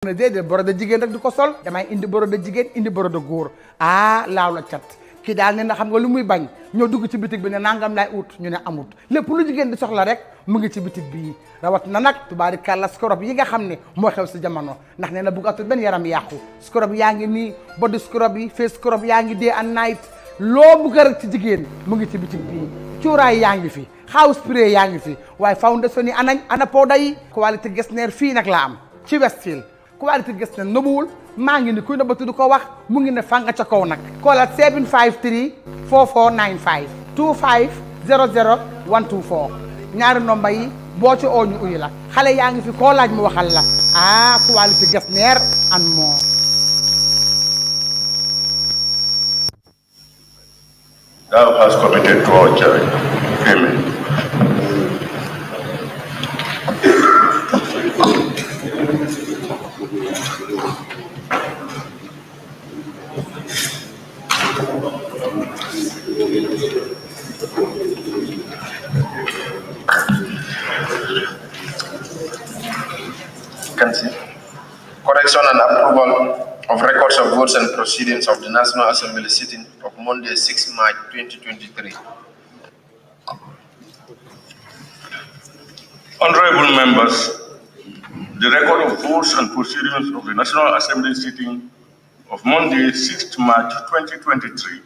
ne déedéet borode jigéen rek du ko sol damay indi borode jigéen indi borode góor laaw la cat kii daal ne na xam nga lu muy bañ ñoo dugg ci bitig bi ne nangam lay ut ñu ne amut lépp lu jigéen di soxla rek mu ngi ci bitig bii rawat na nag tubaarikàlla scrub yi nga xam ne moo xew si jamono ndax nee na buggatul benn yaram yàqu scrub yaa ngi nii body scrub yi face scrub yaa ngi day and night loo bugg rek ci jigéen mu ngi ci bitig bii cuuraay yaa ngi fi house spray yaa ngi fi waaye foundation yi ana powder yi quality Getzner fii nag la am ci Westfield quality Getzner nëbuwul maa ngi ni kuy nëbbatu du ko wax mu ngi ne fanga ca kaw nag koolal 753 4495 25 00 124 ñaari nomba yi boo ci oo ñu uyu la xale yaa ngi fi koo laaj mu waxal la quality Getzner and more. Thou hast committed torture, payment. Correction and approval of records of votes and proceedings of the National Assembly sitting of Monday, 6 March 2023. Honorable members, the record of votes and proceedings of the National Assembly sitting of Monday, 6th March 2023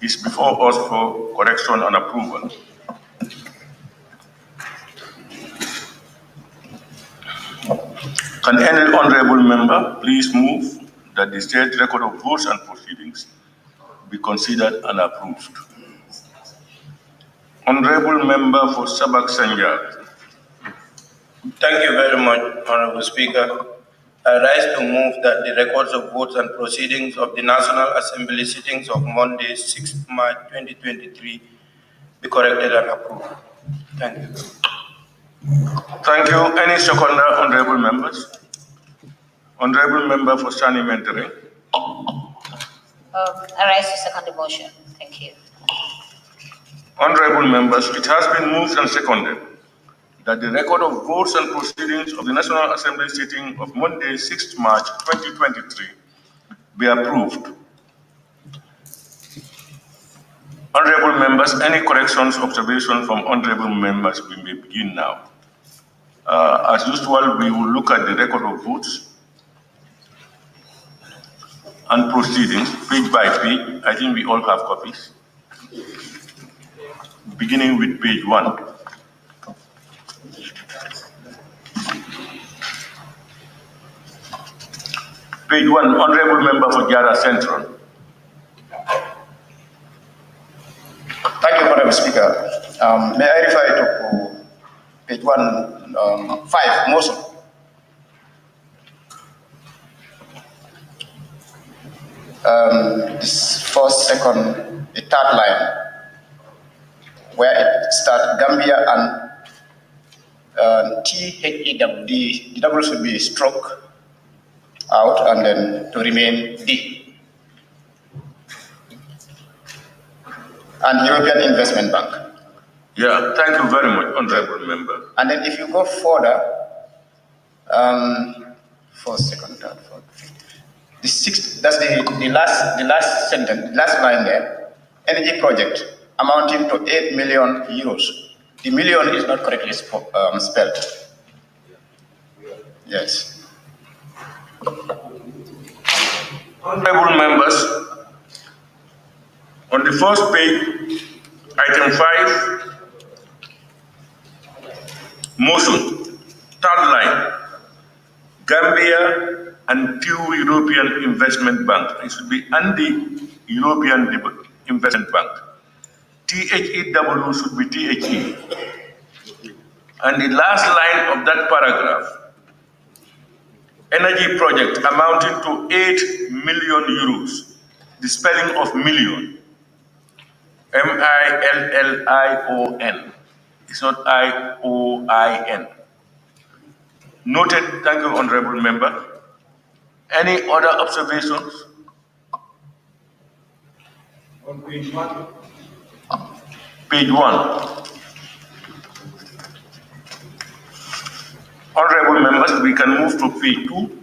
is before us for correction and approval. Can any honorable member please move that the state record of votes and proceedings be considered and approved? Honorable member for Sabak Sanjak. Thank you very much, Honorable Speaker. I rise to move that the records of votes and proceedings of the National Assembly sittings of Monday, 6th March 2023 be corrected and approved. Thank you. Thank you. Any seconder, honorable members? Honorable member for Sani Mentoring. I rise to second the motion. Thank you. Honorable members, it has been moved and seconded that the record of votes and proceedings of the National Assembly sitting of Monday, 6th March 2023 be approved. Honorable members, any corrections, observations from honorable members, we may begin now. As usual, we will look at the record of votes and proceedings, page by page. I think we all have copies. Beginning with page 1. Page 1, honorable member for Jara Central. Thank you, Honorable Speaker. May I refer to page 5, motion. This first, second, the third line, where it starts Gambia and THEW, the double should be stroke out and then to remain D. And European Investment Bank. Yeah, thank you very much, honorable member. And then if you go further, first, second, third, fourth, fifth. The sixth, that's the last sentence, the last line there. Energy project amounting to 8 million euros. The million is not correctly spelled. Yes. Honorable members, on the first page, item 5, motion, third line, Gambia and two European Investment Bank. It should be and the European Investment Bank. THEW should be THE. And the last line of that paragraph, energy project amounting to 8 million euros. The spelling of million, M-I-L-L-I-O-N. It's not I-O-I-N. Noted. Thank you, honorable member. Any other observations? On page 1. Page 1. Honorable members, we can move to page 2.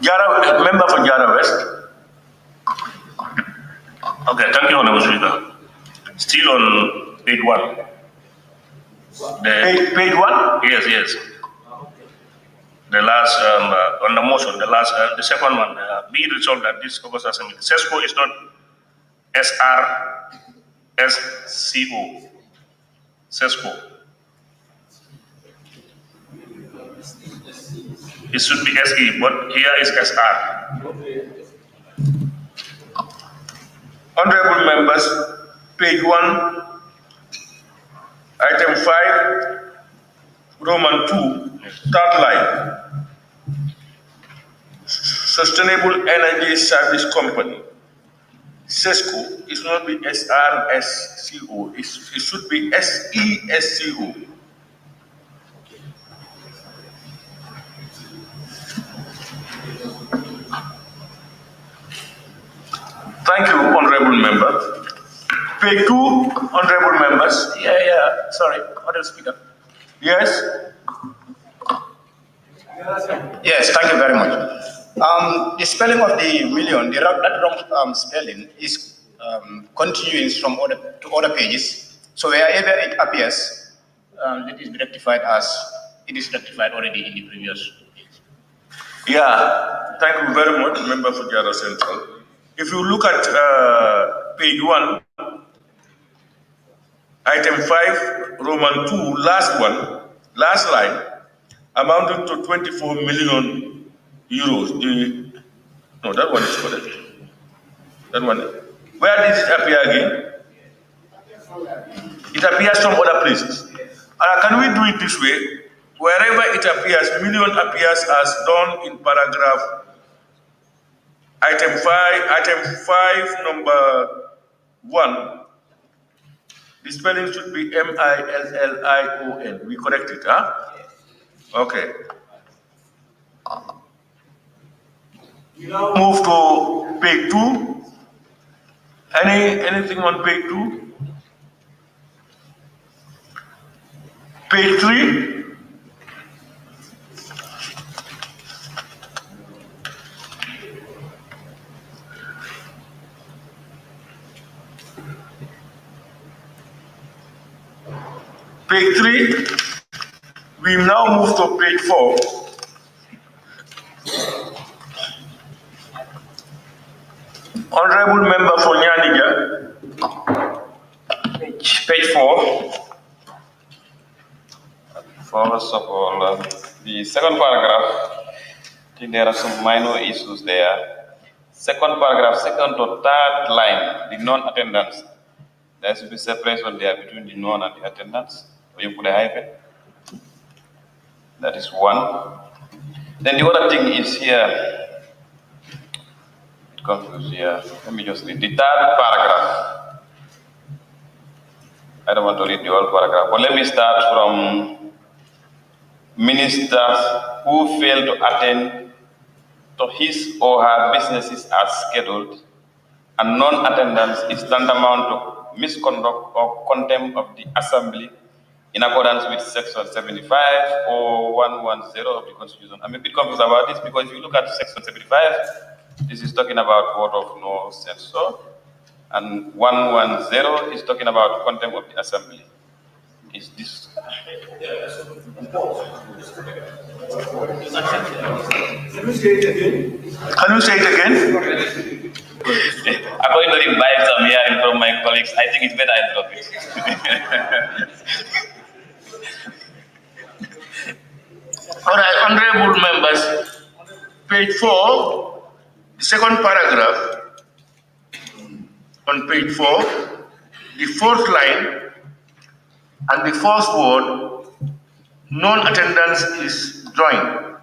Jara, member for Jara West. Okay, thank you, Honorable Speaker. Still on page 1. Page 1? Yes. The last, on the motion, the second one, be it resolved that this August Assembly, SESCO is not SRSCO. SESCO. It should be SE, but here is SR. Honorable members, page 1, item 5, Roman 2, third line. Sustainable Energy Service Company. SESCO is not be SRSCO, it should be SESCO. Thank you, honorable member. Page 2, honorable members. Sorry, Honorable Speaker. Yes. Yes, thank you very much. The spelling of the million, that wrong spelling is continuing from other pages. So wherever it appears, it is rectified as it is rectified already in the previous page. Yeah, thank you very much, member for Jara Central. If you look at page 1, item 5, Roman 2, last line, amounting to 24 million euros. No, that one is correct. That one. Where did it appear again? It appears from other places. Can we do it this way? Wherever it appears, million appears as done in paragraph item 5, number 1. The spelling should be MILLION. We correct it, huh? Okay. We now move to page 2. Anything on page 2? Page 3. Page 3. We now move to page 4. Honorable member for Nyanija. Page 4. First of all, the second paragraph, I think there are some minor issues there. Second paragraph, second to third line, the non-attendance. There should be separation there between the non and the attendance. So you put a hyphen. That is one. Then the other thing is here. It confused here. Let me just read the third paragraph. I don't want to read the whole paragraph, but let me start from ministers who fail to attend to his or her businesses as scheduled, and non-attendance is tantamount to misconduct or contempt of the assembly in accordance with section 75 or 110 of the Constitution. I'm a bit confused about this because if you look at section 75, this is talking about vote of no censure, and 110 is talking about contempt of the assembly. Is this? Can you say it again? According to the vibes I'm hearing from my colleagues, I think it's better I drop it. All right, honorable members, page 4, the second paragraph on page 4, the fourth line and the first word, non-attendance is joined.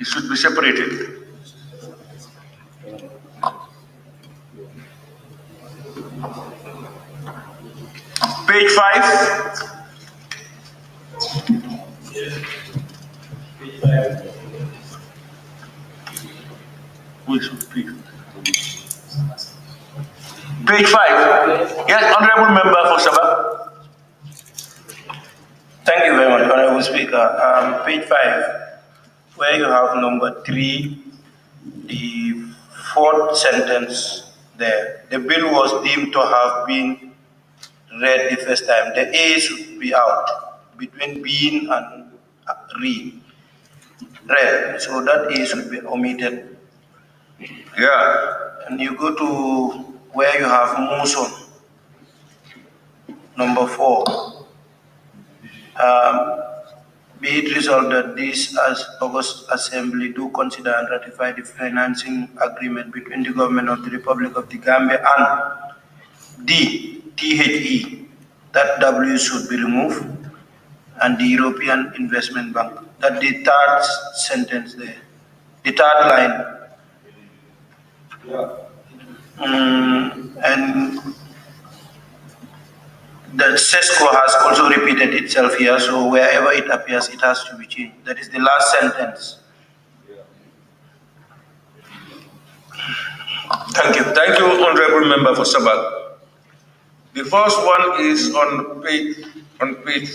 It should be separated. Page 5. Which page? Page 5. Yes, Honorable Member for Sabah. Thank you very much, Honorable Speaker. Page 5, where you have number 3, the fourth sentence there. The bill was deemed to have been read the first time. The A should be out between being and read. So that A should be omitted. Yeah. And you go to where you have motion, number 4. Be it resolved that this as August Assembly do consider and ratify the financing agreement between the government of the Republic of the Gambia and the THE, that W should be removed, and the European Investment Bank. That the third sentence there, the third line. And the SESCO has also repeated itself here, so wherever it appears, it has to be changed. That is the last sentence. Thank you. Thank you, Honorable Member for Sabah. The first one is on page 5,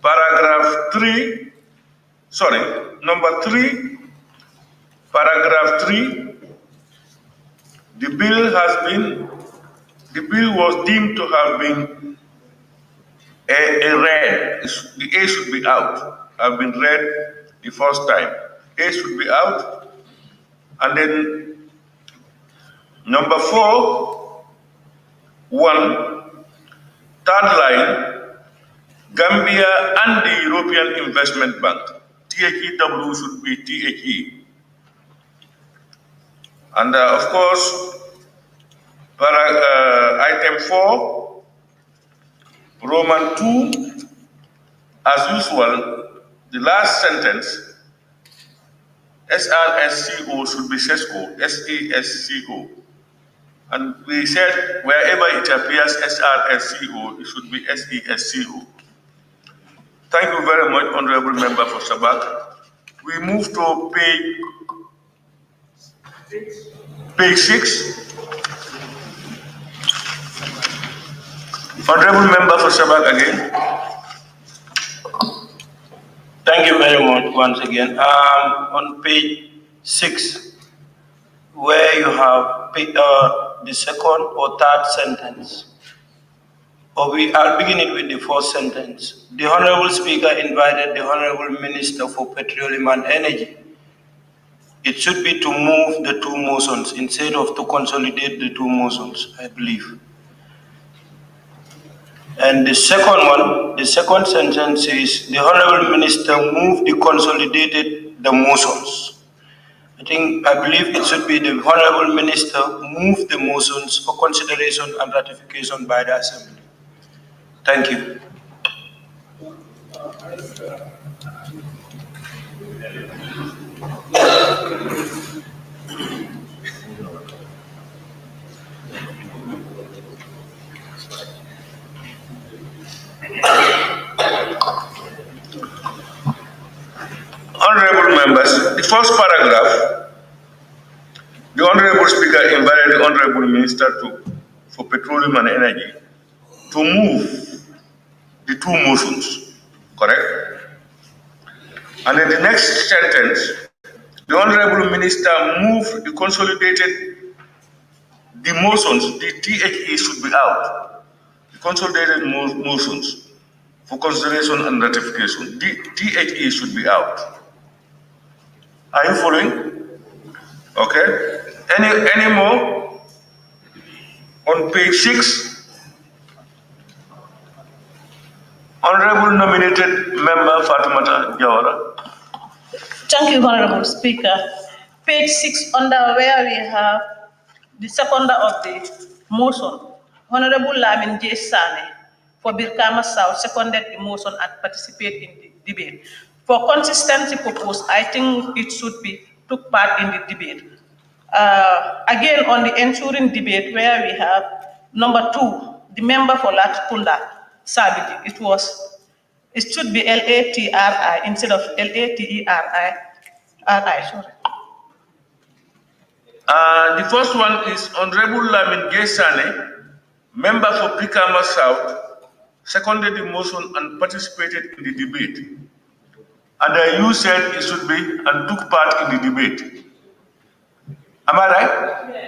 paragraph 3. Sorry, number 3, paragraph 3. The bill was deemed to have been read. The A should be out. Have been read the first time. A should be out. And then number 4, 1, third line, Gambia and the European Investment Bank. THEW should be THE. And of course, item 4, Roman 2, as usual, the last sentence, SRSCO should be SESCO, SESCO. And we said wherever it appears SRSCO, it should be SESCO. Thank you very much, Honorable Member for Sabak. We move to page 6. Honorable Member for Sabak again. Thank you very much once again. On page 6, where you have the second or third sentence, I'll begin it with the first sentence. The Honorable Speaker invited the Honorable Minister for Petroleum and Energy. It should be to move the two motions instead of to consolidate the two motions, I believe. And the second one, the second sentence is the Honorable Minister moved the motions. I believe it should be the Honorable Minister moved the motions for consideration and ratification by the Assembly. Thank you. Honorable members, the first paragraph, the Honorable Speaker invited the Honorable Minister for Petroleum and Energy to move the two motions, correct? And in the next sentence, the Honorable Minister moved the consolidated, the motions, the THE should be out. The consolidated motions for consideration and ratification, the THE should be out. Are you following? Okay. Any more? On page 6, Honorable nominated member Fatimata Jawara. Thank you, Honorable Speaker. Page 6, under where we have the seconder of the motion, Honorable Lamin J. Sane for Birkama South seconded the motion and participate in the debate. For consistency purpose, I think it should be took part in the debate. Again, on the ensuing debate where we have number 2, the member for Latrikunda, Sabiti. It should be Latri instead of Lateri. Sorry. The first one is Honorable Lamin Gesane, member for Brikama South, seconded the motion and participated in the debate. And you said it should be and took part in the debate. Am I right?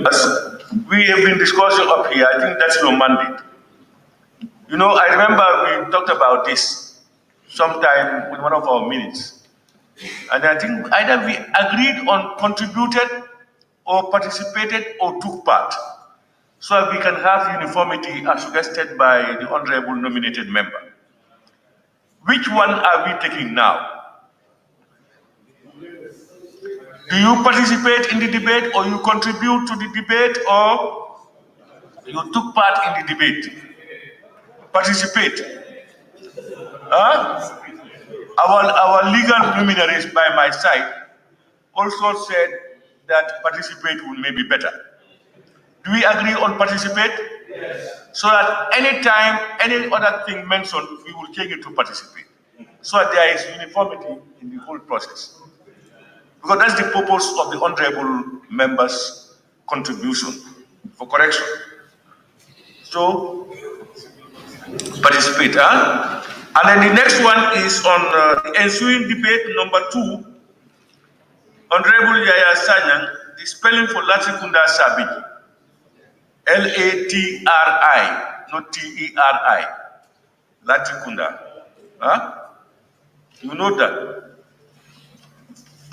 As we have been discussing up here, I think that's your mandate. You know, I remember we talked about this sometime in one of our meetings. And I think either we agreed on contributed or participated or took part, so that we can have uniformity as suggested by the honorable nominated member. Which one are we taking now? Do you participate in the debate, or you contribute to the debate, or you took part in the debate? Participate. Huh? Our legal luminaries by my side also said that participate would maybe better. Do we agree on participate? Yes. So that any time, any other thing mentioned, we will change it to participate. So that there is uniformity in the whole process. Because that's the purpose of the honorable member's contribution for correction. So, participate. Huh? And then the next one is on the ensuing debate number 2. Honorable Yaya Sanyang, the spelling for Latrikunda Sabiti. Latri, not Teri. Latrikunda. Huh? You know that.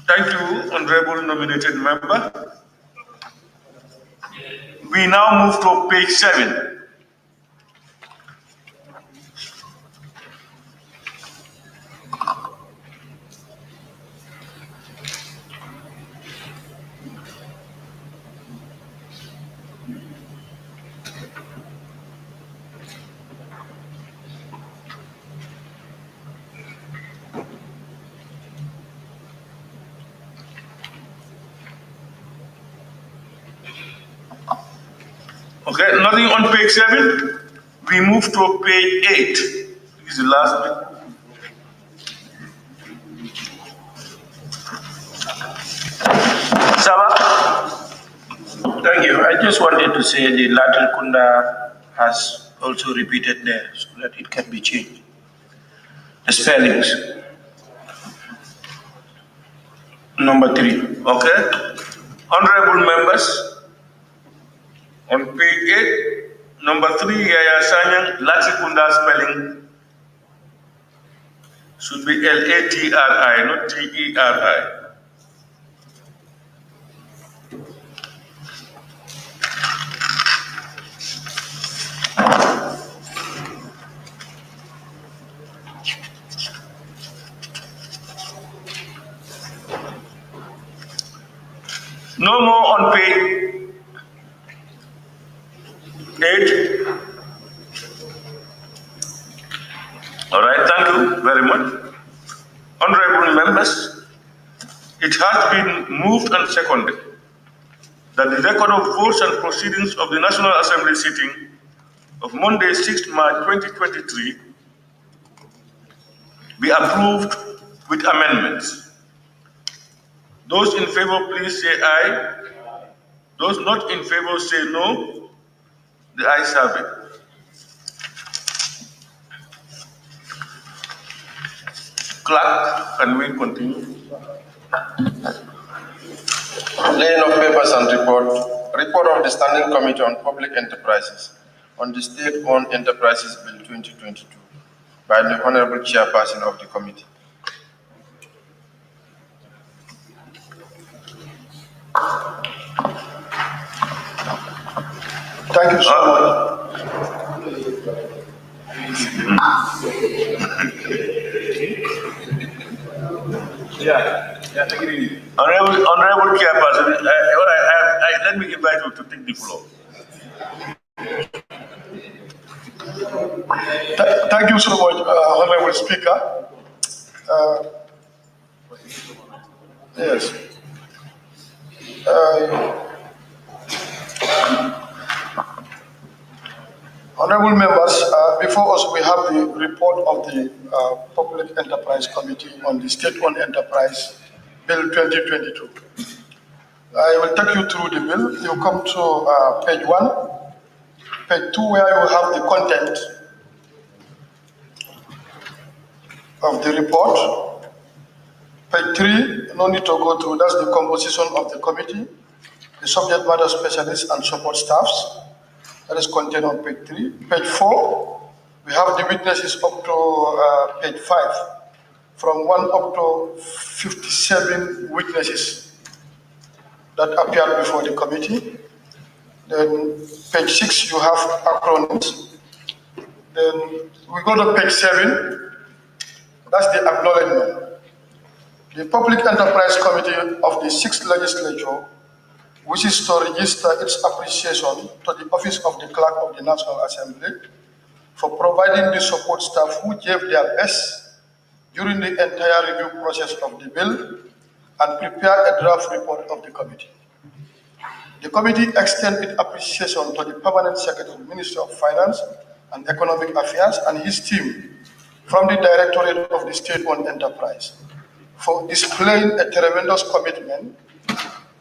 Thank you, honorable nominated member. We now move to page 7. Okay, nothing on page 7. We move to page 8. This is the last bit. Saba? Thank you. I just wanted to say the Latrikunda has also repeated there so that it can be changed. The spellings. Number 3. Okay. Honorable members, on page 8, number 3, Yaya Sanyang, Latrikunda spelling should be Latri, not Teri. No more on page 8. All right, thank you very much. Honorable members, it has been moved and seconded that the record of votes and proceedings of the National Assembly sitting of Monday, 6th March 2023 be approved with amendments. Those in favor, please say aye. Those not in favor, say no. The ayes have it. Clerk, can we continue? Laying of papers and report. Report of the Standing Committee on Public Enterprises on the State-Owned Enterprises Bill 2022 by the Honorable Chairperson of the committee. Thank you so much. Take it easy. Honorable Chairperson, let me invite you to take the floor. Thank you so much, Honorable Speaker. Yes. Honorable members, before us we have the report of the Public Enterprise Committee on the State-Owned Enterprise Bill 2022. I will take you through the bill. You come to page 1, page 2, where you have the content of the report. Page 3, no need to go through, that's the composition of the committee, the subject matter specialists and support staffs. That is contained on page 3. Page 4, we have the witnesses up to page 5, from 1 up to 57 witnesses that appeared before the committee. Then page 6, you have acronyms. Then we go to page 7, that's the acknowledgement. The Public Enterprise Committee of the 6th Legislature wishes to register its appreciation to the Office of the Clerk of the National Assembly for providing the support staff who gave their best during the entire review process of the bill and prepared a draft report of the committee. The committee extends its appreciation to the Permanent Secretary, Minister of Finance and Economic Affairs and his team from the Directorate of the State-Owned Enterprise for displaying a tremendous commitment,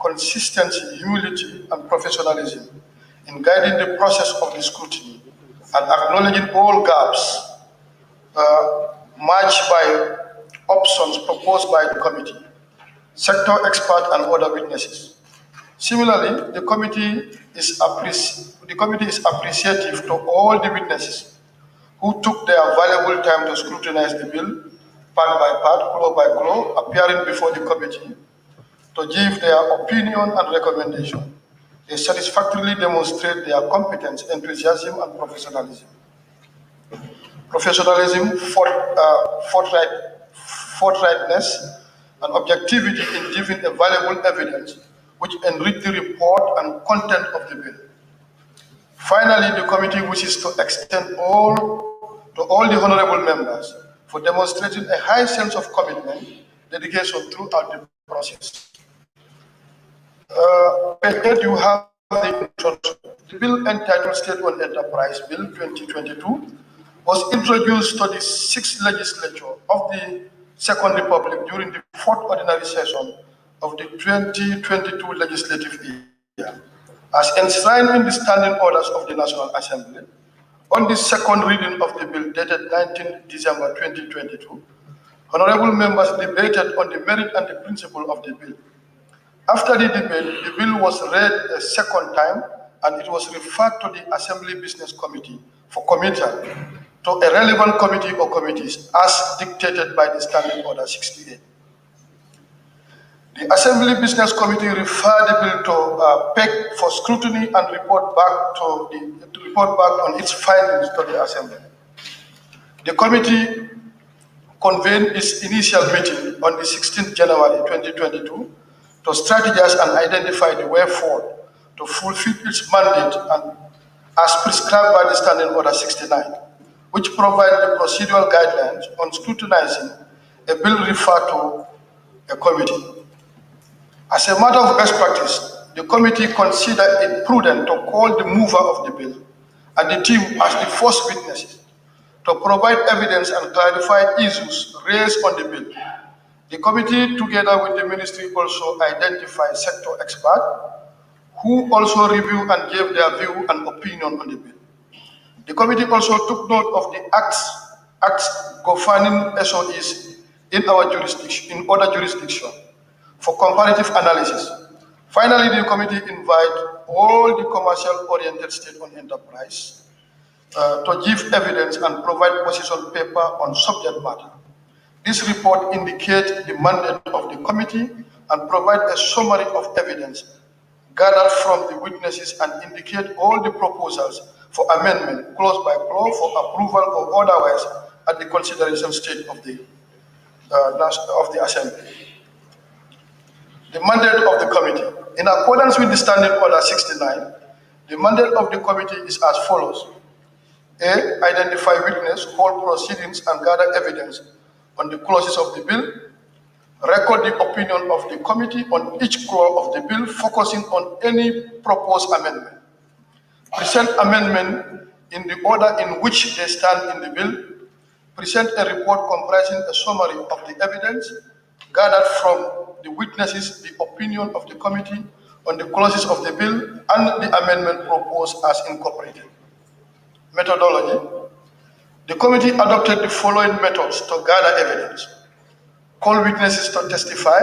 consistency, humility, and professionalism in guiding the process of the scrutiny and acknowledging all gaps matched by options proposed by the committee, sector experts, and other witnesses. Similarly, the committee is appreciative to all the witnesses who took their valuable time to scrutinize the bill, part by part, clause by clause, appearing before the committee to give their opinion and recommendation. They satisfactorily demonstrate their competence, enthusiasm, and professionalism. Professionalism, forthrightness, and objectivity in giving a valuable evidence which enrich the report and content of the bill. Finally, the committee wishes to extend to all the honorable members for demonstrating a high sense of commitment, dedication throughout the process. You have the introduction. The bill entitled State-Owned Enterprise Bill 2022 was introduced to the 6th Legislature of the Second Republic during the 4th Ordinary Session of the 2022 legislative year, as enshrined in the Standing Orders of the National Assembly. On the second reading of the bill dated 19 December 2022, honorable members debated on the merit and the principle of the bill. After the debate, the bill was read a second time and it was referred to the Assembly Business Committee for committal to a relevant committee or committees as dictated by the Standing Order 68. The Assembly Business Committee referred the bill to PEC for scrutiny and report back on its findings to the Assembly. The committee convened its initial meeting on the 16th January 2022 to strategize and identify the way forward to fulfill its mandate and as prescribed by the Standing Order 69, which provides the procedural guidelines on scrutinizing a bill referred to a committee. As a matter of best practice, the committee considered it prudent to call the mover of the bill and the team as the first witnesses to provide evidence and clarify issues raised on the bill. The committee, together with the ministry, also identified sector experts who also reviewed and gave their view and opinion on the bill. The committee also took note of the acts governing SOEs in our jurisdiction, in other jurisdictions, for comparative analysis. Finally, the committee invited all the commercial-oriented state-owned enterprise to give evidence and provide position paper on subject matter. This report indicates the mandate of the committee and provide a summary of evidence gathered from the witnesses and indicate all the proposals for amendment, clause by clause, for approval or otherwise at the consideration stage of the Assembly. The mandate of the committee. In accordance with the Standing Order 69, the mandate of the committee is as follows. A. Identify witness, hold proceedings, and gather evidence on the clauses of the bill. Record the opinion of the committee on each clause of the bill, focusing on any proposed amendment. Present amendment in the order in which they stand in the bill. Present a report comprising a summary of the evidence gathered from the witnesses, the opinion of the committee on the clauses of the bill, and the amendment proposed as incorporated. Methodology. The committee adopted the following methods to gather evidence. Call witnesses to testify,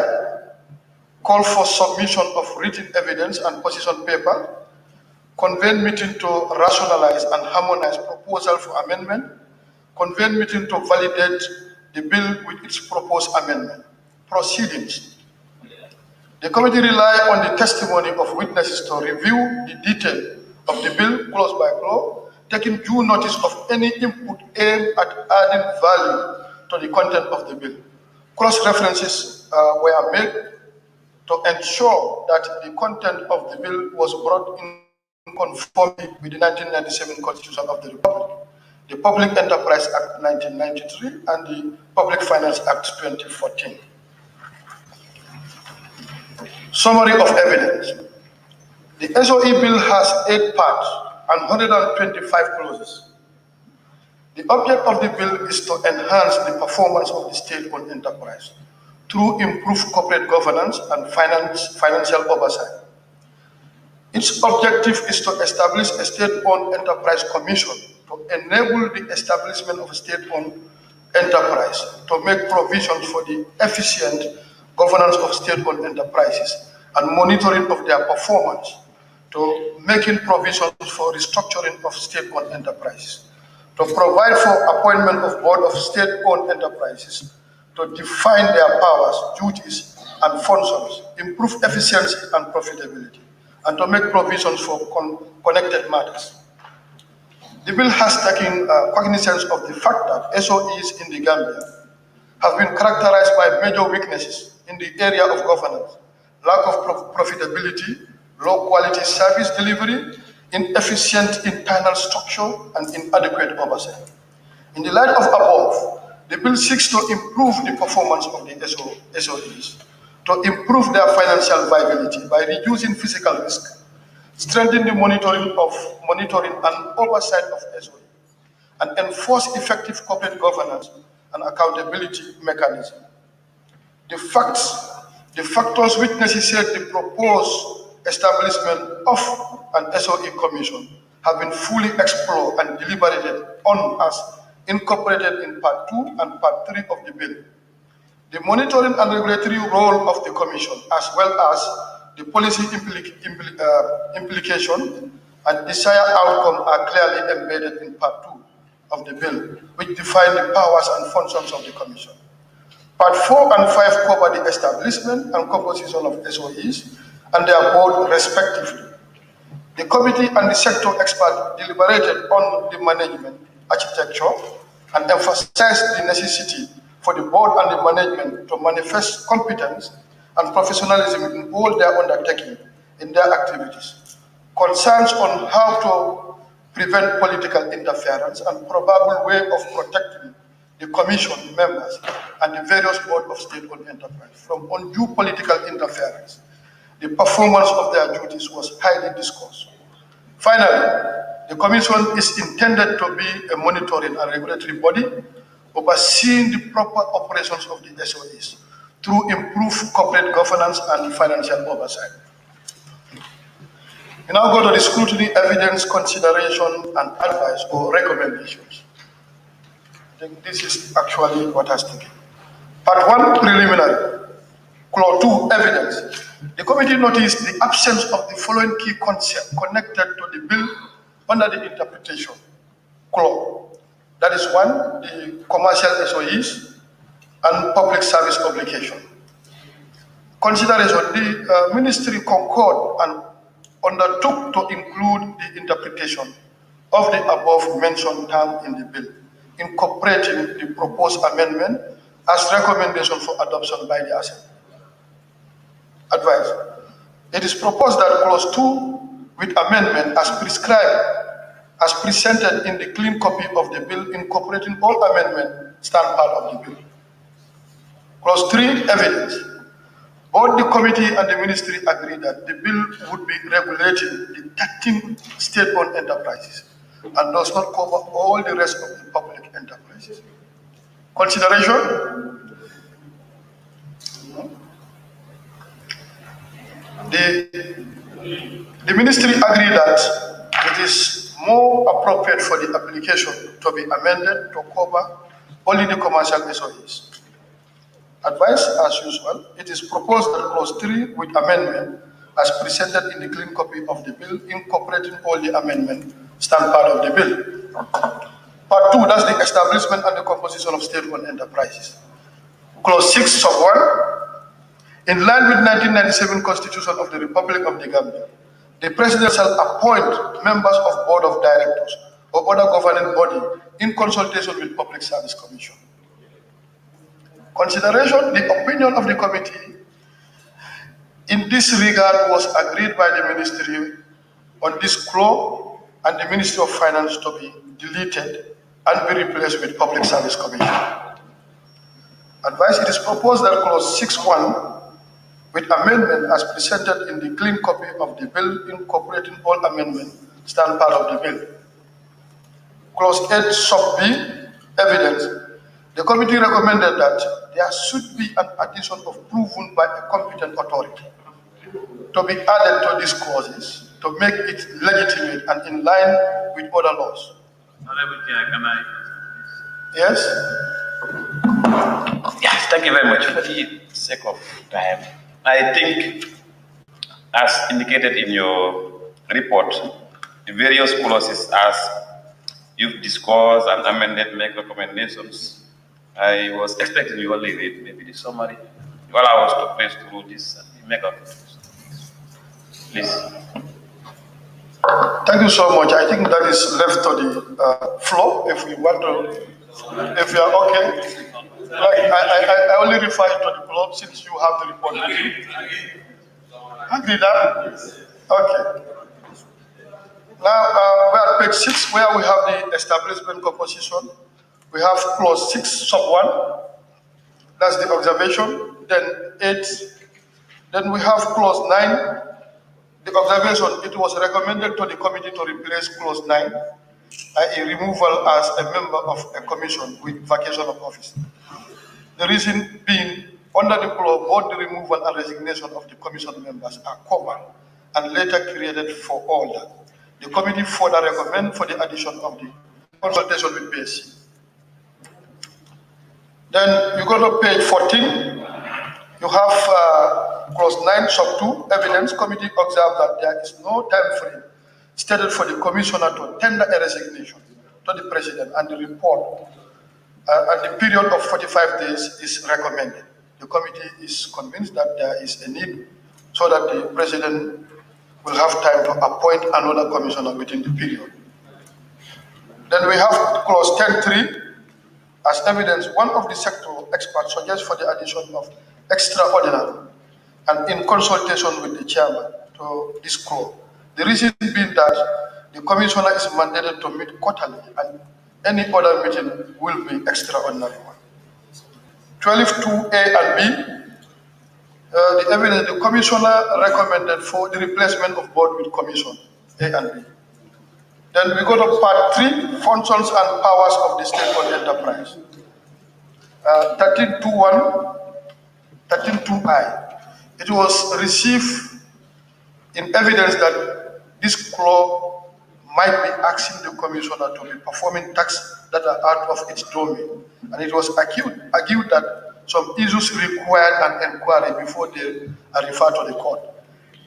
call for submission of written evidence and position paper, convene meeting to rationalize and harmonize proposal for amendment, convene meeting to validate the bill with its proposed amendment. Proceedings. The committee relied on the testimony of witnesses to review the detail of the bill clause by clause, taking due notice of any input aimed at adding value to the content of the bill. Cross-references were made to ensure that the content of the bill was brought in conformity with the 1997 Constitution of the Republic, the Public Enterprise Act 1993, and the Public Finance Act 2014. Summary of evidence. The SOE bill has 8 parts and 125 clauses. The object of the bill is to enhance the performance of the state-owned enterprise through improved corporate governance and financial oversight. Its objective is to establish a state-owned enterprise commission to enable the establishment of a state-owned enterprise, to make provisions for the efficient governance of state-owned enterprises and monitoring of their performance, to making provisions for restructuring of state-owned enterprises, to provide for appointment of board of state-owned enterprises, to define their powers, duties, and functions, improve efficiency and profitability, and to make provisions for connected matters. The bill has taken cognizance of the fact that SOEs in the Gambia have been characterized by major weaknesses in the area of governance, lack of profitability, low quality service delivery, inefficient internal structure, and inadequate oversight. In the light of above, the bill seeks to improve the performance of the SOEs, to improve their financial viability by reducing physical risk, strengthen the monitoring and oversight of SOE, and enforce effective corporate governance and accountability mechanism. The factors which necessitate the proposed establishment of an SOE commission have been fully explored and deliberated on as incorporated in Part 2 and Part 3 of the bill. The monitoring and regulatory role of the commission, as well as the policy implication and desired outcome, are clearly embedded in Part 2 of the bill, which define the powers and functions of the commission. Part 4 and 5 cover the establishment and composition of SOEs and their board respectively. The committee and the sector expert deliberated on the management architecture and emphasized the necessity for the board and the management to manifest competence and professionalism in all their undertaking in their activities. Concerns on how to prevent political interference and probable way of protecting the commission members and the various board of state-owned enterprise from undue political interference. The performance of their duties was highly discussed. Finally, the Commission is intended to be a monitoring and regulatory body overseeing the proper operations of the SOEs through improved corporate governance and financial oversight. We now go to the scrutiny, evidence, consideration, and advice or recommendations. I think this is actually what has taken. Part 1, preliminary. Clause 2, evidence. The committee noticed the absence of the following key concepts connected to the bill under the interpretation clause. That is 1, the commercial SOEs and public service obligation. Consideration, the ministry concurred and undertook to include the interpretation of the above mentioned term in the bill, incorporating the proposed amendment as recommendation for adoption by the Assembly. Advice. It is proposed that clause 2 with amendment as prescribed, as presented in the clean copy of the bill incorporating all amendments stand part of the bill. Clause 3, evidence. Both the committee and the ministry agree that the bill would be regulating the 13 state-owned enterprises and does not cover all the rest of the public enterprises. Consideration. The ministry agreed that it is more appropriate for the application to be amended to cover only the commercial SOEs. Advice, as usual, it is proposed that clause 3 with amendment as presented in the clean copy of the bill incorporating all the amendments stand part of the bill. Part 2, that's the establishment and the composition of state-owned enterprises. Clause 6 sub 1. In line with 1997 Constitution of the Republic of the Gambia, the President shall appoint members of Board of Directors or other governing body in consultation with Public Service Commission. Consideration, the opinion of the committee in this regard was agreed by the ministry on this clause and the Ministry of Finance to be deleted and be replaced with Public Service Commission. Advice, it is proposed that clause 6.1 with amendment as presented in the clean copy of the bill incorporating all amendments stand part of the bill. Clause 8 sub B, evidence. The committee recommended that there should be an addition of proven by a competent authority to be added to these clauses to make it legitimate and in line with other laws. Yes? Yes, thank you very much. For the sake of time, I think, as indicated in your report, the various clauses as you've discussed and amended make recommendations. I was expecting you only read maybe the summary. You allow us to press through this and make up. Please. Thank you so much. I think that is left to the floor if we want to, if you are okay. Like, I only refer to the floor since you have the report. Agree that? Okay. Now we are at page 6 where we have the establishment composition. We have clause 6 sub 1. That's the observation. Then 8. Then we have clause 9. The observation, it was recommended to the committee to replace clause 9, i.e. removal as a member of a commission with vacation of office. The reason being, under the clause, both the removal and resignation of the commission members are covered and later created for all that. The committee further recommend for the addition of the consultation with PSC. Then you go to page 14. You have clause 9 sub 2, evidence. Committee observed that there is no time frame stated for the commissioner to tender a resignation to the president, and the report and the period of 45 days is recommended. The committee is convinced that there is a need so that the president will have time to appoint another commissioner within the period. Then we have clause 10.3. As evidence, one of the sectoral experts suggests for the addition of extraordinary and in consultation with the chairman to this clause. The reason being that the commissioner is mandated to meet quarterly and any other meeting will be extraordinary one. 12.2a and b, the evidence, the commissioner recommended for the replacement of board with commission A and B. Then we go to part 3, functions and powers of the state-owned enterprise. 13.2I. It was received in evidence that this clause might be asking the commissioner to be performing tasks that are out of its domain. And it was argued that some issues required an inquiry before they are referred to the court.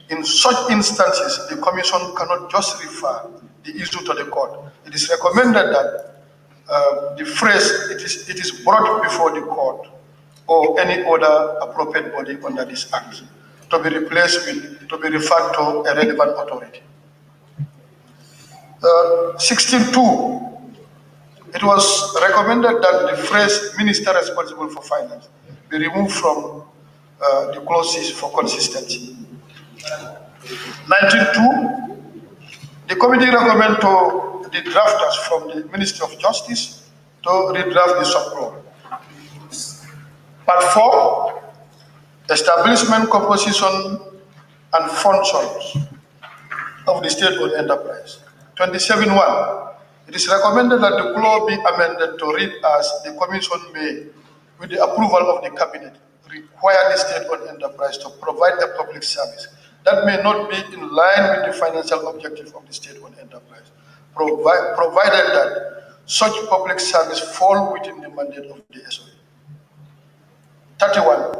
In such instances, the commission cannot just refer the issue to the court. It is recommended that the phrase, it is brought before the court or any other appropriate body under this act to be replaced with, to be referred to a relevant authority. 16.2, it was recommended that the phrase minister responsible for finance be removed from the clauses for consistency. 19.2, the committee recommend to the drafters from the Ministry of Justice to redraft the subclause. Part 4, establishment, composition, and functions of the state-owned enterprise. 27.1, it is recommended that the clause be amended to read as the commission may, with the approval of the cabinet, require the state-owned enterprise to provide a public service that may not be in line with the financial objective of the state-owned enterprise, provided that such public service fall within the mandate of the SOE. 31.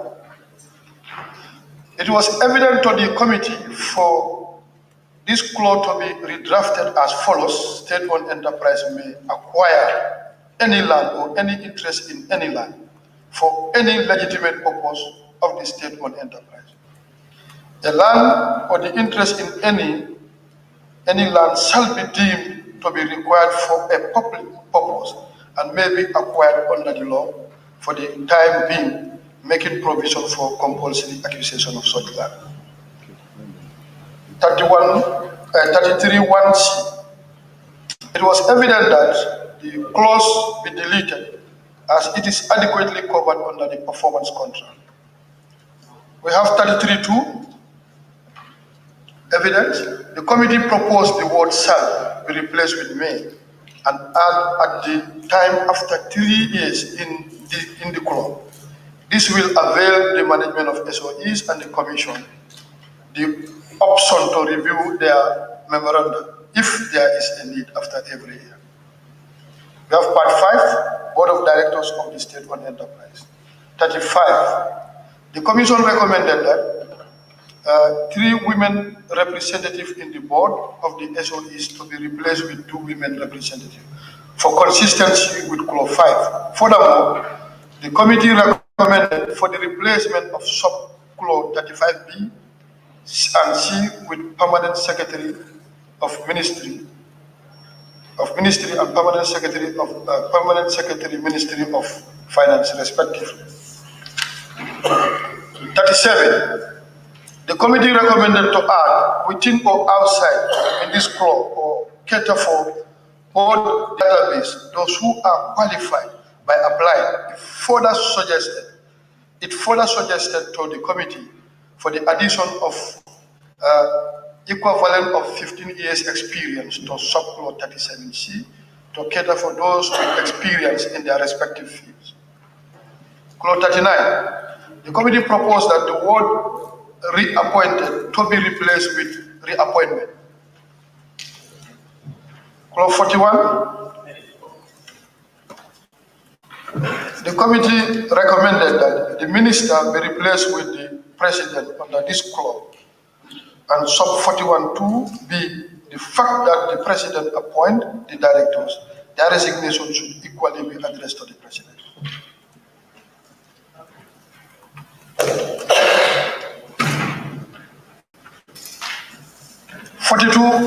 It was evident to the committee for this clause to be redrafted as follows: state-owned enterprise may acquire any land or any interest in any land for any legitimate purpose of the state-owned enterprise. The land or the interest in any land shall be deemed to be required for a public purpose and may be acquired under the law for the time being, making provision for compulsory acquisition of such land. 33.1c. It was evident that the clause be deleted as it is adequately covered under the performance contract. We have 33.2. Evidence. The committee proposed the word shall be replaced with may and add at the time after 3 years in the clause. This will avail the management of SOEs and the commission the option to review their memorandum if there is a need after every year. We have part 5, Board of Directors of the State-Owned Enterprise. 35. The commission recommended that 3 women representatives in the board of the SOEs to be replaced with 2 women representatives for consistency with clause 5. Furthermore, the committee recommended for the replacement of sub-clause 35B and C with permanent secretary of ministry and permanent secretary Ministry of Finance, respectively. 37. The committee recommended to add within or outside in this clause or cater for all database those who are qualified by applying. It further suggested to the committee for the addition of equivalent of 15 years experience to subclause 37C to cater for those with experience in their respective fields. Clause 39. The committee proposed that the word reappointed to be replaced with reappointment. Clause 41. The committee recommended that the minister be replaced with the president under this clause. And sub 41.2 be the fact that the president appoint the directors, their resignation should equally be addressed to the president.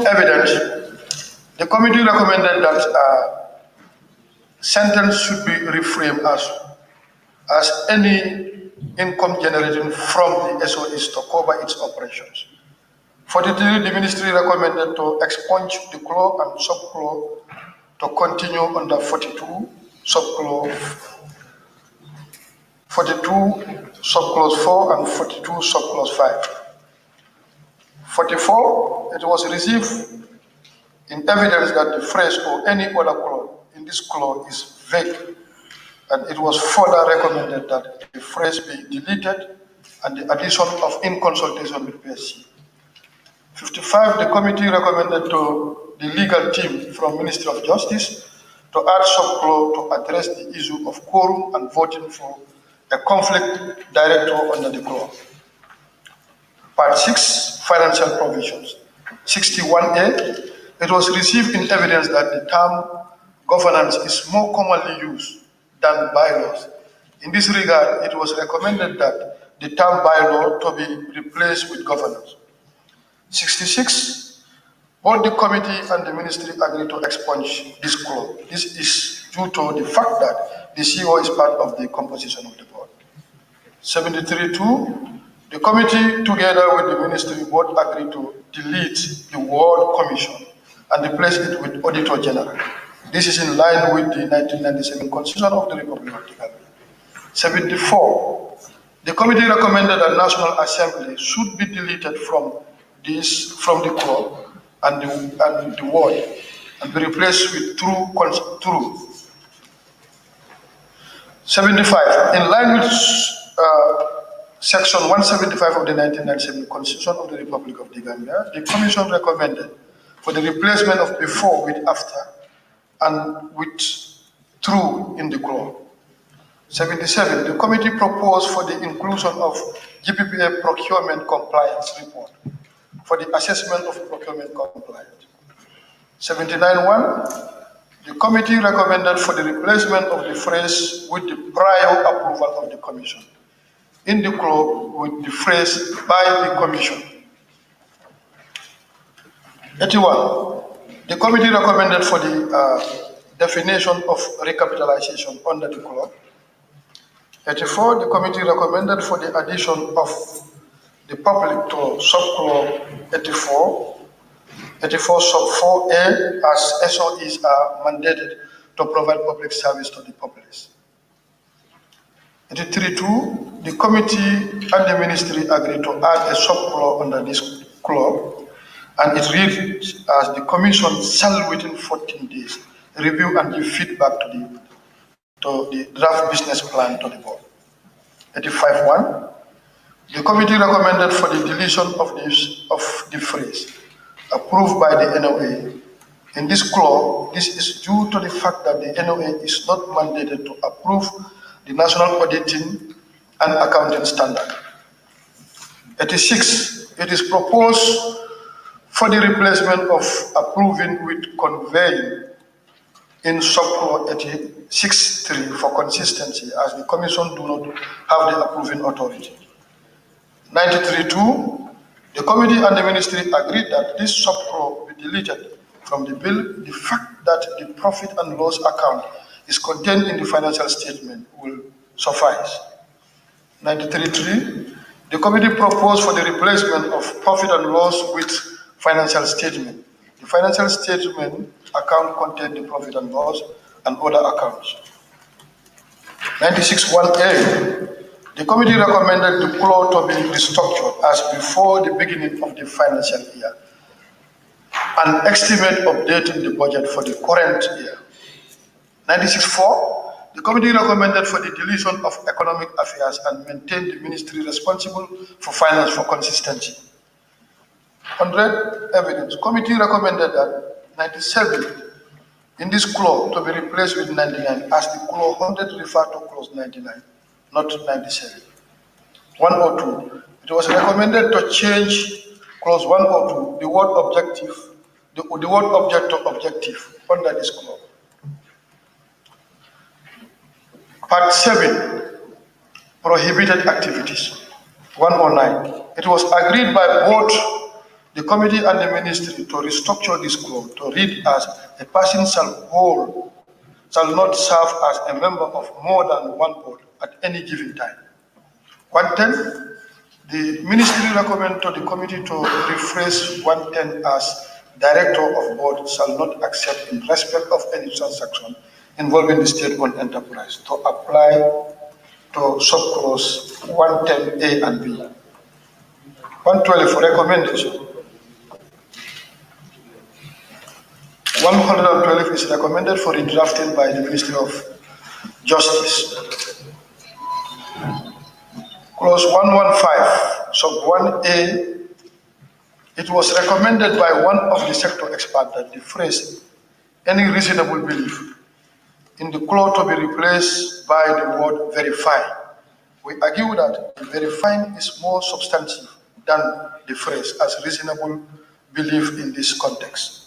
Evidence. The committee recommended that sentence should be reframed as any income generating from the SOEs to cover its operations. 43, the ministry recommended to expunge the clause and subclause to continue under 42, subclause 4 and 42, subclause 5. 44, it was received in evidence that the phrase or any other clause in this clause is vague, and it was further recommended that the phrase be deleted and the addition of in consultation with PSC. 55, the committee recommended to the legal team from Ministry of Justice to add subclause to address the issue of quorum and voting for a conflict director under the clause. Part 6, financial provisions. 61A, it was received in evidence that the term governance is more commonly used than bylaws. In this regard, it was recommended that the term bylaw to be replaced with governance. 66, both the committee and the ministry agreed to expunge this clause. This is due to the fact that the CEO is part of the composition of the board. 73.2, the committee together with the ministry both agreed to delete the word commission and replace it with auditor general. This is in line with the 1997 Constitution of the Republic of the Gambia. 74, the committee recommended that National Assembly should be deleted from the clause and the word and be replaced with true. 75, in line with Section 175 of the 1997 Constitution of the Republic of the Gambia, the Commission recommended for the replacement of before with after and with true in the clause. 77, the committee proposed for the inclusion of GPPA procurement compliance report for the assessment of procurement compliance. 79.1, the committee recommended for the replacement of the phrase with the prior approval of the Commission in the clause with the phrase by the Commission. 81, the committee recommended for the definition of recapitalization under the clause. 84, the committee recommended for the addition of the public to subclause 84 sub 4A as SOEs are mandated to provide public service to the populace. 83.2, the committee and the ministry agreed to add a subclause under this clause, and it reads as the commission shall within 14 days review and give feedback to the draft business plan to the board. 85.1, the committee recommended for the deletion of the phrase approved by the NOA. In this clause, this is due to the fact that the NOA is not mandated to approve the national auditing and accounting standard. 86, it is proposed for the replacement of approving with conveying in subclause 86.3 for consistency, as the Commission do not have the approving authority. 93.2, the committee and the ministry agreed that this subclause be deleted from the bill. The fact that the profit and loss account is contained in the financial statement will suffice. 93.3, the committee proposed for the replacement of profit and loss with financial statement. The financial statement account contained the profit and loss and other accounts. 96.1a, the committee recommended the clause to be restructured as before the beginning of the financial year, an estimate updating the budget for the current year. 96.4, the committee recommended for the deletion of economic affairs and maintain the ministry responsible for finance for consistency. 100, evidence. Committee recommended that 97 in this clause to be replaced with 99 as the clause 100 refer to clause 99, not 97. 102, it was recommended to change clause 102, the word objective, the word object to objective under this clause. Part 7, prohibited activities. 109, it was agreed by both the committee and the ministry to restructure this clause to read as a person shall not serve as a member of more than one board at any given time. 110, the ministry recommended to the committee to rephrase 110 as director of board shall not accept in respect of any transaction involving the state-owned enterprise to apply to subclause 110A and B. 112 for recommendation. 112 is recommended for redrafting by the Ministry of Justice. Clause 115, sub 1A, it was recommended by one of the sector experts that the phrase "any reasonable belief" in the clause to be replaced by the word "verify." We argue that verifying is more substantive than the phrase "as reasonable belief" in this context.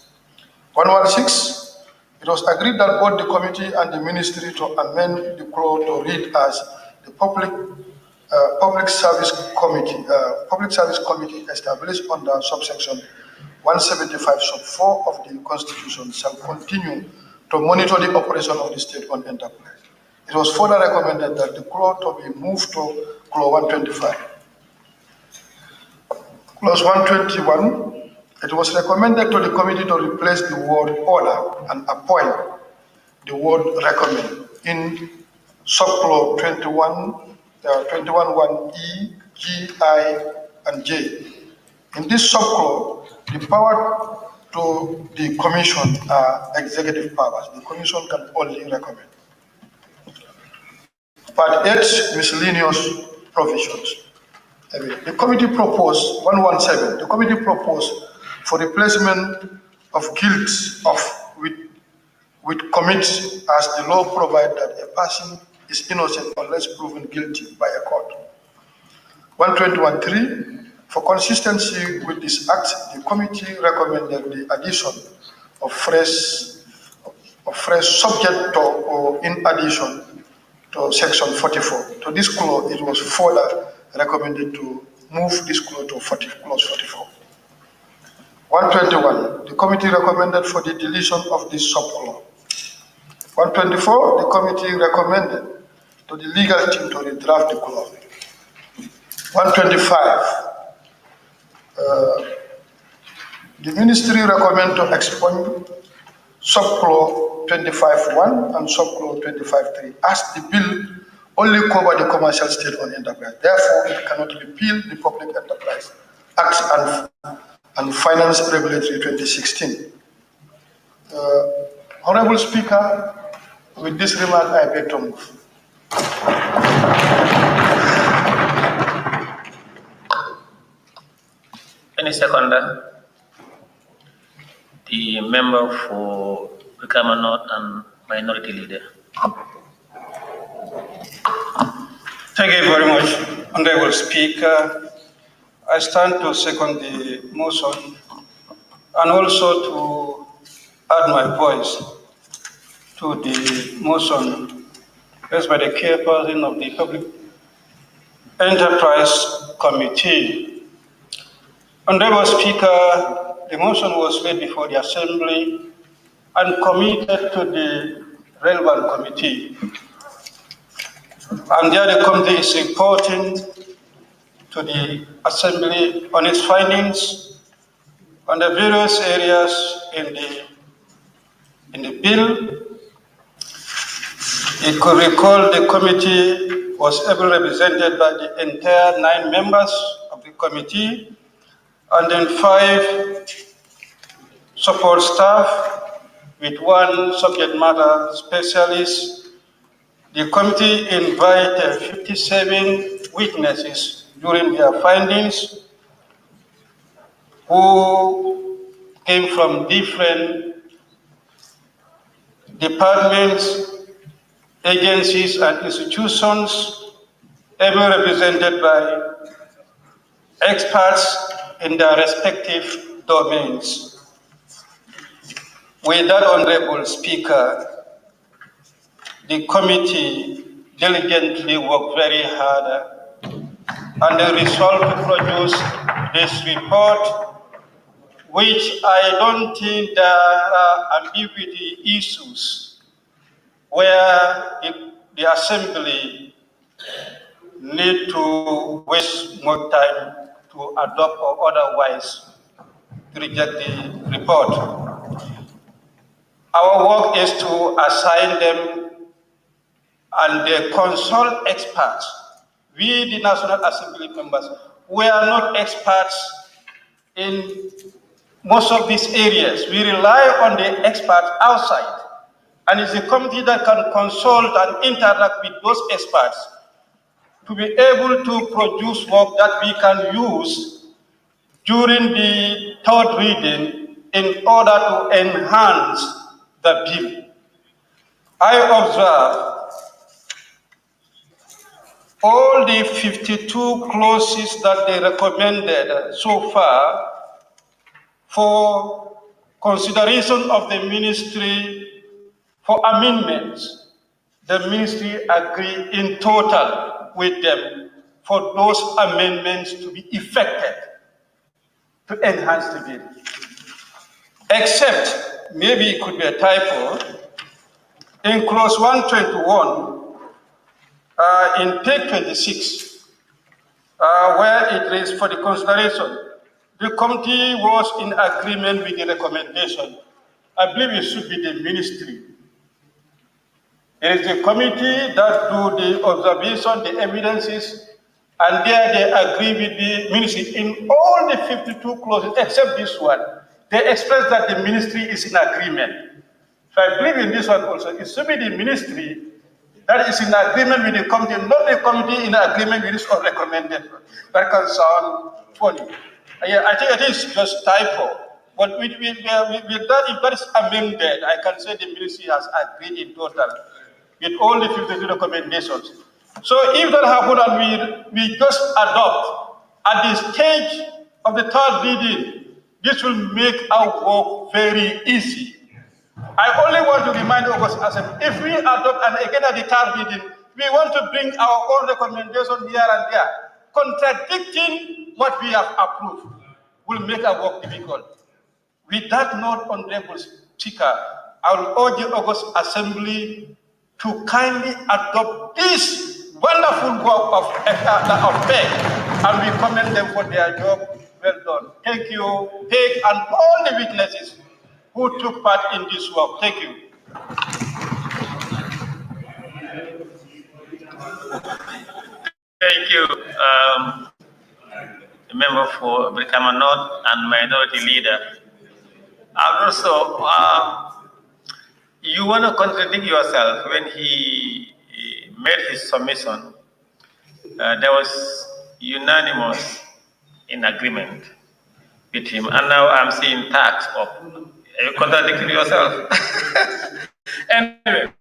116, it was agreed that both the committee and the ministry to amend the clause to read as the Public Service Committee established under subsection 175 sub 4 of the Constitution shall continue to monitor the operation of the state-owned enterprise. It was further recommended that the clause to be moved to clause 125. Clause 121, it was recommended to the committee to replace the word "order" and "appoint" the word "recommend" in subclause 21(1)(e), G, I, and J. In this subclause, the power to the commission are executive powers. The commission can only recommend. Part 8, miscellaneous provisions. The committee proposed 117. The committee proposed for replacement of guilt with commit, as the law provides that a person is innocent unless proven guilty by a court. 121.3, for consistency with this act, the committee recommended the addition of phrase "subject to" or "in addition to" section 44. To this clause, it was further recommended to move this clause to clause 44. 121, the committee recommended for the deletion of this subclause. 124, the committee recommended to the legal team to redraft the clause. 125, the ministry recommend to expunge subclause 25.1 and subclause 25.3, as the bill only cover the commercial state-owned enterprise. Therefore, it cannot repeal the Public Enterprise Act and Finance Regulatory 2016. Honorable Speaker, with this remark, I beg to move. Any seconder? The member for Brikama North and Minority Leader. Thank you very much, Honorable Speaker. I stand to second the motion and also to add my voice to the motion raised by the chairperson of the Public Enterprise Committee. Honorable Speaker, the motion was laid before the Assembly and committed to the relevant committee. And there the committee is reporting to the Assembly on its findings on the various areas in the bill. It could recall the committee was ably represented by the entire 9 members of the committee and then 5 support staff with 1 subject matter specialist. The committee invited 57 witnesses during their findings who came from different departments, agencies, and institutions, every represented by experts in their respective domains. With that, Honorable Speaker, the committee diligently worked very hard and they resolved to produce this report, which I don't think there are ambiguity issues where the Assembly need to waste more time to adopt or otherwise to reject the report. Our work is to assign them and they consult experts. We, the National Assembly members, we are not experts in most of these areas. We rely on the experts outside, and it's a committee that can consult and interact with those experts to be able to produce work that we can use during the third reading in order to enhance the bill. I observe all the 52 clauses that they recommended so far for consideration of the ministry for amendments. The ministry agreed in total with them for those amendments to be effected to enhance the bill. Except, maybe it could be a typo, in clause 121, in page 26, where it is for the consideration, the committee was in agreement with the recommendation. I believe it should be the ministry. It is the committee that do the observation, the evidences, and there they agree with the ministry in all the 52 clauses, except this one. They express that the ministry is in agreement. So I believe in this one also. It should be the ministry that is in agreement with the committee, not the committee in agreement with its own recommendation. That can sound funny. Yeah, I think it is just typo. But with that, if that is amended, I can say the ministry has agreed in total with all the 52 recommendations. So if that happens and we just adopt at the stage of the third reading, this will make our work very easy. I only want to remind us, if we adopt and again at the third reading, we want to bring our own recommendation here and there, contradicting what we have approved will make our work difficult. With that note, Honorable Speaker, I will urge the August Assembly to kindly adopt this wonderful work of PEG, and we commend them for their job well done. Thank you, PEG, and all the witnesses who took part in this work. Thank you. Thank you, the member for Brikama North and Minority Leader. And also, you want to contradict yourself when he made his submission. There was unanimous in agreement with him, and now I'm seeing tax of you contradicting yourself. Anyway,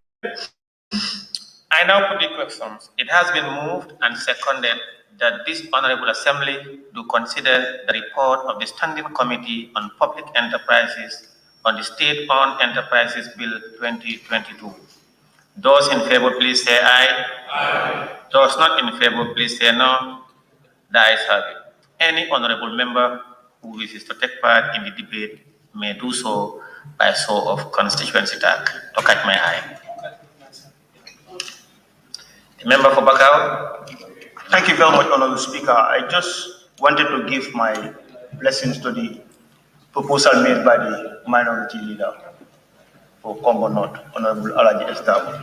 I now put the questions. It has been moved and seconded that this Honorable Assembly do consider the report of the Standing Committee on Public Enterprises on the State-Owned Enterprises Bill 2022. Those in favor, please say aye. Aye. Those not in favor, please say no. The ayes have it. Any honorable member who wishes to take part in the debate may do so by show of constituency tag to catch my eye. The member for Bakau. Thank you very much, Honorable Speaker. I just wanted to give my blessings to the proposal made by the minority leader for Congo North, Honorable Alaji Estabo.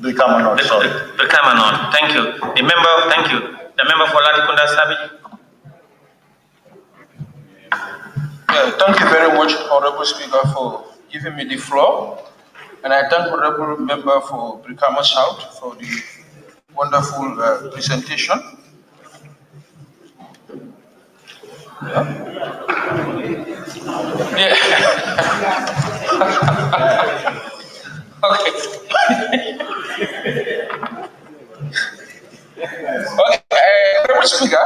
Brikama North, sorry. Brikama North, thank you. The member, thank you. The member for Latikunda Savage. Thank you very much, Honorable Speaker, for giving me the floor. And I thank Honorable Member for Brikama South for the wonderful presentation. Yeah. Okay. Okay, Honorable Speaker,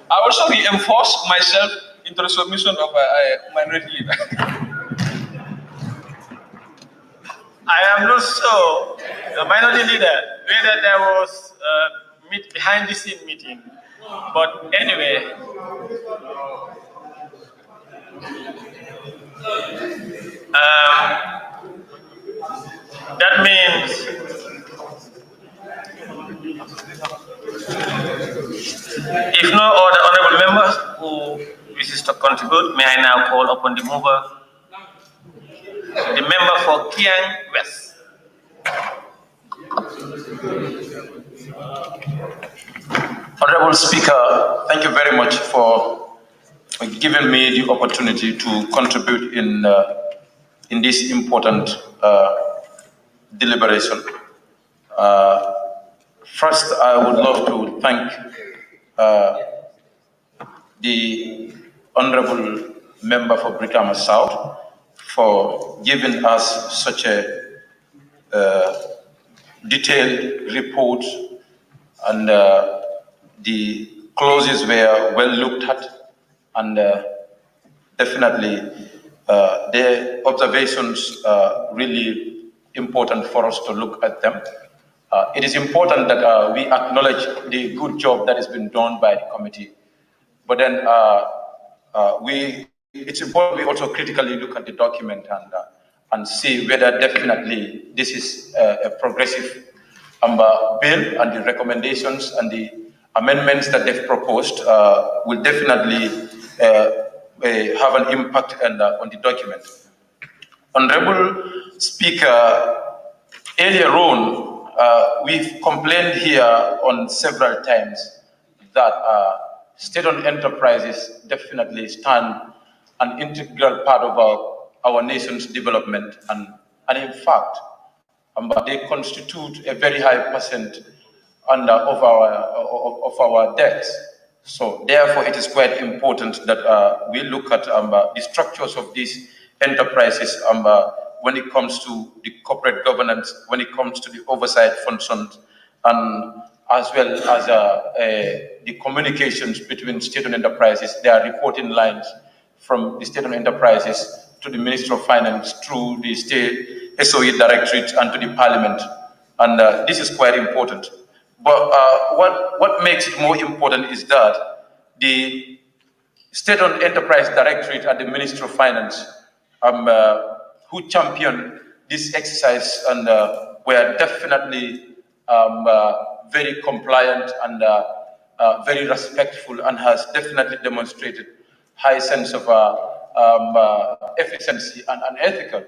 I also reinforce myself into the submission of a minority leader. I am not sure, the minority leader, whether there was a behind the scene meeting. But anyway, that means if no other honorable members who wishes to contribute, may I now call upon the mover, the member for Kiang West. Honorable Speaker, thank you very much for giving me the opportunity to contribute in this important deliberation. First, I would love to thank the Honorable Member for Brikama South for giving us such a detailed report, and the clauses were well looked at, and definitely their observations are really important for us to look at them. It is important that we acknowledge the good job that has been done by the committee, but then it's important we also critically look at the document and see whether definitely this is a progressive bill, and the recommendations and the amendments that they've proposed will definitely have an impact on the document. Honorable Speaker, earlier on, we've complained here on several times that state-owned enterprises definitely stand an integral part of our nation's development, and in fact, they constitute a very high percent of our debts. So therefore, it is quite important that we look at the structures of these enterprises when it comes to the corporate governance, when it comes to the oversight functions, and as well as the communications between state-owned enterprises. There are reporting lines from the state-owned enterprises to the Ministry of Finance, through the State SOE Directorate, and to the Parliament. And this is quite important. But what makes it more important is that the State-owned Enterprise Directorate at the Ministry of Finance, who championed this exercise and were definitely very compliant and very respectful, and has definitely demonstrated high sense of efficiency and ethical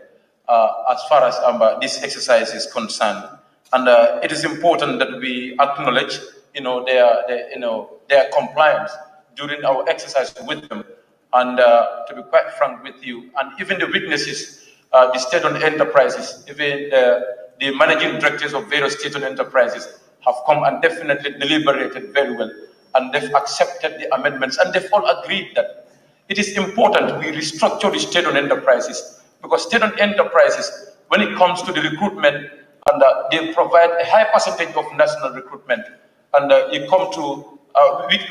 as far as this exercise is concerned. And it is important that we acknowledge, their compliance during our exercise with them. And to be quite frank with you, and even the witnesses, the state-owned enterprises, even the managing directors of various state-owned enterprises have come and definitely deliberated very well, and they've accepted the amendments, and they've all agreed that it is important we restructure the state-owned enterprises, because state-owned enterprises, when it comes to the recruitment, and they provide a high percentage of national recruitment, and you come to,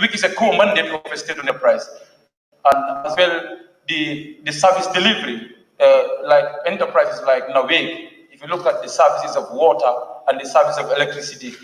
which is a core mandate of a state-owned enterprise, and as well the service delivery, like enterprises like Norway. If you look at the services of water and the service of electricity,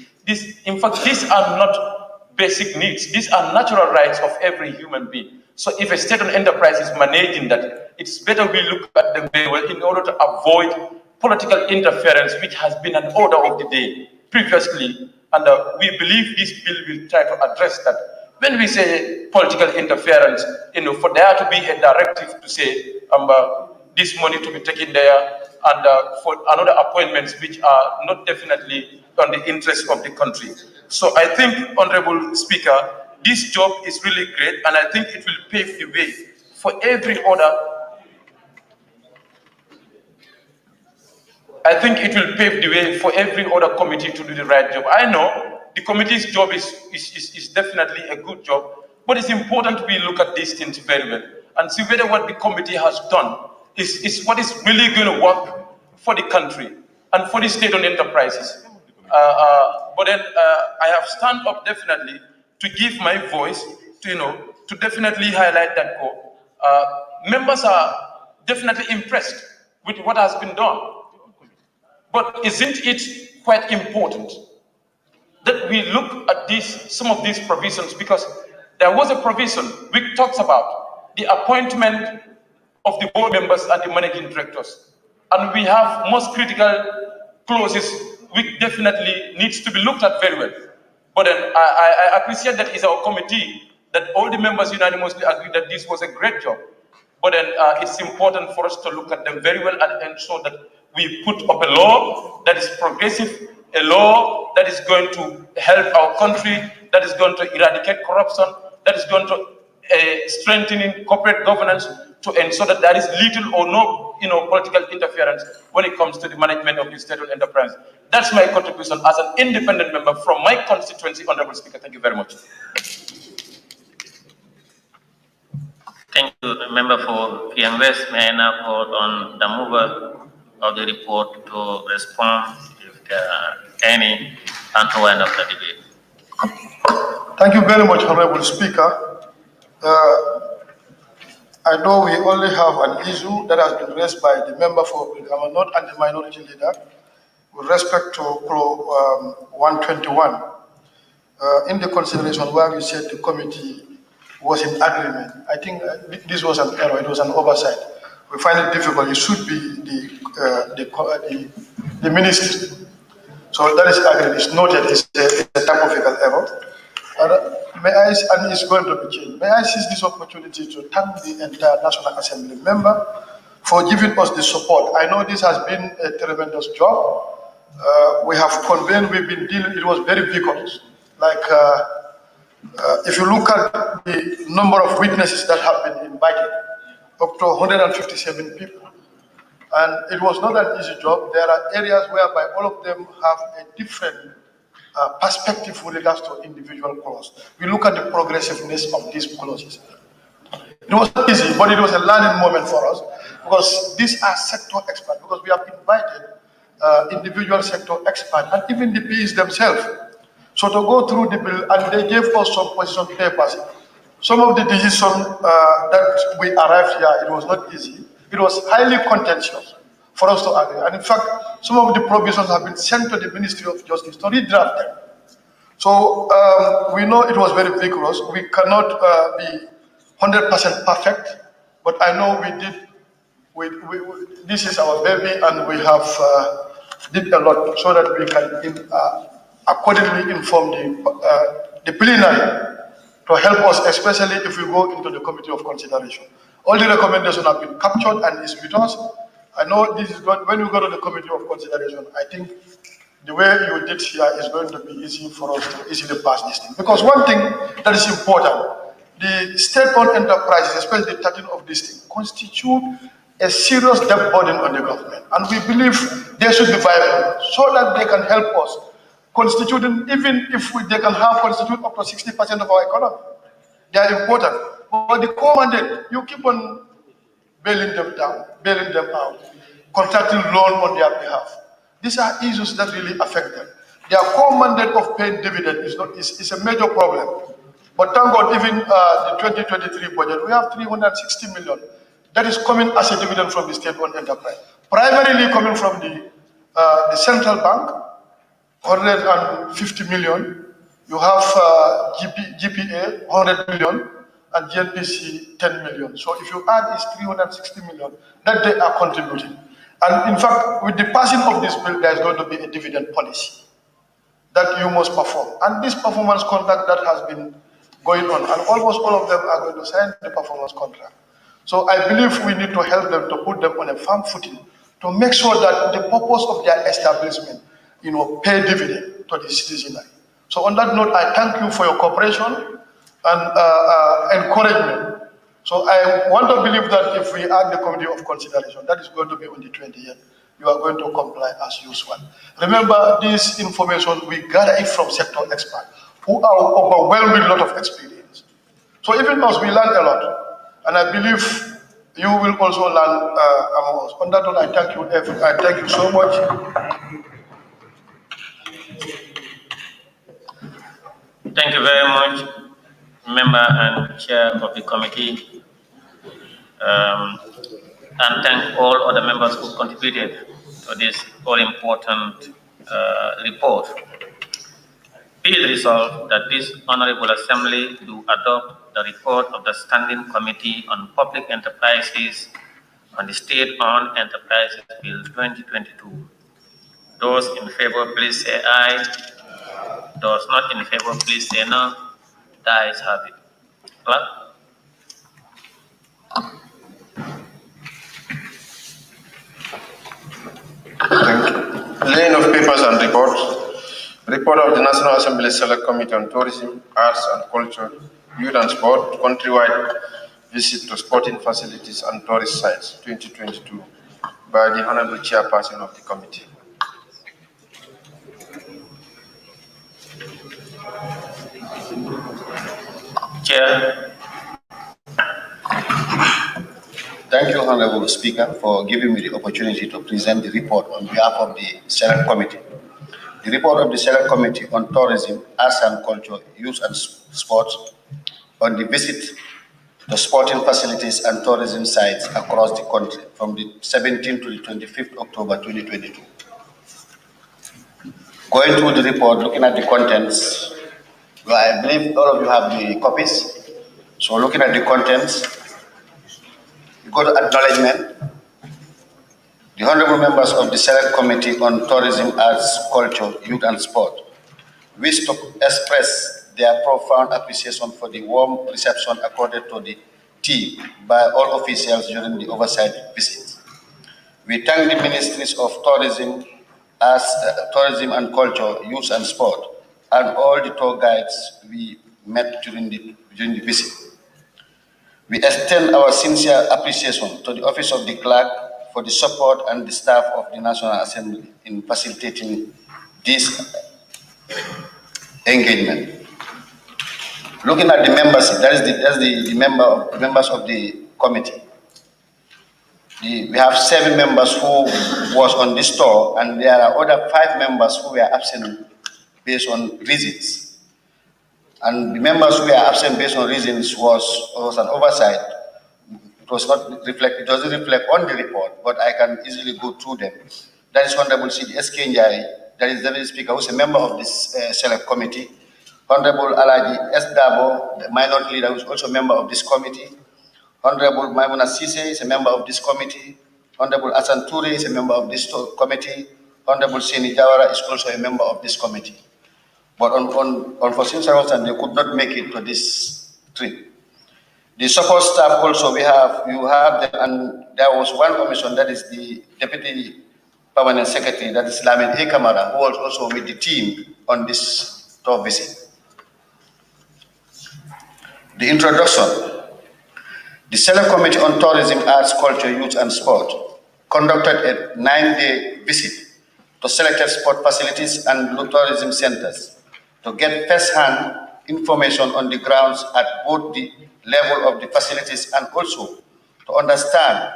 in fact, these are not basic needs. These are natural rights of every human being. So if a state-owned enterprise is managing that, it's better we look at them very well in order to avoid political interference, which has been an order of the day previously. And we believe this bill will try to address that. When we say political interference, for there to be a directive to say this money to be taken there, and for another appointments which are not definitely on the interest of the country. So I think, Honorable Speaker, this job is really great, and I think it will pave the way for every other. I think it will pave the way for every other committee to do the right job. I know the committee's job is definitely a good job, but it's important we look at these things very well and see whether what the committee has done is what is really going to work for the country and for the state-owned enterprises. But then I have stand up definitely to give my voice to definitely highlight that goal. Members are definitely impressed with what has been done. But isn't it quite important that we look at some of these provisions, because there was a provision which talks about the appointment of the board members and the managing directors. And we have most critical clauses which definitely needs to be looked at very well. But then I appreciate that it's our committee, that all the members unanimously agree that this was a great job. But then it's important for us to look at them very well and ensure that we put up a law that is progressive, a law that is going to help our country, that is going to eradicate corruption, that is going to strengthening corporate governance to ensure that there is little or no, political interference when it comes to the management of the state-owned enterprise. That's my contribution as an independent member from my constituency, Honorable Speaker. Thank you very much. Thank you, Member for PM West. May I now call on the mover of the report to respond if there are any and to end of the debate. Thank you very much, Honorable Speaker. I know we only have an issue that has been raised by the member for Brikama North and the minority leader with respect to Pro 121. In the consideration where we said the committee was in agreement, I think this was an error, it was an oversight. We find it difficult, it should be the ministry. So that is agreed, it's noted, it's a typographical error. And it's going to be changed. May I seize this opportunity to thank the entire National Assembly member for giving us the support. I know this has been a tremendous job. We have convened, we've been dealing, it was very vigorous. Like, if you look at the number of witnesses that have been invited, up to 157 people. And it was not an easy job. There are areas whereby all of them have a different perspective with regards to individual clauses. We look at the progressiveness of these clauses. It was not easy, but it was a learning moment for us because these are sector experts, because we have invited individual sector experts and even the PEs themselves. So to go through the bill, and they gave us some position papers. Some of the decisions that we arrived here, it was not easy. It was highly contentious for us to agree. And in fact, some of the provisions have been sent to the Ministry of Justice to redraft them. So we know it was very vigorous. We cannot be 100% perfect, but I know we did. This is our baby, and we have did a lot so that we can accordingly inform the plenary to help us, especially if we go into the committee of consideration. All the recommendations have been captured and is with us. I know this is good. When you go to the committee of consideration, I think the way you did here is going to be easy for us to easily pass this thing. Because one thing that is important, the state-owned enterprises, especially the 13 of this thing, constitute a serious debt burden on the government. And we believe they should be viable so that they can help us constituting, even if they can have constitute up to 60% of our economy. They are important. But the core mandate, you keep on bailing them down, bailing them out, contracting loan on their behalf. These are issues that really affect them. Their core mandate of paying dividend is a major problem. But thank God, even the 2023 budget, we have 360 million. That is coming as a dividend from the state-owned enterprise. Primarily coming from the central bank, 150 million. You have GPA, 100 million, and GNPC, 10 million. So if you add this 360 million, that they are contributing. And in fact, with the passing of this bill, there is going to be a dividend policy that you must perform. And this performance contract that has been going on, and almost all of them are going to sign the performance contract. So I believe we need to help them to put them on a firm footing to make sure that the purpose of their establishment, pay dividend to the citizenry. So on that note, I thank you for your cooperation and encouragement. So I want to believe that if we add the committee of consideration, that is going to be on the 20th, you are going to comply as usual. Remember, this information, we gather it from sector experts who are overwhelmed with a lot of experience. So even us, we learn a lot. And I believe you will also learn among us. On that note, I thank you, I thank you so much. Thank you very much, Member and Chair of the committee, and thank all other members who contributed to this all-important report. Be it resolved that this Honorable Assembly do adopt the report of the Standing Committee on Public Enterprises on the State-Owned Enterprises Bill 2022. Those in favor, please say aye. Those not in favor, please say no. The ayes have it. Clerk? Thank you. Laying of papers and reports. Report of the National Assembly Select Committee on Tourism, Arts and Culture Youth and Sport, countrywide visit to sporting facilities and tourist sites 2022 by the Honorable Chairperson of the committee. Chair. Thank you, Honorable Speaker, for giving me the opportunity to present the report on behalf of the Select Committee. The report of the Select Committee on Tourism, Arts and Culture, Youth and Sports on the visit to sporting facilities and tourism sites across the country from the 17th to the 25th October 2022. Going through the report, looking at the contents, well, I believe all of you have the copies. So looking at the contents, we go to acknowledgement. The honorable members of the Select Committee on Tourism, Arts, Culture, Youth and Sport wish to express their profound appreciation for the warm reception accorded to the team by all officials during the oversight visit. We thank the Ministries of Tourism, Tourism and Culture, Youth and Sport, and all the tour guides we met during the visit. We extend our sincere appreciation to the Office of the Clerk for the support and the staff of the National Assembly in facilitating this engagement. Looking at the membership, that's the members of the committee. We have 7 members who was on this tour, and there are other 5 members who were absent based on reasons. And the members who were absent based on reasons was an oversight. It doesn't reflect on the report, but I can easily go through them. That is Honorable C.D. S. Kenjai, that is the Deputy Speaker, who is a member of this Select Committee. Honorable Alaji S. Dabo, the minority leader, who is also a member of this committee. Honorable Maimuna Sise is a member of this committee. Honorable Asan Ture is a member of this committee. Honorable Seni Jawara is also a member of this committee. But unforeseen circumstances, they could not make it to this trip. The support staff also, you have them, and there was one commission, that is the Deputy Permanent Secretary, that is Lamin A. Kamara, who was also with the team on this tour visit. The introduction. The Select Committee on Tourism, Arts, Culture, Youth and Sport conducted a 9-day visit to selected sport facilities and tourism centers to get first-hand information on the grounds at both the level of the facilities and also to understand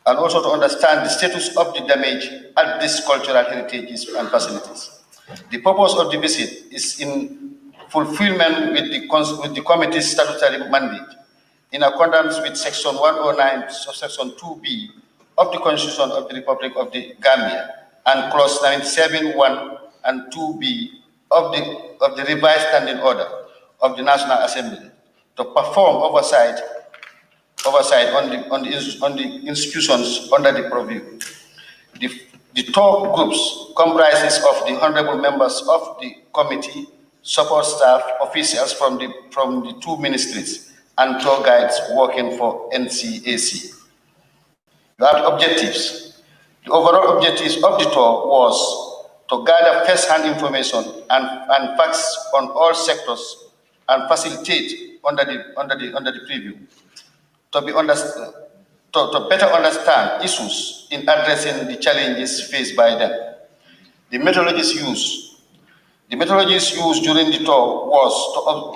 the status of the damage at these cultural heritages and facilities. The purpose of the visit is in fulfillment with the committee's statutory mandate in accordance with Section 109, Section 2B of the Constitution of the Republic of the Gambia and Clause 97(1) and 2B of the revised standing order of the National Assembly to perform oversight on the institutions under the purview. The tour groups comprises of the honorable members of the committee, support staff, officials from the 2 ministries, and tour guides working for NCAC. You have the objectives. The overall objectives of the tour was to gather first-hand information and facts on all sectors and facilitate under the preview to better understand issues in addressing the challenges faced by them. The methodologies used during the tour was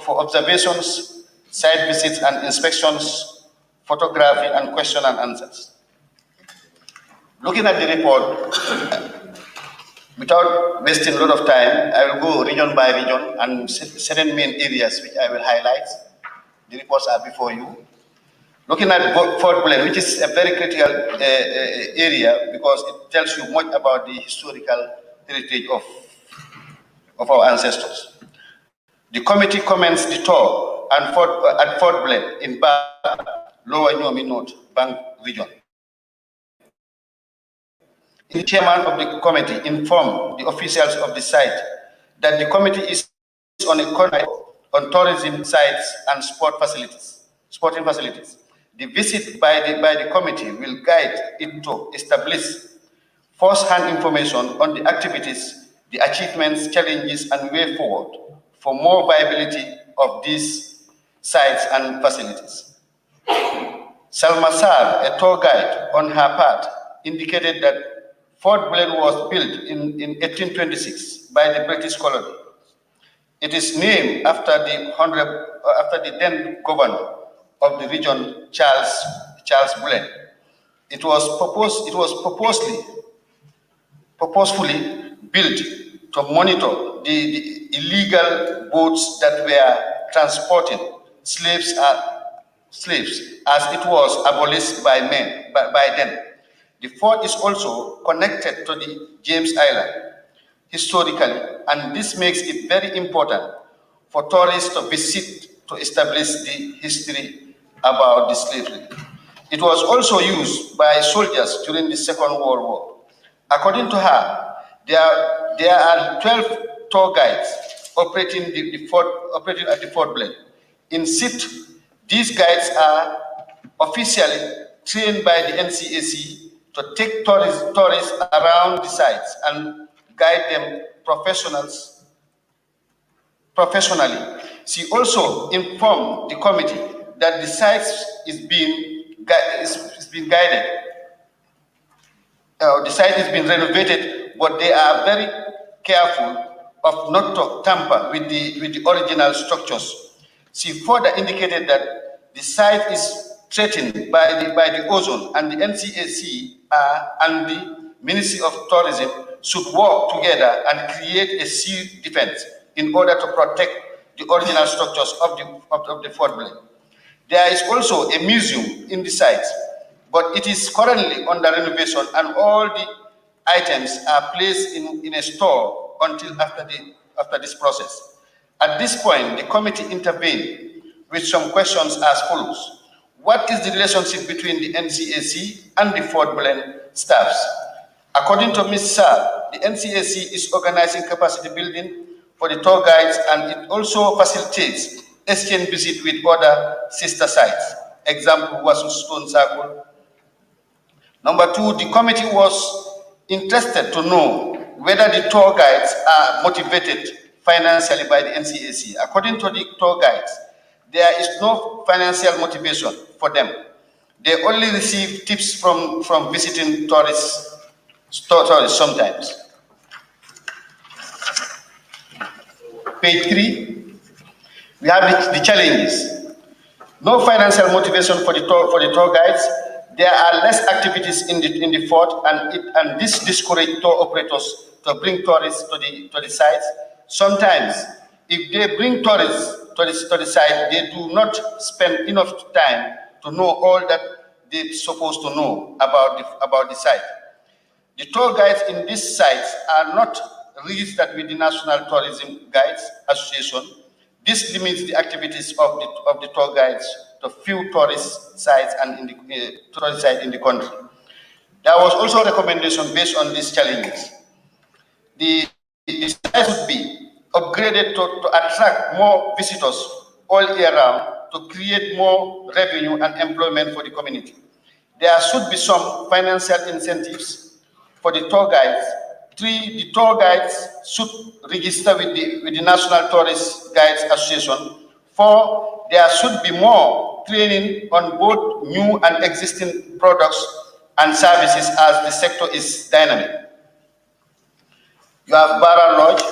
for observations, site visits and inspections, photography, and question and answers. Looking at the report, without wasting a lot of time, I will go region by region and certain main areas which I will highlight. The reports are before you. Looking at Fort Blaine, which is a very critical area because it tells you much about the historical heritage of our ancestors. The committee commenced the tour at Fort Blaine in Lower Nyomi North Bank region. The chairman of the committee informed the officials of the site that the committee is on a contract on tourism sites and sporting facilities. The visit by the committee will guide it to establish first-hand information on the activities, the achievements, challenges, and way forward for more viability of these sites and facilities. Salma Sar, a tour guide, on her part, indicated that Fort Blaine was built in 1826 by the British colony. It is named after the then governor of the region, Charles Blaine. It was purposefully built to monitor the illegal boats that were transporting slaves as it was abolished by then. The fort is also connected to the James Island historically, and this makes it very important for tourists to visit to establish the history about the slavery. It was also used by soldiers during the Second World War. According to her, there are 12 tour guides operating at the Fort Blaine. In situ, these guides are officially trained by the NCAC to take tourists around the sites and guide them professionally. She also informed the committee that the sites is being guided. The site is being renovated, but they are very careful of not to tamper with the original structures. She further indicated that the site is threatened by the ozone, and the NCAC and the Ministry of Tourism should work together and create a sea defense in order to protect the original structures of the Fort Blaine. There is also a museum in the site, but it is currently under renovation, and all the items are placed in a store until after this process. At this point, the committee intervened with some questions as follows. What is the relationship between the NCAC and the Fort Blaine staffs? According to Ms. Saab, the NCAC is organizing capacity building for the tour guides, and it also facilitates exchange visit with other sister sites. Example was Stone Circle. Number two, the committee was interested to know whether the tour guides are motivated financially by the NCAC. According to the tour guides, there is no financial motivation for them. They only receive tips from visiting tourists sometimes. Page 3, we have the challenges. No financial motivation for the tour guides. There are less activities in the fort, and this discourages tour operators to bring tourists to the sites. Sometimes, if they bring tourists to the site, they do not spend enough time to know all that they're supposed to know about the site. The tour guides in these sites are not registered with the National Tourism Guides Association. This limits the activities of the tour guides to few tourist sites and in the country. There was also a recommendation based on these challenges. The sites would be upgraded to attract more visitors all year round to create more revenue and employment for the community. There should be some financial incentives for the tour guides. 3, the tour guides should register with the National Tourist Guides Association. 4, there should be more training on both new and existing products and services as the sector is dynamic. You have Barra Lodge.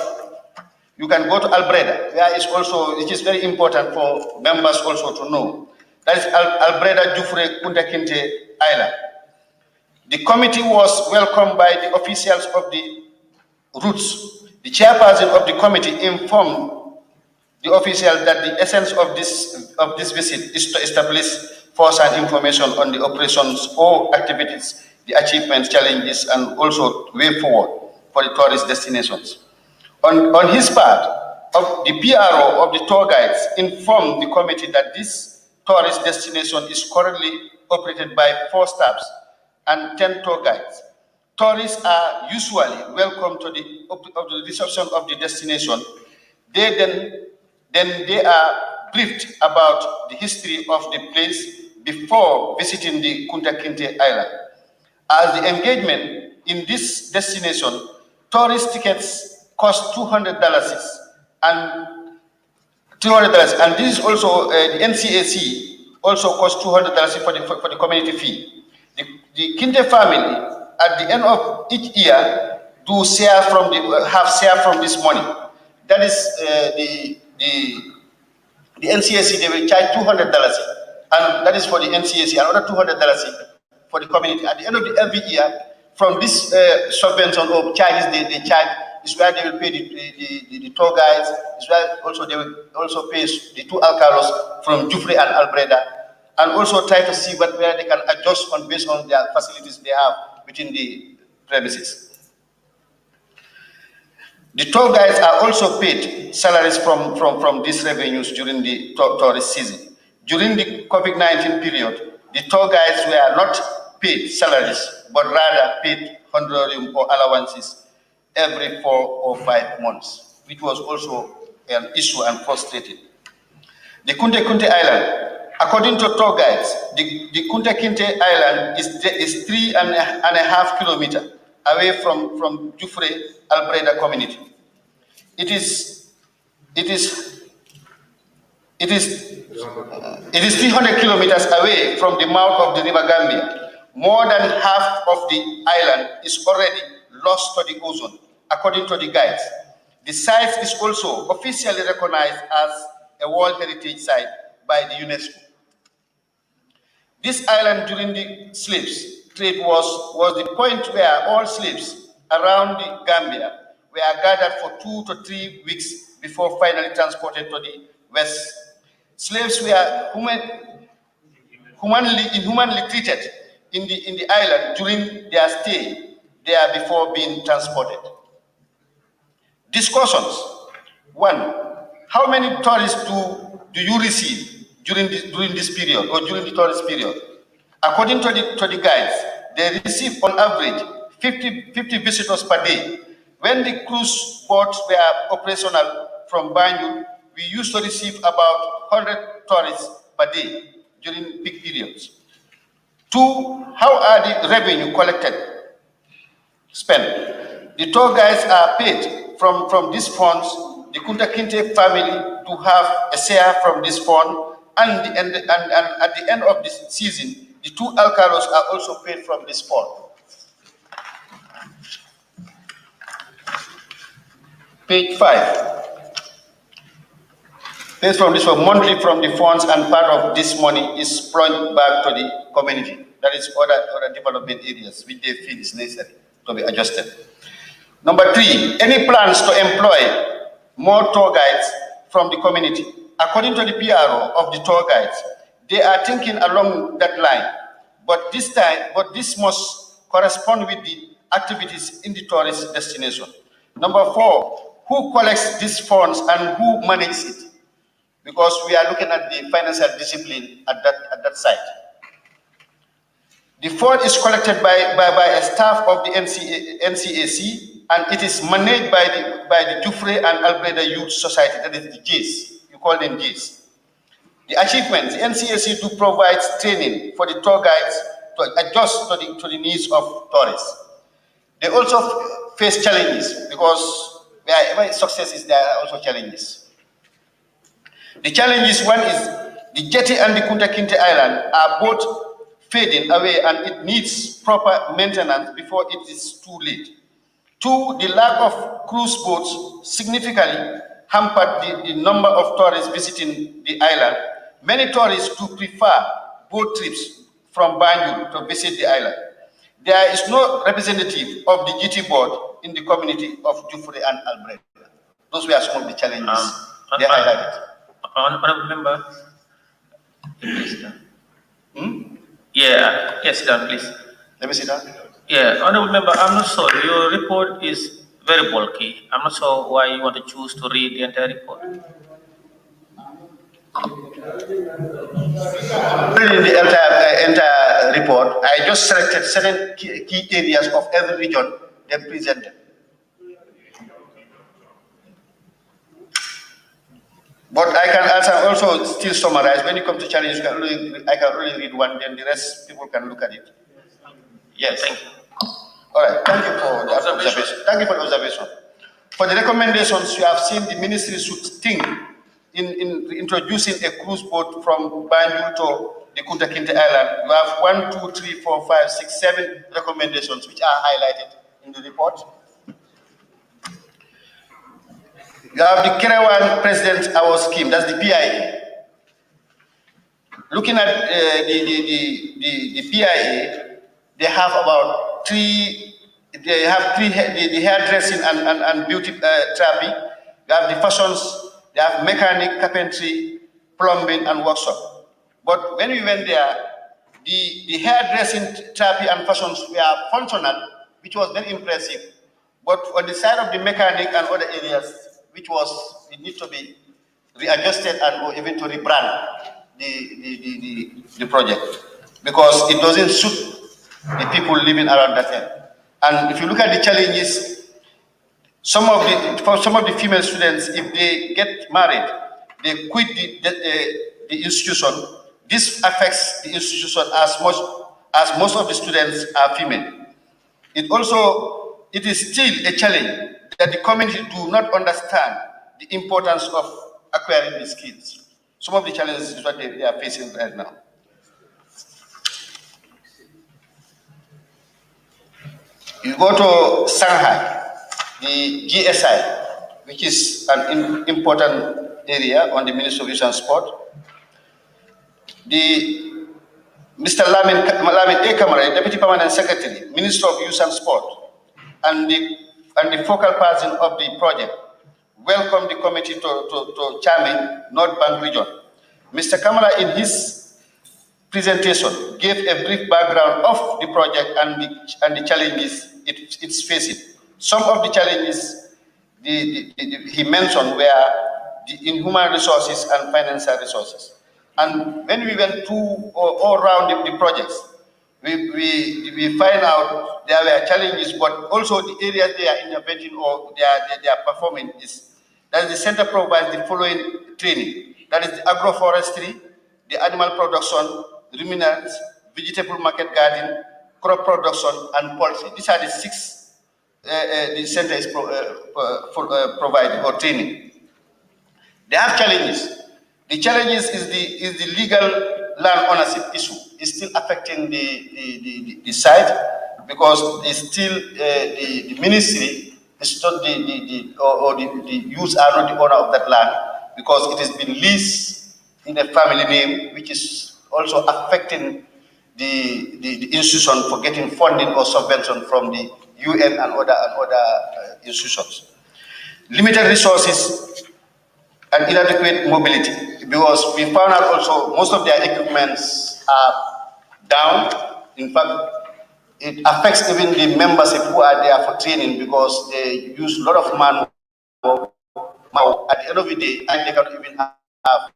You can go to Albreda. There is also, which is very important for members also to know. That is Albreda Jufre Kunta Kinte Island. The committee was welcomed by the officials of the routes. The chairperson of the committee informed the officials that the essence of this visit is to establish first-hand information on the operations or activities, the achievements, challenges, and also way forward for the tourist destinations. On his part, the PRO of the tour guides informed the committee that this tourist destination is currently operated by 4 staffs and 10 tour guides. Tourists are usually welcome to the reception of the destination. Then they are briefed about the history of the place before visiting the Kunta Kinte Island. As the engagement in this destination, tourist tickets cost $200 and $200, and this is also the NCAC also costs $200 for the community fee. The Kinte family at the end of each year do share from this money. That is the NCAC, they will charge $200, and that is for the NCAC, another $200 for the community. At the end of every year, from this subvention or charges they charge, is where they will pay the tour guides, is where also they will also pay the two alcalos from Jufre and Albreda, and also try to see where they can adjust on based on their facilities they have within the premises. The tour guides are also paid salaries from these revenues during the tourist season. During the COVID-19 period, the tour guides were not paid salaries, but rather paid honorarium or allowances every 4 or 5 months, which was also an issue and frustrating. The Kunte Kinte Island, according to tour guides, the Kunte Kinte Island is 3.5 kilometers away from Jufre Albreda community. It is 300 kilometers away from the mouth of the river Gambia. More than half of the island is already lost to the ozone, according to the guides. The site is also officially recognized as a World Heritage Site by the UNESCO. This island during the slaves trade was the point where all slaves around the Gambia were gathered for 2 to 3 weeks before finally transported to the west. Slaves were inhumanly treated in the island during their stay there before being transported. Discussions. 1. How many tourists do you receive during this period or during the tourist period? According to the guides, they receive on average 50 visitors per day. When the cruise boats were operational from Banjul, we used to receive about 100 tourists per day during peak periods. 2. How are the revenue collected, spent? The tour guides are paid from these funds. The Kunta Kinte family to have a share from this fund, and at the end of this season, the two alcalos are also paid from this fund. Page 5. Paid from this one, monthly from the funds, and part of this money is plunged back to the community. That is other development areas which they feel is necessary to be adjusted. Number 3, any plans to employ more tour guides from the community? According to the PRO of the tour guides, they are thinking along that line, but this must correspond with the activities in the tourist destination. Number 4, who collects these funds and who manages it? Because we are looking at the financial discipline at that site. The fund is collected by a staff of the NCAC, and it is managed by the Jufre and Albreda Youth Society, that is the Jays. You call them Jays. The achievements, the NCAC do provide training for the tour guides to adjust to the needs of tourists. They also face challenges because wherever success is, there are also challenges. The challenges, one is the jetty and the Kunta Kinte Island are both fading away, and it needs proper maintenance before it is too late. 2, the lack of cruise boats significantly hampered the number of tourists visiting the island. Many tourists do prefer boat trips from Banjul to visit the island. There is no representative of the GT board in the community of Jufre and Albreda. Those were some of the challenges they highlighted. Honorable member, please. Yeah, yes, sit down, please. Let me sit down. Yeah, honorable member, I'm not sure. Your report is very bulky. I'm not sure why you want to choose to read the entire report. Reading the entire report, I just selected certain key areas of every region they presented. But I can also still summarize. When you come to challenge, I can only read one, then the rest people can look at it. Yes. Thank you. All right. Thank you for the observation. Thank you for the observation. For the recommendations, you have seen the ministry should think in introducing a cruise boat from Banjul to the Kunta Kinte Island. You have 1, 2, 3, 4, 5, 6, 7 recommendations which are highlighted in the report. You have the Kerewan President Award Scheme, that's the PIA. Looking at the PIA, they have about the hairdressing and beauty therapy. They have the fashions, they have mechanic, carpentry, plumbing, and workshop. But when we went there, the hairdressing therapy and fashions were functional, which was very impressive. But on the side of the mechanic and other areas, it needs to be readjusted and or even to rebrand the project, because it doesn't suit the people living around that area. And if you look at the challenges, for some of the female students, if they get married, they quit the institution. This affects the institution as much as most of the students are female. It is still a challenge that the community do not understand the importance of acquiring the skills. Some of the challenges is what they are facing right now. You go to Shanghai, the GSI, which is an important area on the Ministry of Youth and Sport. Mr. Lamin A. Kamara, Deputy Permanent Secretary, Minister of Youth and Sport, and the focal person of the project, welcomed the committee to Chairman, North Bank Region. Mr. Kamara, in his presentation, gave a brief background of the project and the challenges it's facing. Some of the challenges he mentioned were in human resources and financial resources. And when we went through all around the projects, we find out there were challenges, but also the areas they are interventing or they are performing that the center provides the following training. That is the agroforestry, the animal production, ruminants, vegetable market garden, crop production, and poultry. These are the 6 the center is providing or training. They have challenges. The challenges is the legal land ownership issue. It's still affecting the site, because it's still the ministry is not the youths are not the owner of that land, because it has been leased in a family name, which is also affecting the institution for getting funding or subvention from the UN and other institutions. Limited resources and inadequate mobility, because we found out also most of their equipments are down. In fact, it affects even the membership who are there for training, because they use a lot of manpower. At the end of the day, they cannot even have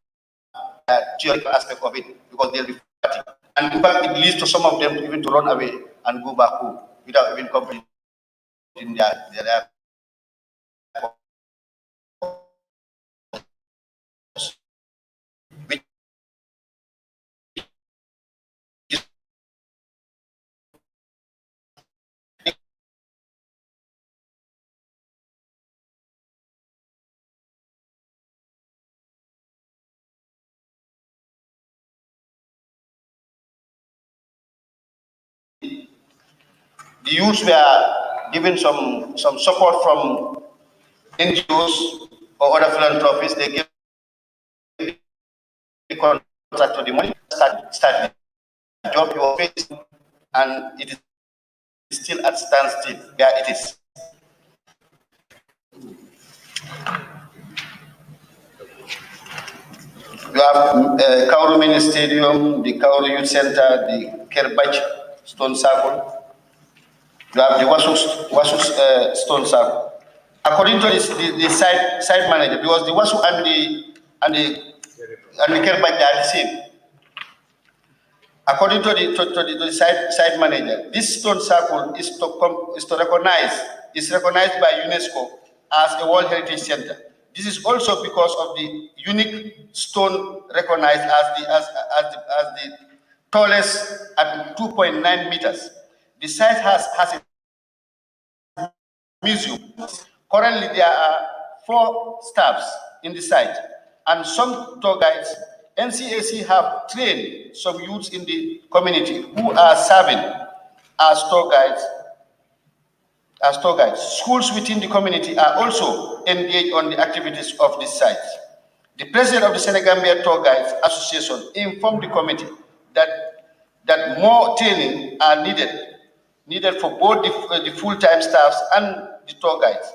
the theoretical aspect of it, because they'll be fatigued. And in fact, it leads to some of them even to run away and go back home without even completing their the youths were given some support from NGOs or other philanthropists. They gave the contract to the money, start the job you are facing, and it is still at standstill where it is. You have Kauru Mini Stadium, the Kauru Youth Center, the Kerbach Stone Circle. You have the Wasu Stone Circle. According to the site manager, because the Wasu and the Kerbach, they are the same. According to the site manager, this stone circle is recognized by UNESCO as a World Heritage Center. This is also because of the unique stone recognized as the tallest at 2.9 meters. The site has a museum. Currently, there are 4 staffs in the site, and some tour guides, NCAC have trained some youths in the community who are serving as tour guides. Schools within the community are also engaged on the activities of this site. The president of the Senegambia Tour Guides Association informed the committee that more training are needed for both the full-time staffs and the tour guides.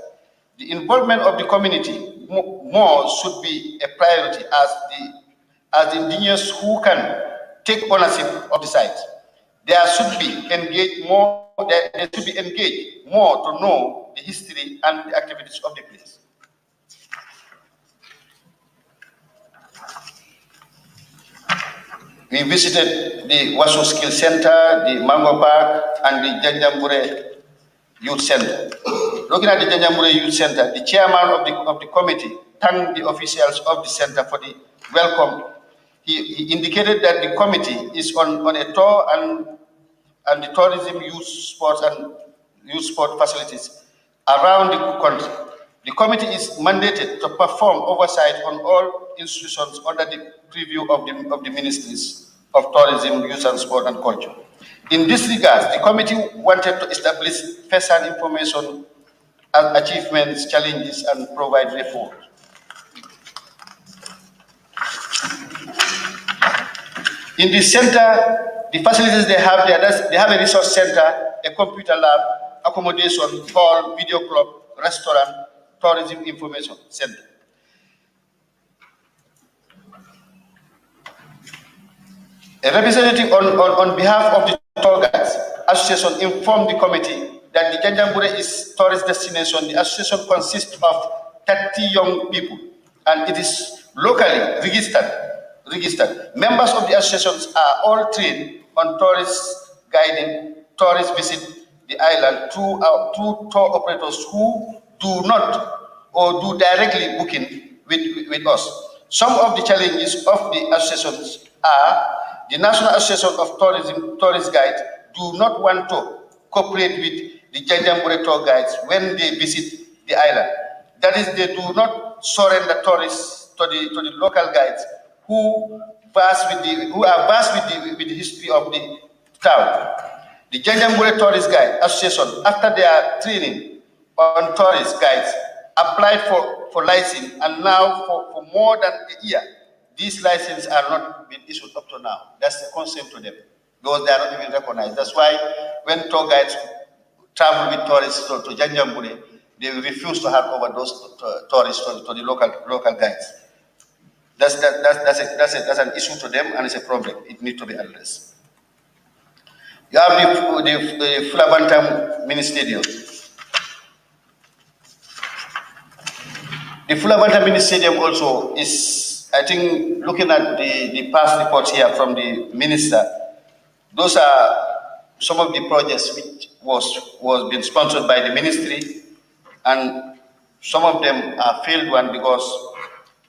The involvement of the community more should be a priority as the indigenous who can take ownership of the site. They should be engaged more to know the history and the activities of the place. We visited the Wasu Skill Center, the Mango Park, and the Janjambure Youth Center. Looking at the Janjambure Youth Center, the chairman of the committee thanked the officials of the center for the welcome. He indicated that the committee is on a tour and the tourism, youth sports, and youth sport facilities around the country. The committee is mandated to perform oversight on all institutions under the preview of the ministries of tourism, youth and sport and culture. In this regard, the committee wanted to establish first-hand information on achievements, challenges, and provide reforms. In the center, the facilities they have there, they have a resource center, a computer lab, accommodation, hall, video club, restaurant, tourism information center. A representative on behalf of the Tour Guides Association informed the committee that the Janjambure is tourist destination. The association consists of 30 young people and it is locally registered. Members of the associations are all trained on tourist guiding, tourist visit the island through tour operators who do not or do directly booking with us. Some of the challenges of the associations are the National Association of Tourist Guides do not want to cooperate with the Janjambure tour guides when they visit the island. That is, they do not surrender tourists to the local guides who are vast with the history of the town. The Janjambure Tourist Guide Association, after their training on tourist guides, applied for license, and now for more than a year, these licenses are not being issued up to now. That's the concern to them, because they are not even recognized. That's why when tour guides travel with tourists to Janjambure, they refuse to hand over those tourists to the local guides. That's an issue to them, and it's a problem. It needs to be addressed. You have the Fulabantam Mini Stadium. The Fulabantam Mini Stadium also is, I think, looking at the past reports here from the minister, those are some of the projects which was being sponsored by the ministry, and some of them are failed one because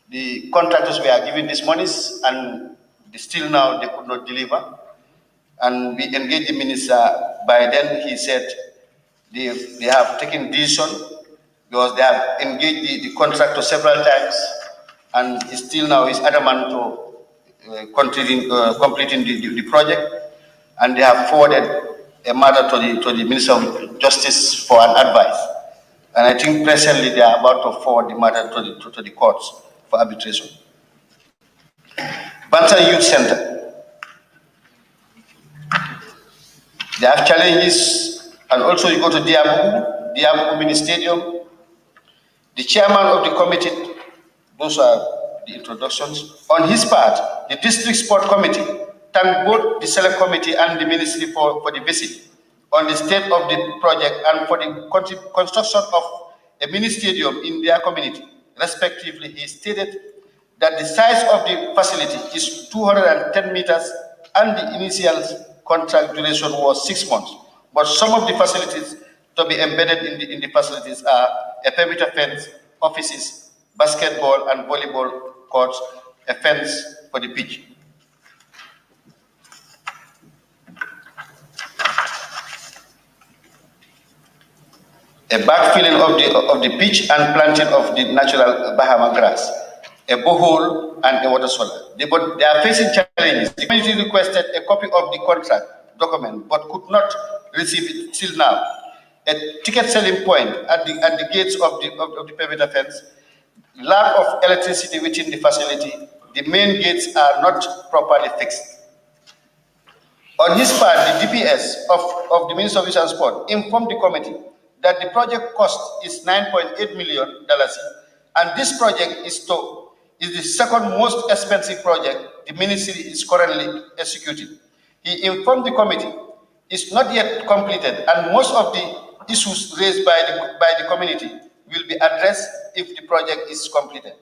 the contractors were given these monies and still now they could not deliver. And we engaged the minister. By then he said they have taken decision because they have engaged the contractor several times, and still now is adamant to completing the project, and they have forwarded a matter to the Minister of Justice for an advice. And I think presently they are about to forward the matter to the courts for arbitration. Bantan Youth Center. They have challenges, and also you go to Diabuku Mini Stadium. The chairman of the committee, those are the introductions. On his part, the district sport committee thanked both the select committee and the ministry for the visit on the state of the project and for the construction of a mini stadium in their community. Respectively, he stated that the size of the facility is 210 meters and the initial contract duration was 6 months. But some of the facilities to be embedded in the facilities are a perimeter fence, offices, basketball and volleyball courts, a fence for the pitch. A backfilling of the pitch and planting of the natural Bahama grass. a borehole, and a water solar. But they are facing challenges. The community requested a copy of the contract document, but could not receive it till now. A ticket selling point at the gates of the perimeter fence, lack of electricity within the facility, the main gates are not properly fixed. On his part, the DPS of the Ministry of Youth and Sport informed the committee that the project cost is $9.8 million, and this project is the second most expensive project the ministry is currently executing. He informed the committee it's not yet completed, and most of the issues raised by the community will be addressed if the project is completed.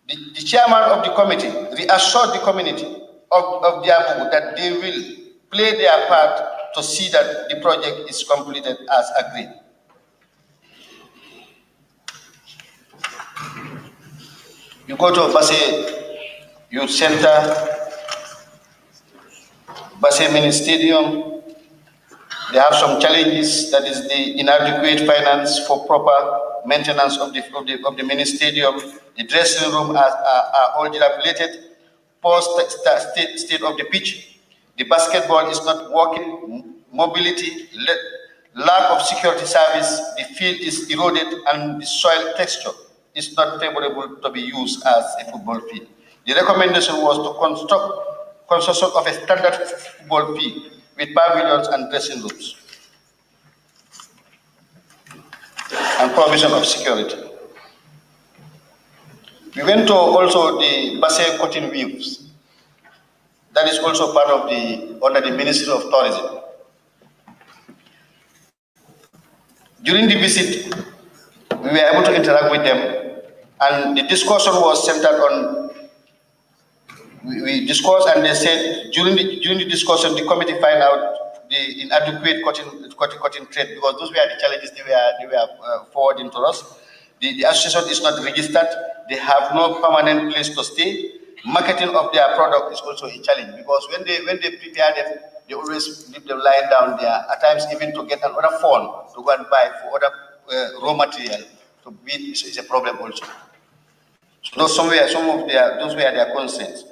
The chairman of the committee reassured the community of Diabu that they will play their part to see that the project is completed as agreed. You go to Basse Youth Center, Basse Mini Stadium, they have some challenges, that is the inadequate finance for proper maintenance of the mini stadium. The dressing room are all dilapidated, poor state of the pitch. The basketball is not working, mobility, lack of security service, the field is eroded, and the soil texture is not favorable to be used as a football field. The recommendation was to construct construction of a standard football field with pavilions and dressing rooms, and provision of security. We went to also the Basse Cotton Weaves. That is also part of under the Ministry of Tourism. During the visit, we were able to interact with them, and the discussion was centered on, we discussed, and they said during the discussion, the committee find out the inadequate cotton trade, because those were the challenges they were forwarding to us. The association is not registered. They have no permanent place to stay. Marketing of their product is also a challenge, because when they prepare them, they always leave them lying down there. At times, even to get another phone to go and buy for other raw material to be is a problem also. So those were their concerns.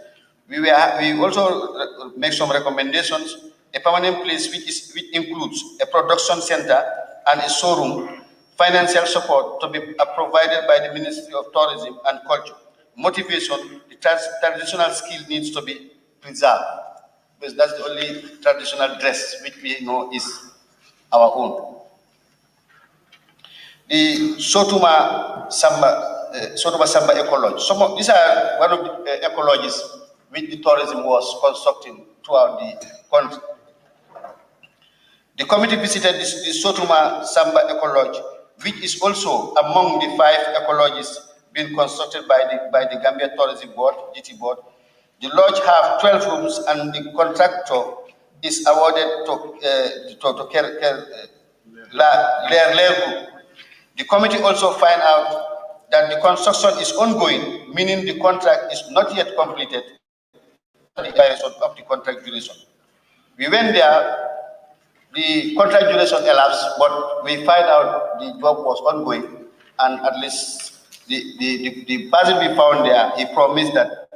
We also make some recommendations. A permanent place which includes a production center and a showroom, financial support to be provided by the Ministry of Tourism and Culture. Motivation, the traditional skill needs to be preserved, because that's the only traditional dress which we know is our own. The Sotuma Samba ecology. These are one of the ecologies which the tourism was constructing throughout the country. The committee visited the Sotuma Samba ecology, which is also among the 5 ecologies being constructed by the Gambia Tourism Board, GT Board. The lodge have 12 rooms, and the contractor is awarded to Lair Group. The committee also find out that the construction is ongoing, meaning the contract is not yet completed of the contract duration. We went there, the contract duration elapsed, but we find out the job was ongoing, and at least the person we found there, he promised that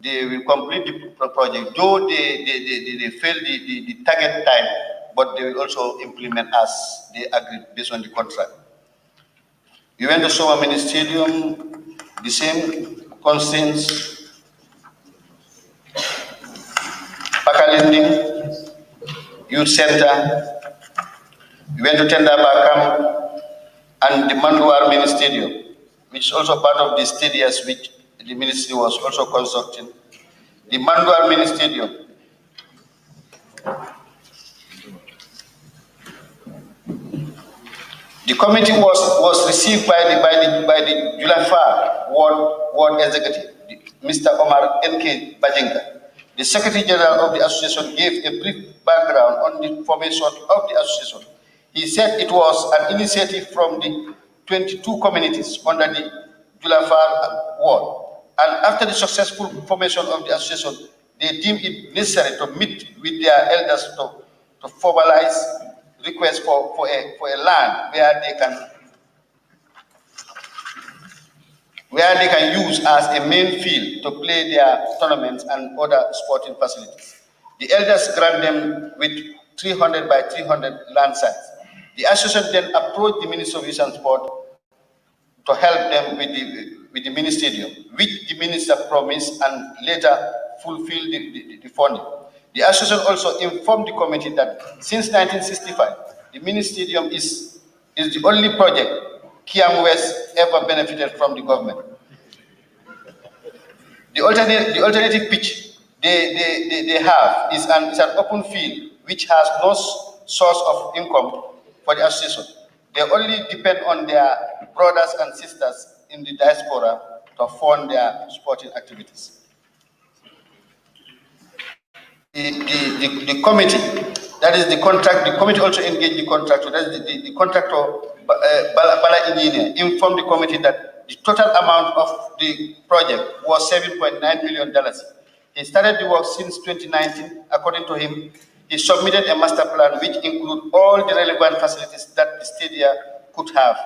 they will complete the project, though they failed the target time, but they will also implement as they agreed based on the contract. We went to Soma Mini Stadium, the same constraints. Pakalindi Youth Center. We went to Tendaba Camp and the Manduar Mini Stadium, which is also part of the stadiums which the ministry was also constructing. The Manduar Mini Stadium. The committee was received by the Julafar Ward Executive, Mr. Omar N.K. Bajinga. The Secretary General of the association gave a brief background on the formation of the association. He said it was an initiative from the 22 communities under the Julafar Ward. And after the successful formation of the association, they deemed it necessary to meet with their elders to formalize requests for a land where they can where they can use as a main field to play their tournaments and other sporting facilities. The elders grant them with 300 by 300 land sites. The association then approached the Ministry of Youth and Sport to help them with the mini stadium, which the minister promised and later fulfilled the funding. The association also informed the committee that since 1965, the mini stadium is the only project Kiam West ever benefited from the government. The alternative pitch they have is an open field which has no source of income for the association. They only depend on their brothers and sisters in the diaspora to fund their sporting activities. The committee, that is the contract, the committee also engaged the contractor, that is the contractor, Bala Engineer, informed the committee that the total amount of the project was $7.9 million. He started the work since 2019. According to him, he submitted a master plan which includes all the relevant facilities that the stadium could have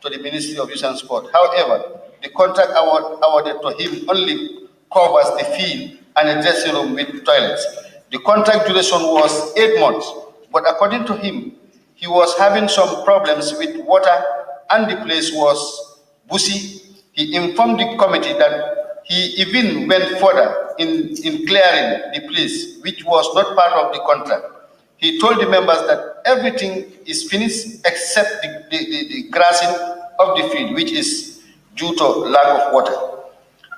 to the Ministry of Youth and Sport. However, the contract awarded to him only covers the field and a dressing room with toilets. The contract duration was 8 months, but according to him, he was having some problems with water and the place was busy. He informed the committee that he even went further in clearing the place, which was not part of the contract. He told the members that everything is finished except the grassing of the field, which is due to lack of water.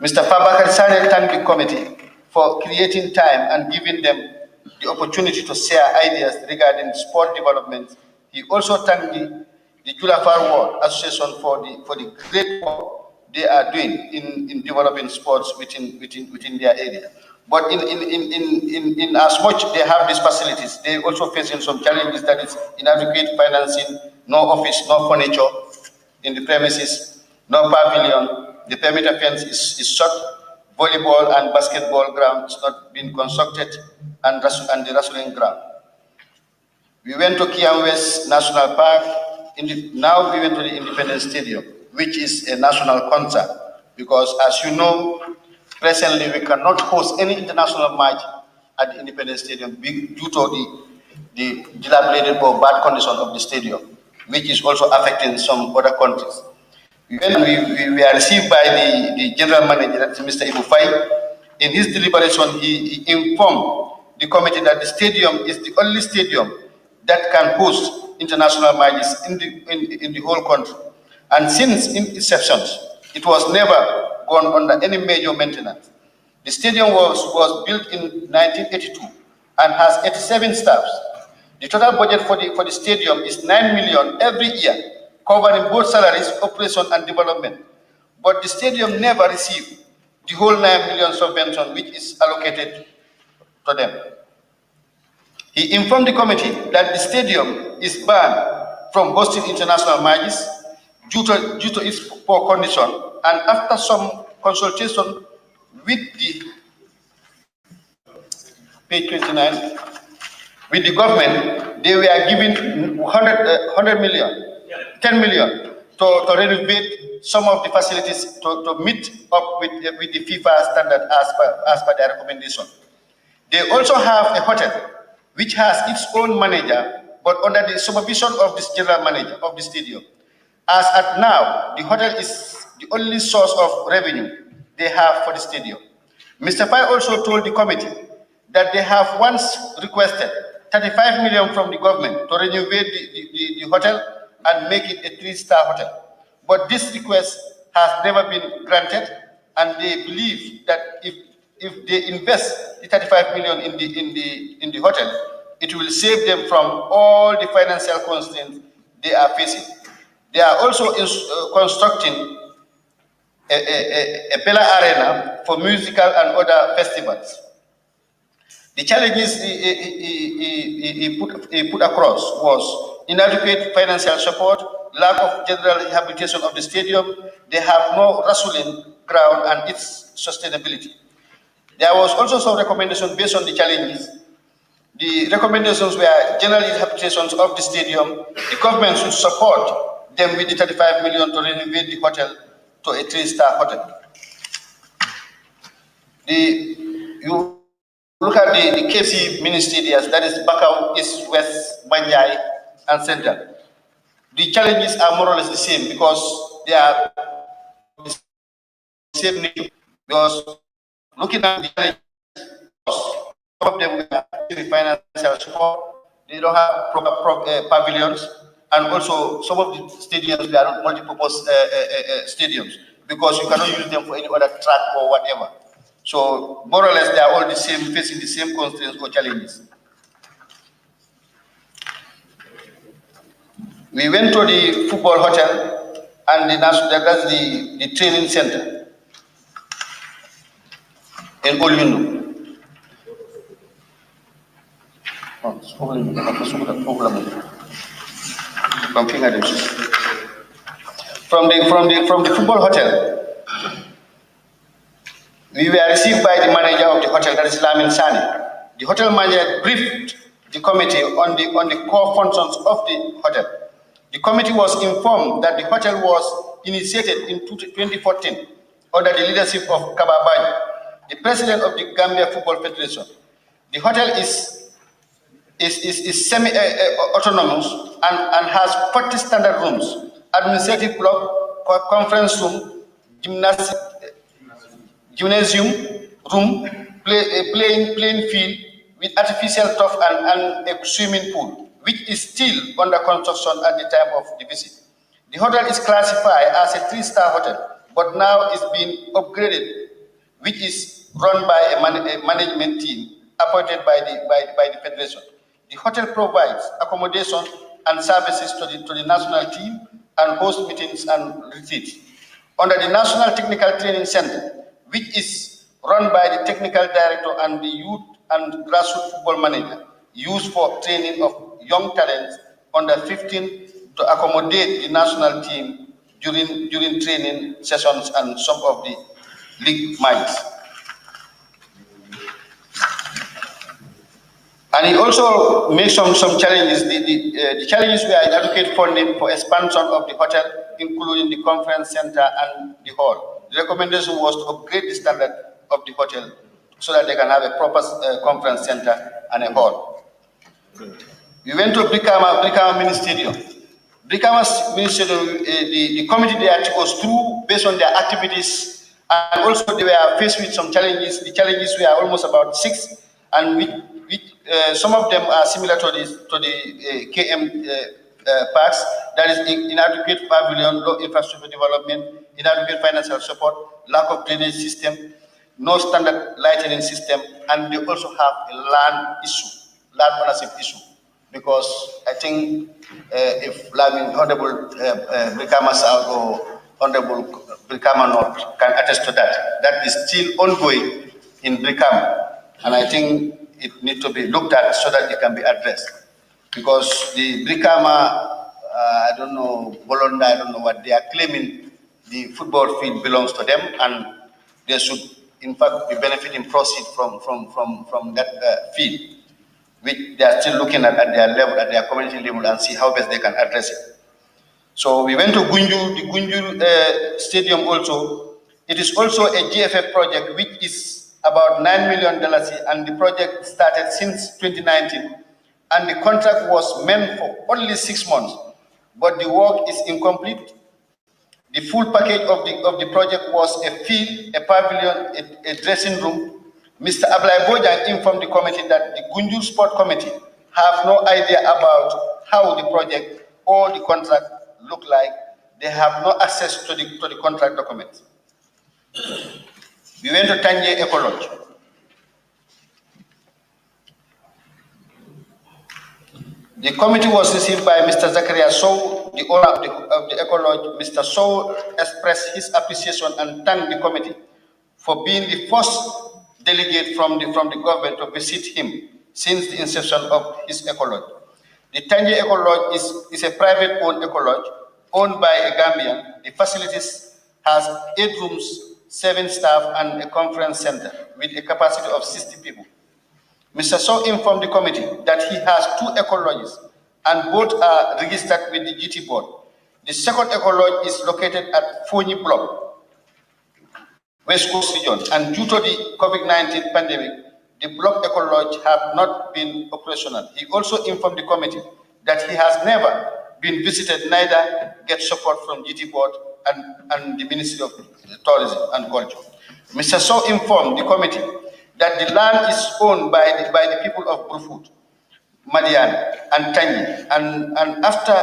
Mr. Fabakar Sane thanked the committee for creating time and giving them the opportunity to share ideas regarding sport development. He also thanked the Julafar World Association for the great work they are doing in developing sports within their area. But in as much they have these facilities, they also facing some challenges, that is inadequate financing, no office, no furniture in the premises, no pavilion, the perimeter fence is shut, volleyball and basketball grounds not being constructed, and the wrestling ground. We went to Kiam West National Park. Now we went to the Independence Stadium, which is a national concern, because as you know, presently we cannot host any international match at the Independence Stadium due to the dilapidated or bad condition of the stadium, which is also affecting some other countries. When we were received by the general manager, that's Mr. Ibufai, in his deliberation, he informed the committee that the stadium is the only stadium that can host international matches in the whole country. And since inception, it was never gone under any major maintenance. The stadium was built in 1982 and has 87 staffs. The total budget for the stadium is 9 million every year, covering both salaries, operation, and development. But the stadium never received the whole 9 million subvention which is allocated to them. He informed the committee that the stadium is banned from hosting international matches due to its poor condition, and after some consultation with the page 29 with the government, they were given 100 million, 10 million to renovate some of the facilities to meet up with the FIFA standard as per their recommendation. They also have a hotel which has its own manager, but under the supervision of this general manager of the stadium. As at now, the hotel is the only source of revenue they have for the stadium. Mr. Pai also told the committee that they have once requested 35 million from the government to renovate the hotel and make it a 3-star hotel. But this request has never been granted, and they believe that if they invest the 35 million in the hotel, it will save them from all the financial constraints they are facing. They are also constructing a Bella Arena for musical and other festivals. The challenges he put across was inadequate financial support, lack of general rehabilitation of the stadium. They have no wrestling ground and its sustainability. There was also some recommendation based on the challenges. The recommendations were general rehabilitations of the stadium. The government should support them with the 35 million to renovate the hotel to a 3-star hotel. You look at the KC mini stadiums, that is Bakau, East, West, Banjai, and Central. The challenges are more or less the same because they are the same nature. Because looking at the challenges, some of them are financial support, they don't have proper pavilions, and also some of the stadiums, they are not multi-purpose stadiums because you cannot use them for any other track or whatever. So more or less they are all the same, facing the same constraints or challenges. We went to the football hotel and that's the training center in Olyundo. From the football hotel, we were received by the manager of the hotel, that is Lamin Sani. The hotel manager briefed the committee on the core functions of the hotel. The committee was informed that the hotel was initiated in 2014 under the leadership of Kababaji, the president of the Gambia Football Federation. The hotel is semi-autonomous and has 40 standard rooms, administrative block, conference room, gymnasium room, playing field with artificial turf and a swimming pool, which is still under construction at the time of the visit. The hotel is classified as a 3-star hotel, but now is being upgraded, which is run by a management team appointed by the Federation. The hotel provides accommodation and services to the national team and hosts meetings and retreats. Under the National Technical Training Center, which is run by the technical director and the youth and grassroots football manager, used for training of young talents under 15 to accommodate the national team during training sessions and some of the league matches. And he also made some challenges. The challenges were adequate funding for expansion of the hotel, including the conference center and the hall. The recommendation was to upgrade the standard of the hotel so that they can have a proper conference center and a hall. We went to Brikama Mini Stadium. Brikama Mini Stadium, the committee there took us through based on their activities, and also they were faced with some challenges. The challenges were almost about 6, and some of them are similar to the KM parks. That is inadequate pavilion, low infrastructure development, inadequate financial support, lack of drainage system, no standard lighting system, and they also have a land ownership issue. Because I think if Honorable Brikama South or Honorable Brikama North can attest to that, that is still ongoing in Brikama, and I think it needs to be looked at so that it can be addressed. Because the Brikama, I don't know, Bolonda, I don't know what, they are claiming the football field belongs to them and they should, in fact, be benefiting proceeds from that field, which they are still looking at their level, at their community level, and see how best they can address it. So we went to Gunju, the Gunju Stadium also. It is also a GFF project, which is about $9 million, and the project started since 2019, and the contract was meant for only 6 months, but the work is incomplete. The full package of the project was a field, a pavilion, a dressing room. Mr. Ablai Bojang informed the committee that the Gunju Sport Committee have no idea about how the project or the contract look like. They have no access to the contract documents. We went to Tanje Eco Lodge. The committee was received by Mr. Zakaria Sow, the owner of the Eco Lodge. Mr. Sow expressed his appreciation and thanked the committee for being the first delegate from the government to visit him since the inception of his Eco Lodge. The Tanje Eco Lodge is a private-owned Eco Lodge owned by a Gambian. The facilities has 8 rooms, 7 staff, and a conference center with a capacity of 60 people. Mr. Sow informed the committee that he has 2 Eco Lodges, and both are registered with the GT board. The second Eco Lodge is located at Fonyi Block, West Coast region, and due to the COVID-19 pandemic, the Block Eco Lodge have not been operational. He also informed the committee that he has never been visited, neither get support from GT Board and the Ministry of Tourism and Culture. Mr. So informed the committee that the land is owned by the people of Brufut, Madian, and Tanyi, and after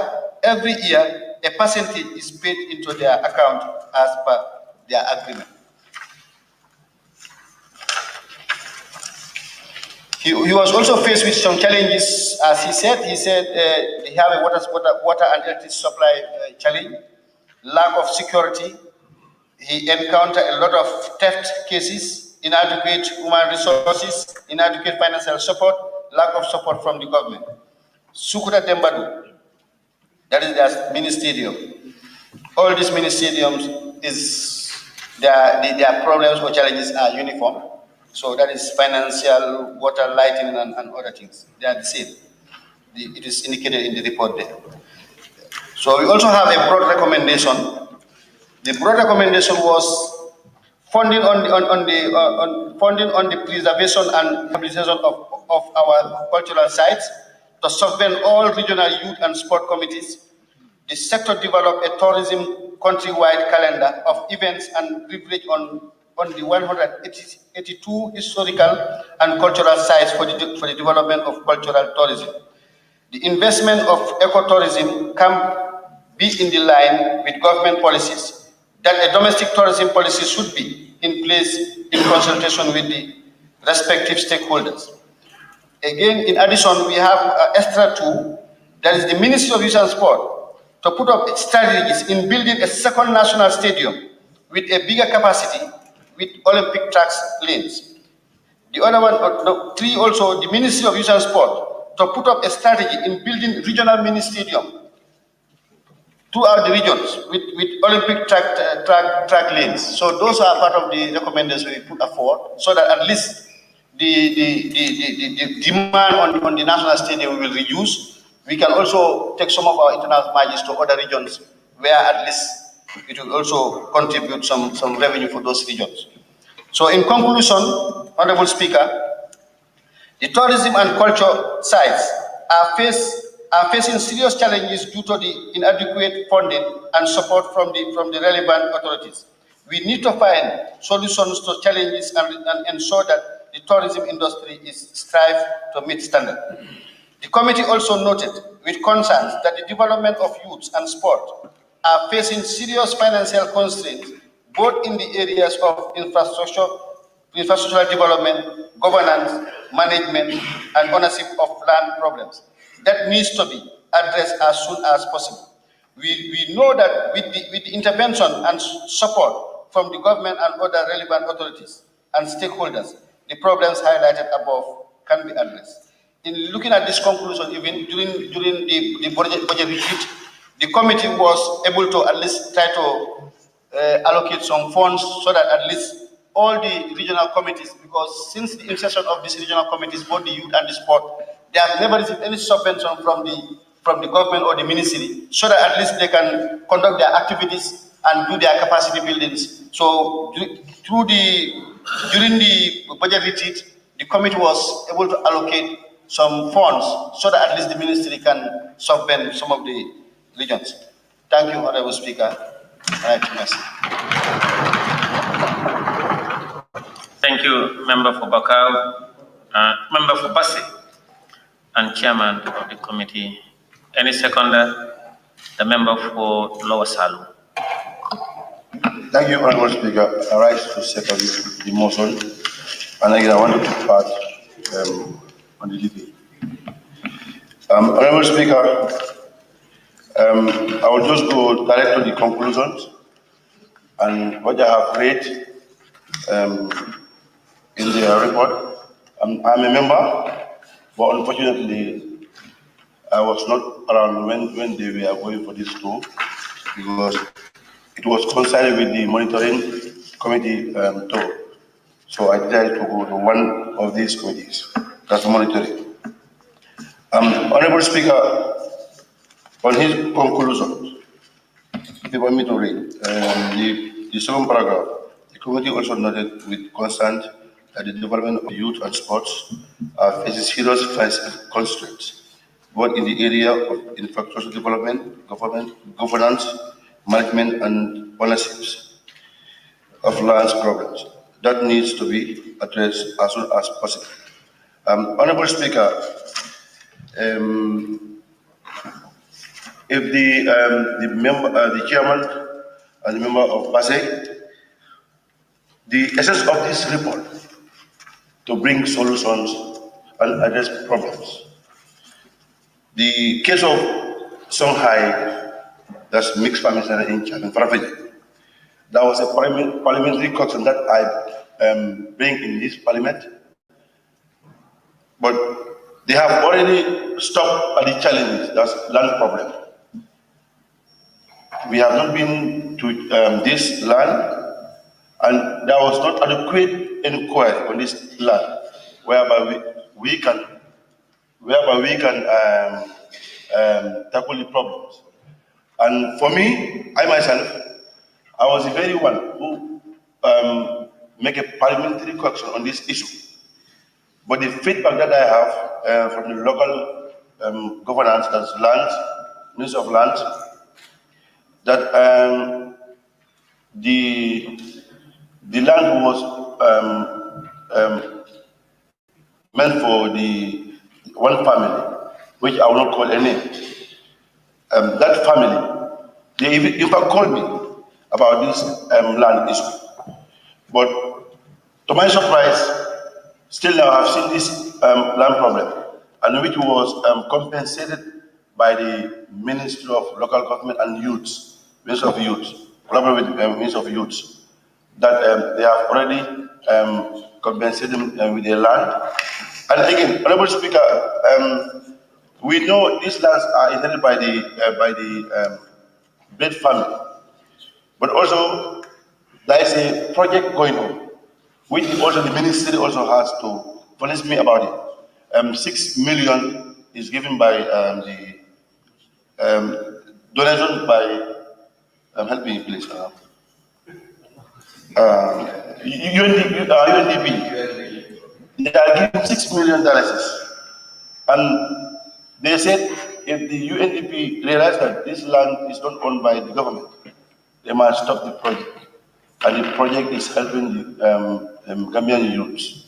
every year, a percentage is paid into their account as per their agreement. He was also faced with some challenges, as he said. He said they have a water and electricity supply challenge, lack of security. He encountered a lot of theft cases, inadequate human resources, inadequate financial support, lack of support from the government. Sukuta Dembadu, that is their mini stadium. All these mini stadiums, their problems or challenges are uniform. So that is financial, water, lighting, and other things. They are the same. It is indicated in the report there. So we also have a broad recommendation. The broad recommendation was funding on the preservation and rehabilitation of our cultural sites, to subvent all regional youth and sport committees. The sector developed a tourism countrywide calendar of events and leverage on the 182 historical and cultural sites for the development of cultural tourism. The investment of ecotourism can be in the line with government policies, that a domestic tourism policy should be in place in consultation with the respective stakeholders. Again, in addition, we have extra tool, that is the Ministry of Youth and Sport, to put up strategies in building a second national stadium with a bigger capacity with Olympic tracks lanes. The other one, three also, the Ministry of Youth and Sport, to put up a strategy in building regional mini stadium throughout the regions with Olympic track lanes. So those are part of the recommendations we put forward, so that at least the demand on the national stadium will reduce. We can also take some of our international matches to other regions where at least it will also contribute some revenue for those regions. So in conclusion, Honorable Speaker, the tourism and culture sites are facing serious challenges due to the inadequate funding and support from the relevant authorities. We need to find solutions to challenges and ensure that the tourism industry is strive to meet standards. The committee also noted with concerns that the development of youth and sport are facing serious financial constraints, both in the areas of infrastructural development, governance, management, and ownership of land problems that needs to be addressed as soon as possible. We know that with the intervention and support from the government and other relevant authorities and stakeholders, the problems highlighted above can be addressed. In looking at this conclusion, even during the budget retreat, the committee was able to at least try to allocate some funds so that at least all the regional committees, because since the inception of these regional committees, both the youth and the sport, they have never received any subvention from the government or the ministry, so that at least they can conduct their activities and do their capacity buildings. So during the budget retreat, the committee was able to allocate some funds so that at least the ministry can subvent some of the regions. Thank you, Honorable Speaker. Thank you, Member for Bakau, Member for Bassi, and Chairman of the committee. Any seconder? The member for Lower Salu. Thank you, Honorable Speaker. I rise to second the motion, and again I want to take part on the debate. Honorable Speaker, I will just go direct to the conclusions and what I have read in the report. I'm a member, but unfortunately, I was not around when they were going for this tour, because it was coincided with the monitoring committee tour. So I decided to go to one of these committees, that's monitoring. Honorable Speaker, on his conclusions, if you want me to read, the second paragraph, the The committee also noted with concern that the development of youth and sports faces serious financial constraints, both in the area of infrastructure development, governance, management, and ownerships of lands problems that needs to be addressed as soon as possible. Honorable Speaker, if the chairman and the member of BASE, the essence of this report to bring solutions and address problems. The case of Songhai, that's mixed families in Farafenni, that was a parliamentary question that I bring in this parliament, but they have already stopped at the challenges, that's land problem. We have not been to this land, and there was not adequate inquiry on this land, whereby we can tackle the problems. And for me, I myself, I was the very one who make a parliamentary question on this issue. But the feedback that I have from the local governance, that's lands, Minister of Lands, that the land was meant for the one family, which I will not call any name. That family, they in fact called me about this land issue. But to my surprise, still now I've seen this land problem, and which was compensated by the Ministry of Local Government and Youth, Ministry of Youth, collaborating with the Ministry of Youth, that they have already compensated them with their land. And again, Honorable Speaker, we know these lands are inherited by the Blade family, but also there is a project going on, which also the ministry also has to furnish me about it. 6 million is given by the donation by help me please. UNDP. They are giving $6 million, and they said if the UNDP realize that this land is not owned by the government, they must stop the project. And the project is helping the Gambian youths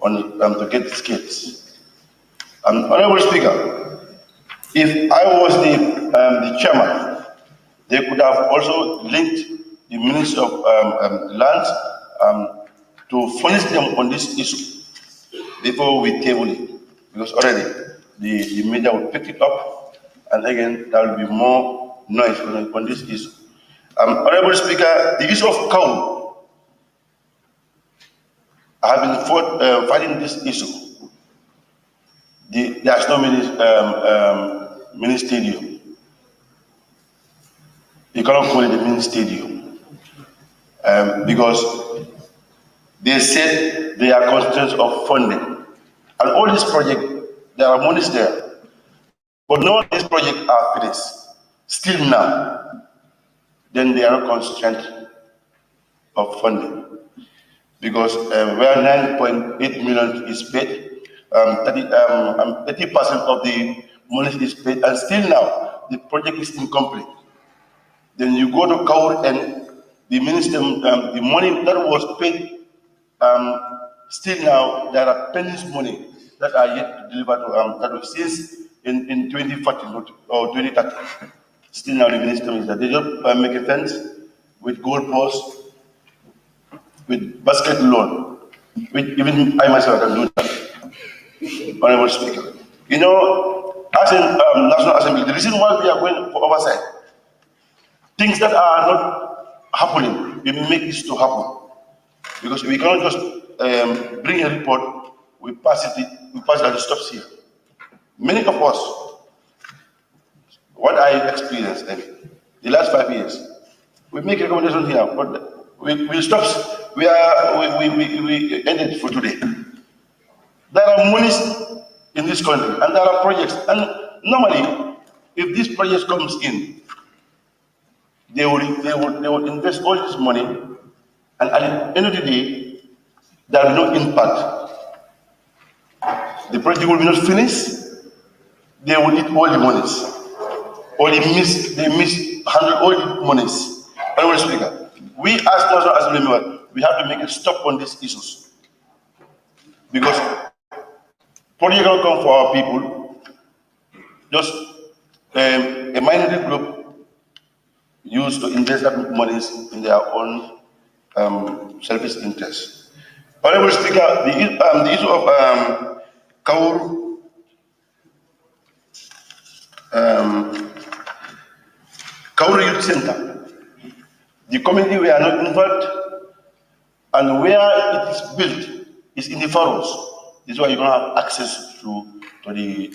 to get skills. Honorable Speaker, if I was the chairman, they could have also linked the Ministry of Lands to furnish them on this issue before we table it, because already the media will pick it up, and again there will be more noise on this issue. Honorable Speaker, the issue of cow, I have been fighting this issue. There's no mini stadium. You cannot call it a mini stadium because they said they are constraints of funding. And all these projects, there are monies there. But none of these projects are finished. Still now, then they are not constraints of funding. Because where 9.8 million is paid, 30% of the money is paid, and still now, the project is incomplete. Then you go to Kaur and the minister, the money that was paid, still now there are pennies money that are yet to deliver to that was since in 2014 or 2030. Still now the minister is that they just make a fence with goal posts, with basket loan, which even I myself can do that. Honorable Speaker, you know, as in National Assembly, the reason why we are going for oversight, things that are not happening, we make this to happen. Because we cannot just bring a report, we pass it and it stops here. Many of us, what I experienced in the last 5 years, we make recommendations here, but we stop. We end it for today. There are monies in this country, and there are projects. And normally, if this project comes in, they will invest all this money, And at the end of the day, there will be no impact. The project will be not finished. They will eat all the monies. Or they mishandle all the monies. Honorable Speaker, we as National Assembly members, we have to make a stop on these issues. Because project will come for our people, just a minority group used to invest that monies in their own selfish interests. Honorable Speaker, the issue of Kaur Youth Center, the community we are not involved, and where it is built is in the furrows. This is why you don't have access to the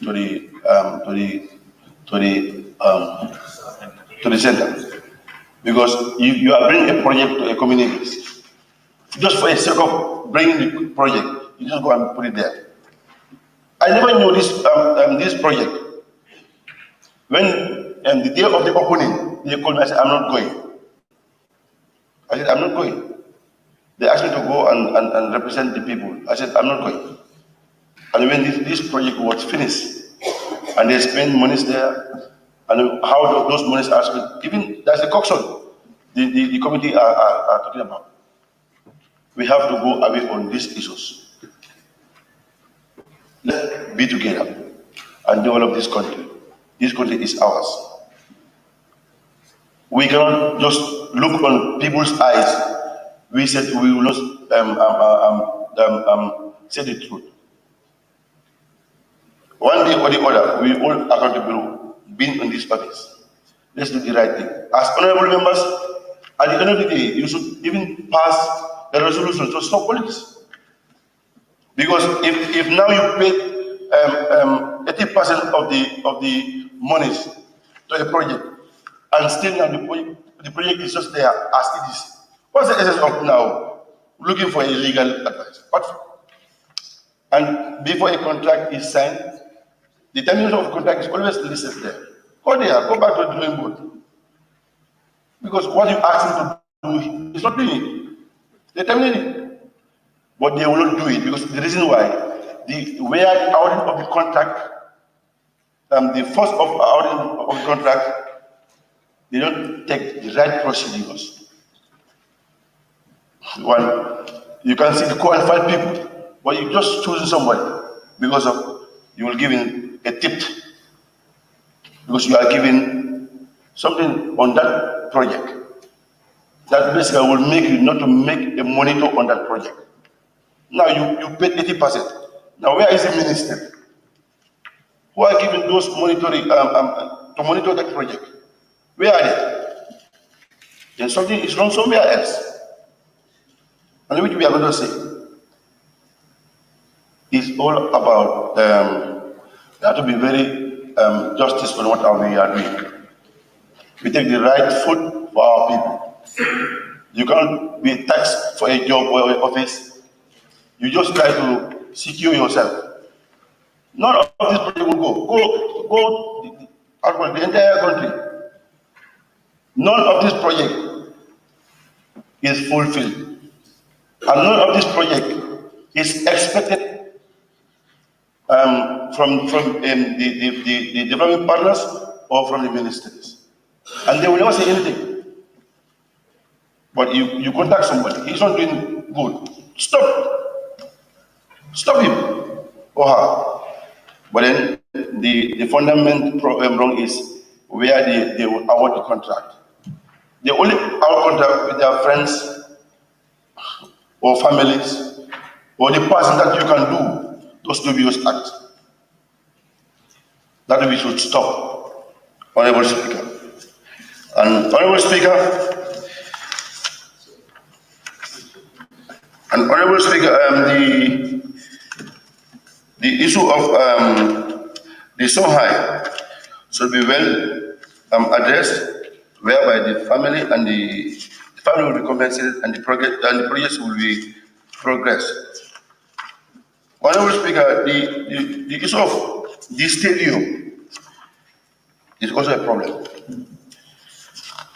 center, because you are bringing a project to a community just for the sake of bringing the project. You just go and put it there. I never knew this project. When the day of the opening, they called me. I said, "I'm not going." I said, "I'm not going." They asked me to go and represent the people. I said, "I'm not going." And when this project was finished, and they spent monies there, and how those monies are spent, even that's the coxswain the committee are talking about. We have to go away on these issues. Let's be together and develop this country. This country is ours. We cannot just look on people's eyes. We said we will not say the truth. One day or the other, we all accountable being in this office. Let's do the right thing. As honorable members, at the end of the day, you should even pass a resolution to stop politics. Because if now you pay 80% of the monies to a project, and still now the project is just there as it is, what's the essence of now looking for a legal advice? And before a contract is signed, the termination of the contract is always listed there. Go there, go back to the drawing board. Because what you ask them to do is not doing it. They terminate it. But they will not do it because the reason why, where the outing of the contract, the first of outing of the contract, they don't take the right procedures. One, you can see the qualified people, but you just choose somebody because of you will give in a tip, because you are giving something on that project that basically will make you not to make a monitor on that project. Now you paid 80%. Now where is the minister who are giving those monitoring to monitor that project? Where are they? Then something is wrong somewhere else. And which we are going to say is all about we have to be very justice on what we are doing. We take the right food for our people. You can't be taxed for a job or an office. You just try to secure yourself. None of this project will go across the entire country. None of this project is fulfilled. And none of this project is expected from the development partners or from the ministries. And they will never say anything. But you contact somebody, he's not doing good. Stop him or her. But then the fundamental problem wrong is where they will award the contract. They only award contract with their friends or families or the person that you can do those dubious acts. That we should stop, Honorable Speaker. And Honorable Speaker, the issue of the Songhai should be well addressed, whereby the family will be compensated and the projects will be progressed. Honorable Speaker, the issue of the stadium is also a problem.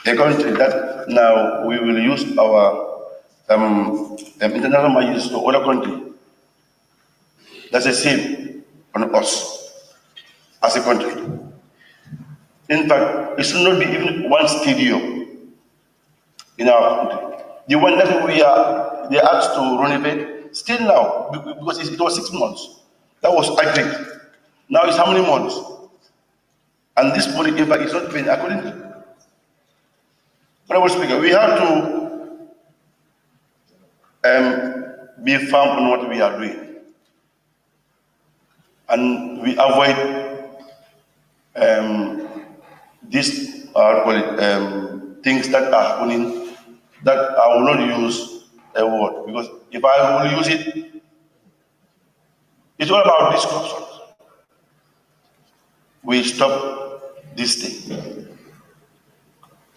A country that now we will use our international matches to other country. That's a sin on us as a country. In fact, it should not be even one stadium in our country. The one that they asked to renovate, still now, because it was 6 months. That was agreed. Now it's how many months? And this money, in fact, is not being accordingly. Honorable Speaker, we have to be firm on what we are doing. And we avoid things that are happening that I will not use a word, because if I will use it, it's all about disruption. We stop this thing.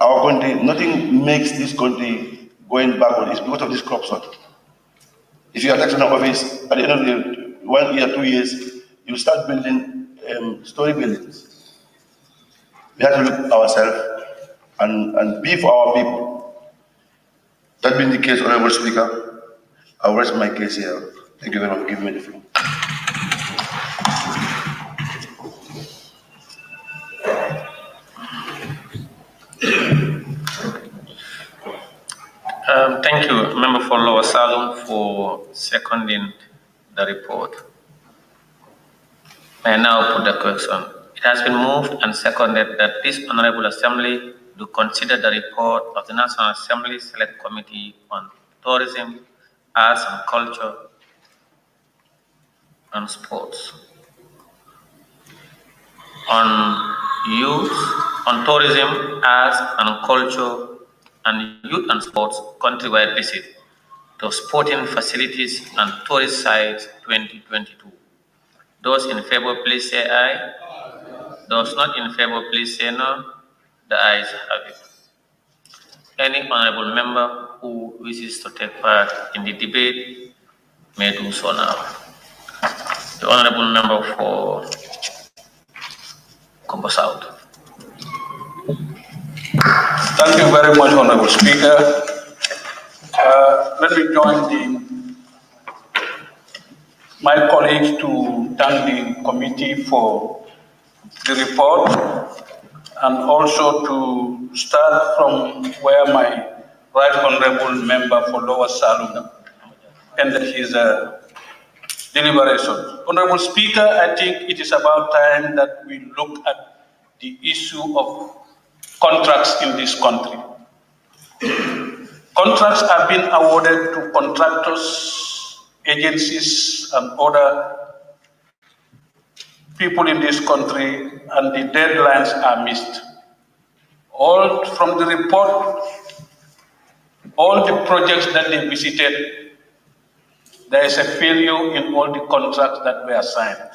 Our country, nothing makes this country going backward. It's because of this corruption. If you are taxing an office, at the end of the 1 year, 2 years, you start building story buildings. We have to look at ourselves and be for our people. That being the case, Honorable Speaker, I will rest my case here. Thank you very much for giving me the floor. Thank you, Member for Lower Salem, for seconding the report. May I now put the question. It has been moved and seconded that this Honorable Assembly do consider the report of the National Assembly Select Committee on Tourism, Arts and Culture and Sports, on youth, on tourism, arts and culture, and youth and sports countrywide visit to sporting facilities and tourist sites 2022. Those in favor, please say aye. Those not in favor, please say no. The ayes have it. Any honorable member who wishes to take part in the debate may do so now. The honorable member for Combo South. Thank you very much, Honorable Speaker. Let me join my colleagues to thank the committee for the report, and also to start from where my right honorable member for Lower Salem ended his deliberation. Honorable Speaker, I think it is about time that we look at the issue of contracts in this country. Contracts have been awarded to contractors, agencies, and other people in this country, and the deadlines are missed. All from the report, all the projects that they visited, there is a failure in all the contracts that were signed.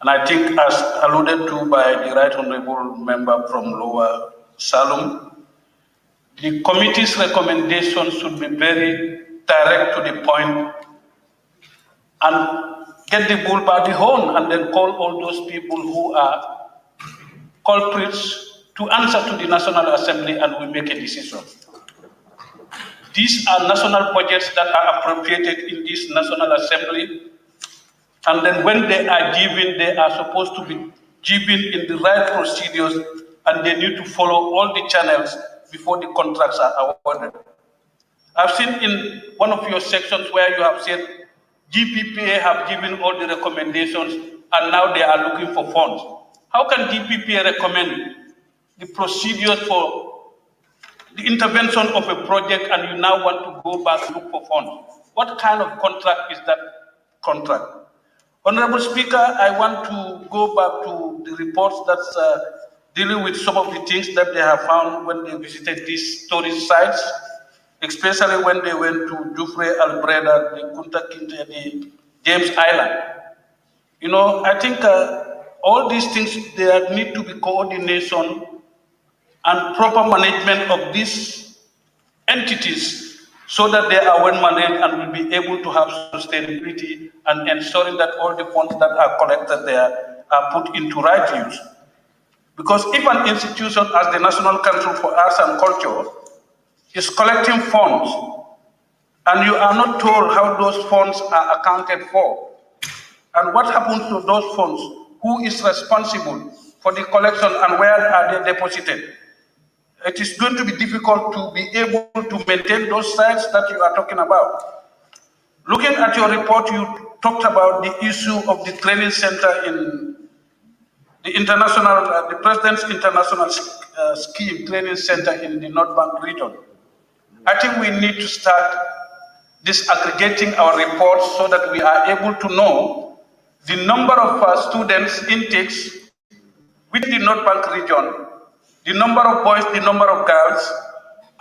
And I think, as alluded to by the right honorable member from Lower Salem, the committee's recommendations should be very direct to the point and get the bull by the horn, and then call all those people who are culprits to answer to the National Assembly, and we make a decision. These are national budgets that are appropriated in this National Assembly, and then when they are given, they are supposed to be given in the right procedures, and they need to follow all the channels before the contracts are awarded. I've seen in one of your sections where you have said GPPA have given all the recommendations and now they are looking for funds. How can GPPA recommend the procedures for the intervention of a project and you now want to go back and look for funds? What kind of contract is that contract? Honorable Speaker, I want to go back to the reports that's dealing with some of the things that they have found when they visited these tourist sites, especially when they went to Jufre, Albreda, the Kunta Kinte, the James Island. You know, I think all these things, there need to be coordination and proper management of these entities so that they are well managed and will be able to have sustainability and ensuring that all the funds that are collected there are put into right use. Because if an institution as the National Council for Arts and Culture is collecting funds and you are not told how those funds are accounted for, and what happens to those funds, who is responsible for the collection, and where are they deposited, it is going to be difficult to be able to maintain those sites that you are talking about. Looking at your report, you talked about the issue of the training center in the international, the President's International Scheme Training Center in the North Bank region. I think we need to start disaggregating our reports so that we are able to know the number of students intakes within the North Bank region, the number of boys, the number of girls,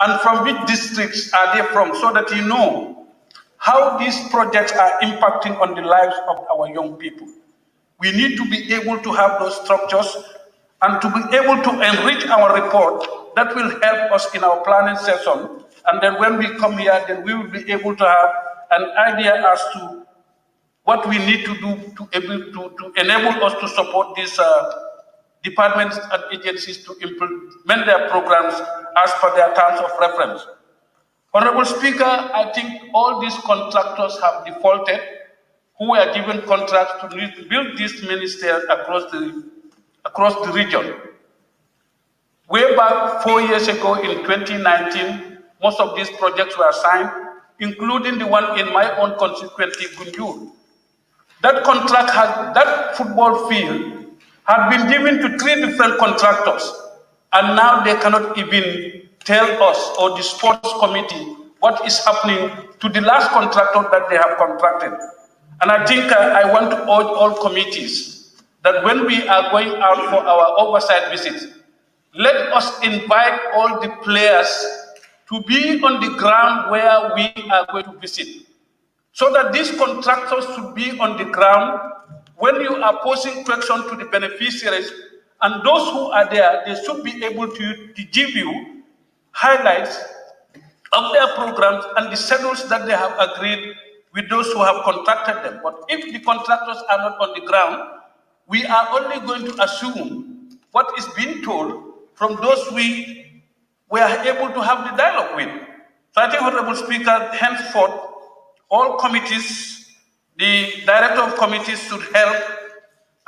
and from which districts are they from, so that you know how these projects are impacting on the lives of our young people. We need to be able to have those structures and to be able to enrich our report that will help us in our planning session. And then when we come here, then we will be able to have an idea as to what we need to do to enable us to support these departments and agencies to implement their programs as per their terms of reference. Honorable Speaker, I think all these contractors have defaulted who were given contracts to build this ministry across the region. Way back 4 years ago in 2019, most of these projects were signed, including the one in my own constituency, Gunjur. That contract that football field had been given to 3 different contractors, and now they cannot even tell us or the sports committee what is happening to the last contractor that they have contracted. And I think I want to urge all committees that when we are going out for our oversight visits, let us invite all the players to be on the ground where we are going to visit, so that these contractors should be on the ground when you are posing questions to the beneficiaries, and those who are there, they should be able to give you highlights of their programs and the schedules that they have agreed with those who have contracted them. But if the contractors are not on the ground, we are only going to assume what is being told from those we were able to have the dialogue with. So I think, Honorable Speaker, henceforth, all committees, the director of committees should help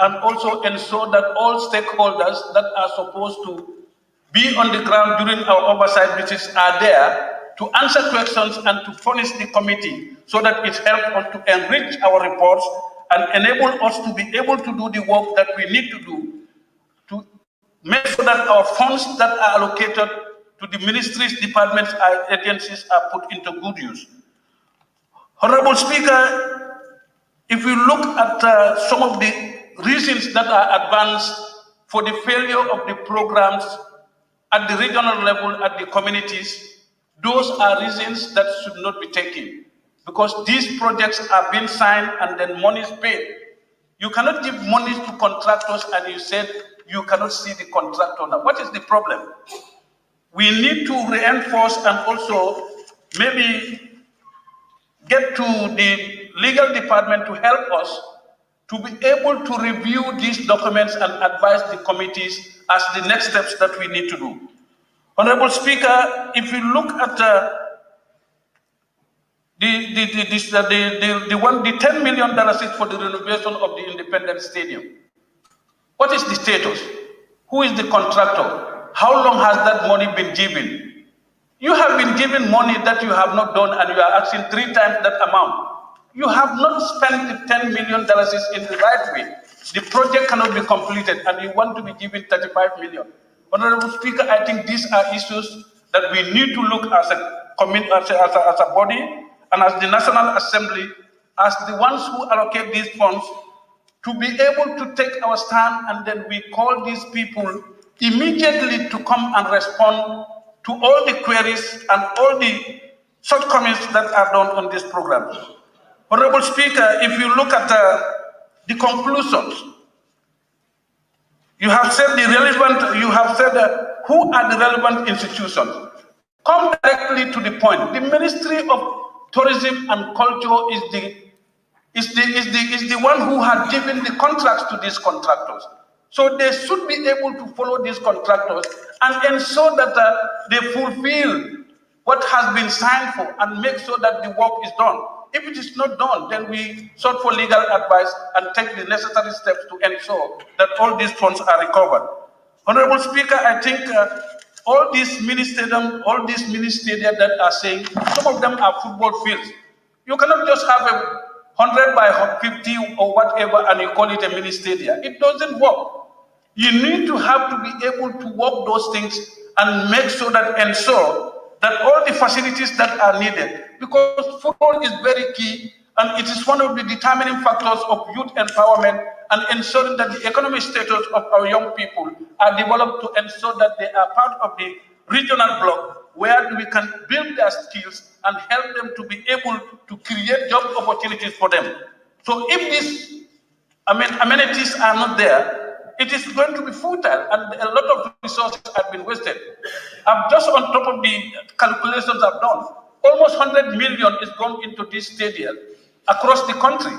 and also ensure that all stakeholders that are supposed to be on the ground during our oversight visits are there to answer questions and to furnish the committee, so that it helps us to enrich our reports and enable us to be able to do the work that we need to do to make sure that our funds that are allocated to the ministries, departments, and agencies are put into good use. Honorable Speaker, if you look at some of the reasons that are advanced for the failure of the programs at the regional level, at the communities, those are reasons that should not be taken, because these projects are being signed and then money is paid. You cannot give money to contractors and you said you cannot see the contractor now. What is the problem? We need to reinforce and also maybe get to the legal department to help us to be able to review these documents and advise the committees as the next steps that we need to do. Honorable Speaker, if you look at the $10 million is for the renovation of the Independence Stadium. What is the status? Who is the contractor? How long has that money been given? You have been given money that you have not done, and you are asking 3 times that amount. You have not spent the $10 million in the right way. The project cannot be completed, and you want to be given $35 million. Honorable Speaker, I think these are issues that we need to look as a body and as the National Assembly, as the ones who allocate these funds, to be able to take our stand, and then we call these people immediately to come and respond to all the queries and all the shortcomings that are done on this program. Honorable Speaker, if you look at the conclusions, you have said who are the relevant institutions. Come directly to the point. The Ministry of Tourism and Culture is the one who had given the contracts to these contractors. So they should be able to follow these contractors and ensure that they fulfill what has been signed for and make sure that the work is done. If it is not done, then we sought for legal advice and take the necessary steps to ensure that all these funds are recovered. Honorable Speaker, I think all these mini stadiums that are saying, some of them are football fields. You cannot just have a 100 by 50 or whatever and you call it a mini stadium. It doesn't work. You need to have to be able to work those things and make sure that ensure that all the facilities that are needed, because football is very key and it is one of the determining factors of youth empowerment and ensuring that the economic status of our young people are developed to ensure that they are part of the regional bloc where we can build their skills and help them to be able to create job opportunities for them. So if these amenities are not there, it is going to be futile and a lot of resources have been wasted. Just on top of the calculations I've done, almost 100 million is gone into this stadium across the country.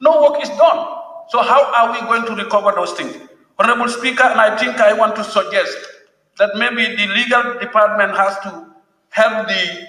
No work is done. So how are we going to recover those things? Honorable Speaker, and I think I want to suggest that maybe the legal department has to help the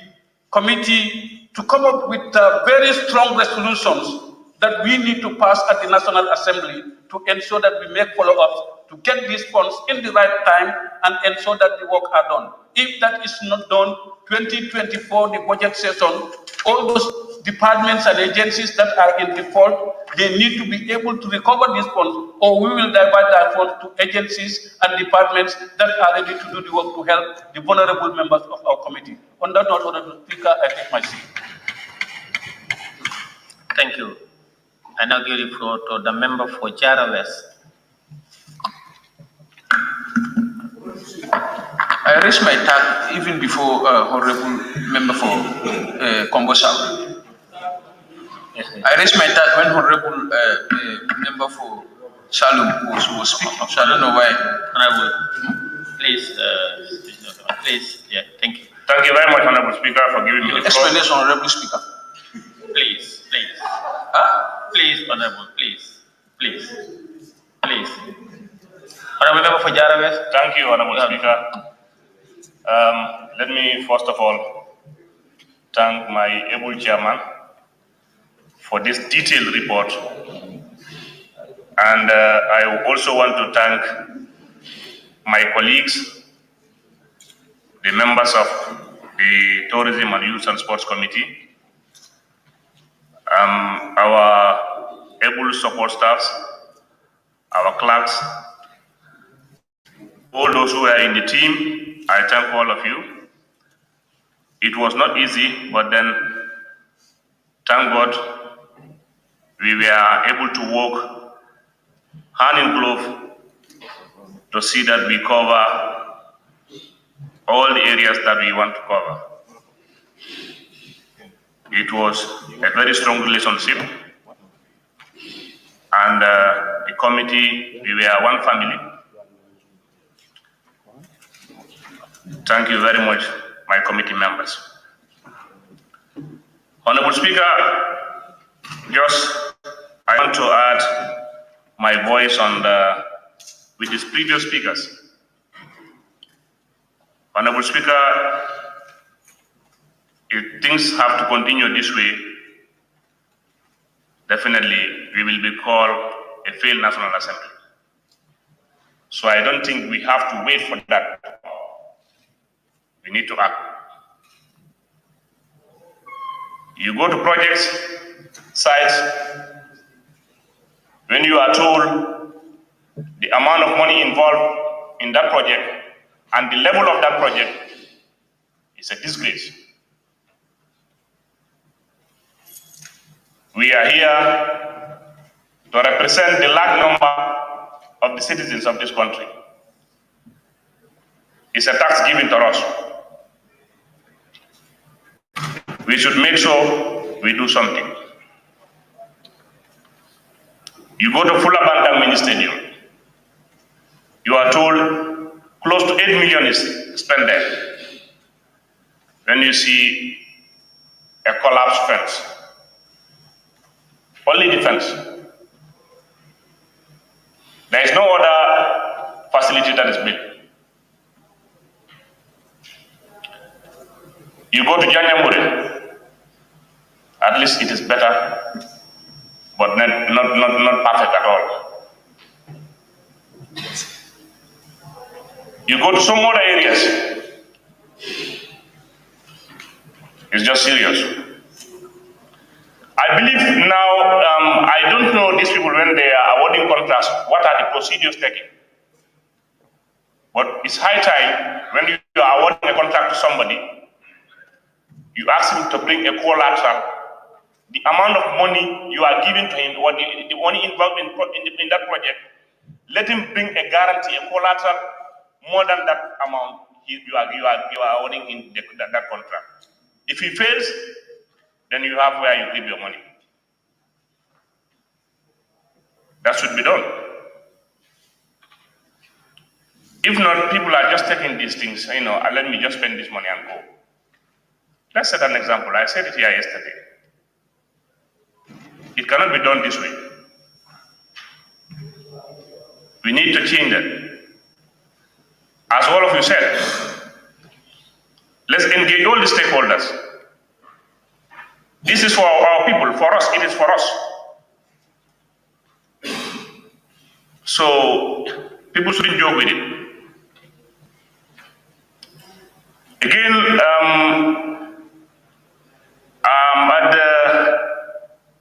committee to come up with very strong resolutions that we need to pass at the National Assembly to ensure that we make follow-ups to get these funds in the right time and ensure that the work are done. If that is not done, 2024, the budget session, all those departments and agencies that are in default, they need to be able to recover these funds, or we will divert that funds to agencies and departments that are ready to do the work to help the vulnerable members of our committee. On that note, Honorable Speaker, I take my seat. Thank you. I now give the floor to the member for Jara West. I raised my tag even before Honorable Member for Combo South. I raised my tag when Honorable Member for Salum was speaking, so I don't know why. Honorable, please, yeah, thank you. Thank you very much, Honorable Speaker, for giving me the floor. Explanation, Honorable Speaker. Please. Huh? Please, Honorable, please. Honorable Member for Jara West. Thank you, Honorable Speaker. Let me first of all thank my able chairman for this detailed report. And I also want to thank my colleagues, the members of the Tourism and Youth and Sports Committee, our able support staffs, our clerks, all those who are in the team. I thank all of you. It was not easy, but then, thank God, we were able to work hand in glove to see that we cover all the areas that we want to cover. It was a very strong relationship, and the committee, we were one family. Thank you very much, my committee members. Honorable Speaker, I want to add my voice on with these previous speakers. Honorable Speaker, if things have to continue this way, definitely we will be called a failed National Assembly. So I don't think we have to wait for that. We need to act. You go to projects, sites, when you are told the amount of money involved in that project and the level of that project, it's a disgrace. We are here to represent the large number of the citizens of this country. It's a tax given to us. We should make sure we do something. You go to Fulabantang Mini Stadium, you are told close to 8 million is spent there. When you see a collapsed fence, only the fence. There is no other facility that is built. You go to Janyamure, at least it is better, but not perfect at all. You go to some other areas, it's just serious. I believe now, I don't know these people when they are awarding contracts, what are the procedures taken? But it's high time when you are awarding a contract to somebody, you ask him to bring a collateral. The amount of money you are giving to him, or the money involved in that project, let him bring a guarantee, a collateral, more than that amount you are awarding in that contract. If he fails, then you have where you give your money. That should be done. If not, people are just taking these things, let me just spend this money and go. Let's set an example. I said it here yesterday. It cannot be done this way. We need to change it. As all of you said, let's engage all the stakeholders. This is for our people, for us, it is for us. So people shouldn't joke with it. Again, at the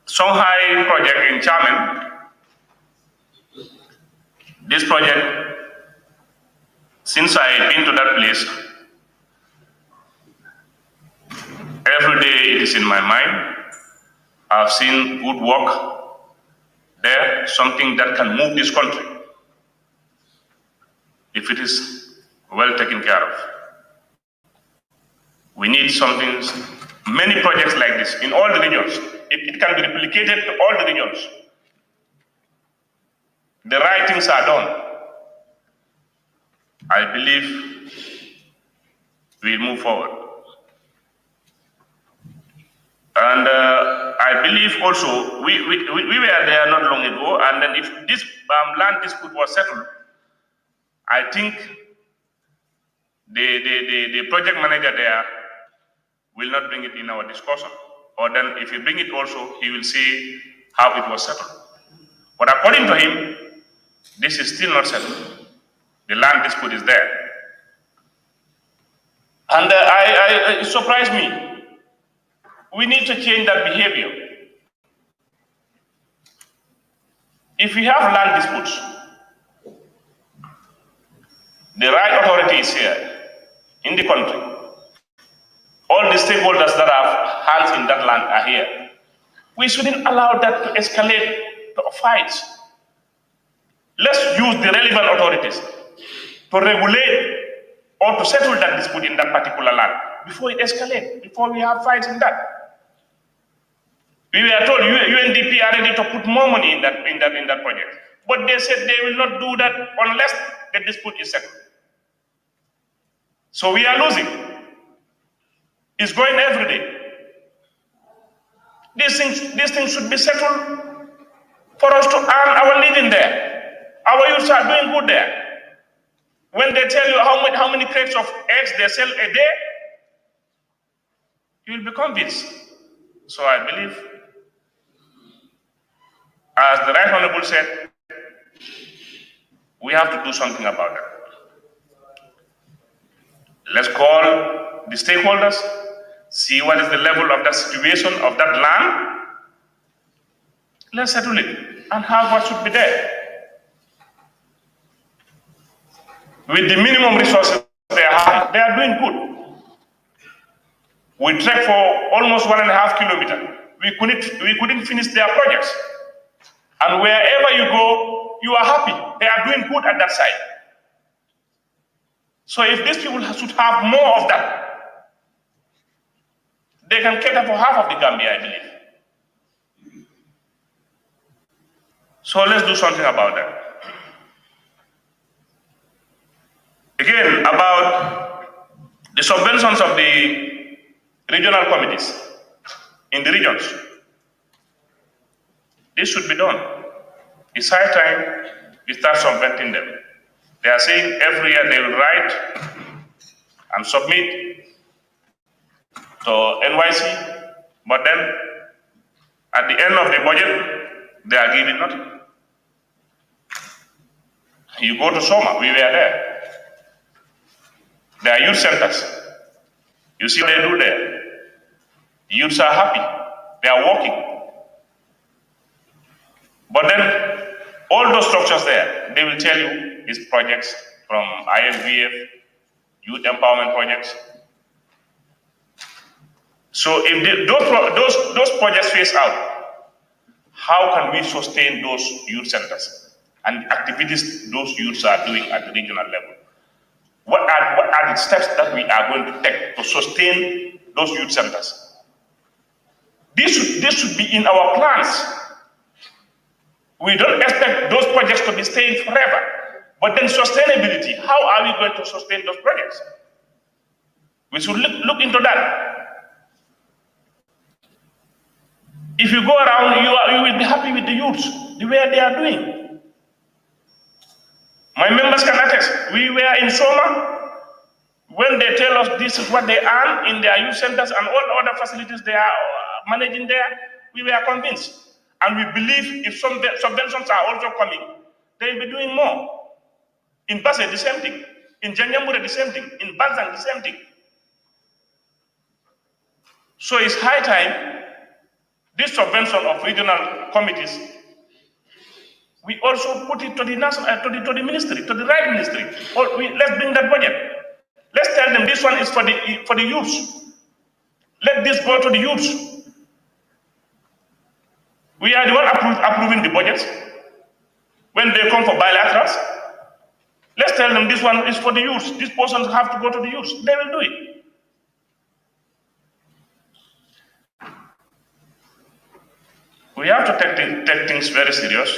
Songhai project in Xiamen, this project, since I've been to that place, every day it is in my mind. I've seen good work there, something that can move this country if it is well taken care of. We need something, many projects like this in all the regions. It can be replicated to all the regions. The right things are done. I believe we'll move forward. And I believe also, we were there not long ago, and then if this land dispute was settled, I think the project manager there will not bring it in our discussion. Or then if he bring it also, he will say how it was settled. But according to him, this is still not settled. The land dispute is there. And it surprised me. We need to change that behavior. If we have land disputes, the right authority is here in the country. All the stakeholders that have hands in that land are here. We shouldn't allow that to escalate to fights. Let's use the relevant authorities to regulate or to settle that dispute in that particular land before it escalates, before we have fights in that. We were told UNDP are ready to put more money in that project, but they said they will not do that unless the dispute is settled. So we are losing. It's going every day. These things should be settled for us to earn our living there. Our youths are doing good there. When they tell you how many crates of eggs they sell a day, you will be convinced. So I believe, as the Right Honorable said, we have to do something about that. Let's call the stakeholders, see what is the level of the situation of that land. Let's settle it and have what should be there. With the minimum resources they are doing good. We trekked for almost 1.5 kilometers. We couldn't finish their projects. And wherever you go, you are happy. They are doing good at that site. So if these people should have more of that, they can cater for half of the Gambia, I believe. So let's do something about that. Again, about the subventions of the regional committees in the regions. This should be done. It's high time we start subventing them. They are saying every year they will write and submit to NYC, but then at the end of the budget, they are giving nothing. You go to Soma, we were there. There are youth centers. You see what they do there. The youths are happy. They are working. But then, all those structures there, they will tell you these projects from IMVF, youth empowerment projects. So if those projects phase out, how can we sustain those youth centers and activities those youths are doing at the regional level? What are the steps that we are going to take to sustain those youth centers? This should be in our plans. We don't expect those projects to be staying forever. But then sustainability, how are we going to sustain those projects? We should look into that. If you go around, you will be happy with the youths, the way they are doing. My members can attest. We were in Soma. When they tell us this is what they earn in their youth centers and all other facilities they are managing there, we were convinced. And we believe if some subventions are also coming, they will be doing more. In Basse, the same thing. In Janyamure, the same thing. In Banzang, the same thing. So it's high time this subvention of regional committees, we also put it to the national, to the ministry, to the right ministry. Let's bring that budget. Let's tell them this one is for the youths. Let this go to the youths. We are the one approving the budgets. When they come for bilaterals, let's tell them this one is for the youths. These persons have to go to the youths. They will do it. We have to take things very serious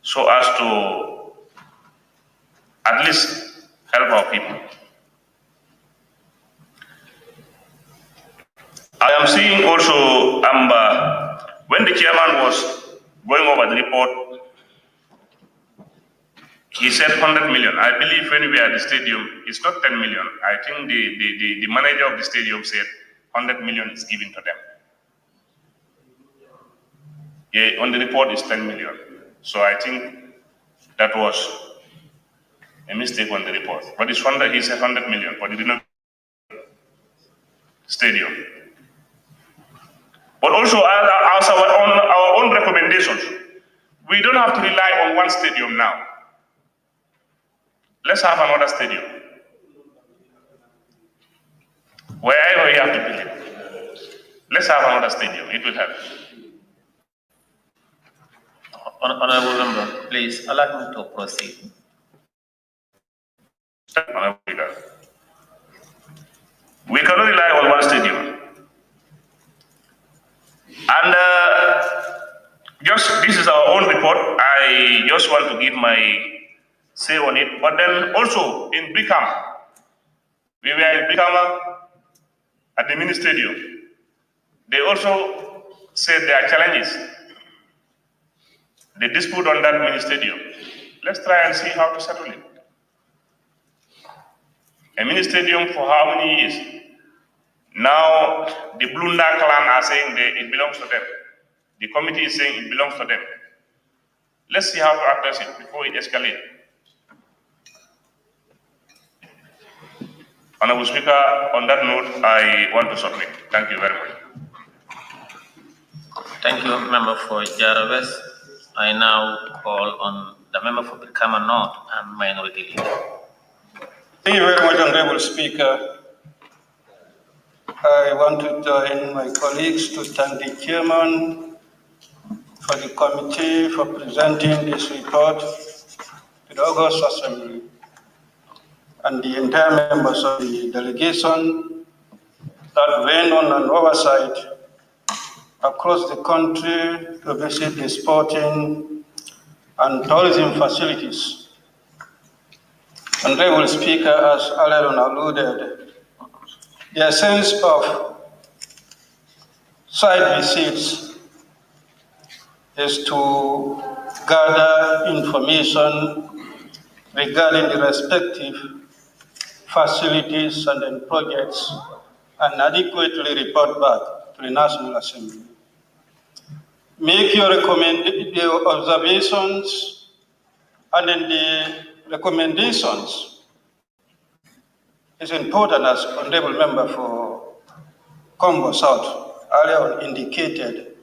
so as to at least help our people. I am seeing also, when the chairman was going over the report, he said 100 million. I believe when we were at the stadium, it's not 10 million. I think the manager of the stadium said 100 million is given to them. Yeah, on the report is 10 million. So I think that was a mistake on the report. But it's he said 100 million for the stadium. But also as our own recommendations, we don't have to rely on one stadium now. Let's have another stadium. Wherever we have to build it. Let's have another stadium. It will help. Honorable member, please allow me to proceed. We cannot rely on one stadium. And this is our own report. I just want to give my say on it. But then also in Brikama, we were in Brikama at the mini stadium. They also said there are challenges. The dispute on that mini stadium. Let's try and see how to settle it. A mini stadium for how many years? Now the Blunda clan are saying it belongs to them. The committee is saying it belongs to them. Let's see how to address it before it escalates. Honorable Speaker, on that note, I want to submit. Thank you very much. Thank you, member for Jara West. I now call on the member for Brikama North and Minority Leader. Thank you very much, Honorable Speaker. I want to join my colleagues to thank the chairman for the committee for presenting this report to the August Assembly and the entire members of the delegation that went on an oversight across the country to visit the sporting and tourism facilities. Honorable Speaker, as Alaron alluded, the essence of site visits is to gather information regarding the respective facilities and then projects and adequately report back to the National Assembly. Make your the observations and then the recommendations is important, as Honorable Member for Combo South earlier on indicated.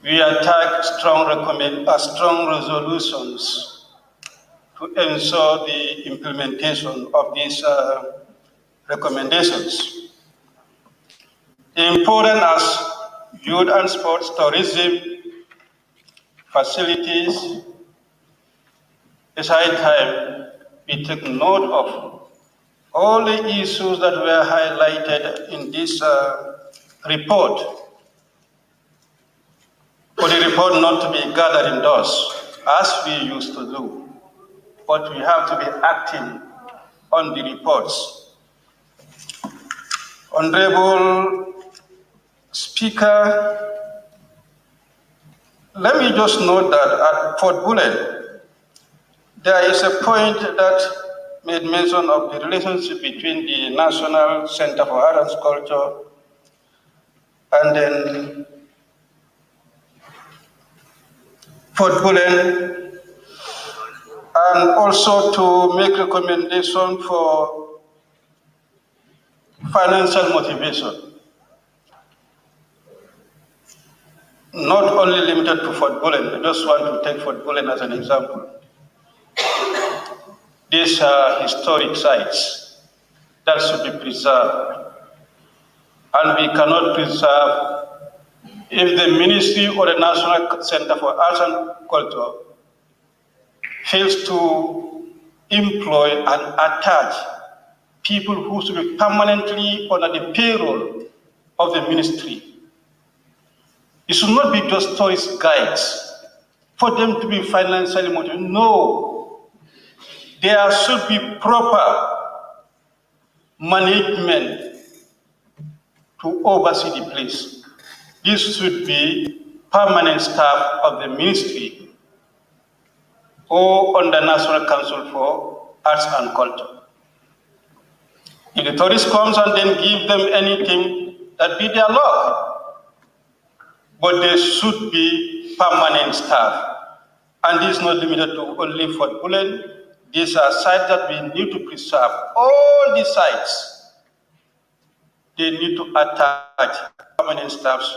We attack strong resolutions to ensure the implementation of these recommendations. Important as youth and sports, tourism, facilities, it's high time we take note of all the issues that were highlighted in this report. For the report not to be gathered indoors, as we used to do, but we have to be acting on the reports. Honorable Speaker, let me just note that at Fort Bullen, there is a point that made mention of the relationship between the National Center for Art and Culture and then Fort Bullen, and also to make recommendation for financial motivation. Not only limited to Fort Bullen, I just want to take Fort Bullen as an example. These are historic sites that should be preserved. And we cannot preserve if the Ministry or the National Center for Arts and Culture fails to employ and attach people who should be permanently under the payroll of the ministry. It should not be just tourist guides for them to be financially motivated. No, there should be proper management to oversee the place. This should be permanent staff of the ministry or under National Council for Arts and Culture. If the tourist comes and then give them anything, that be their luck. But there should be permanent staff. And this is not limited to only Fort Bullen. These are sites that we need to preserve. All the sites, they need to attach permanent staffs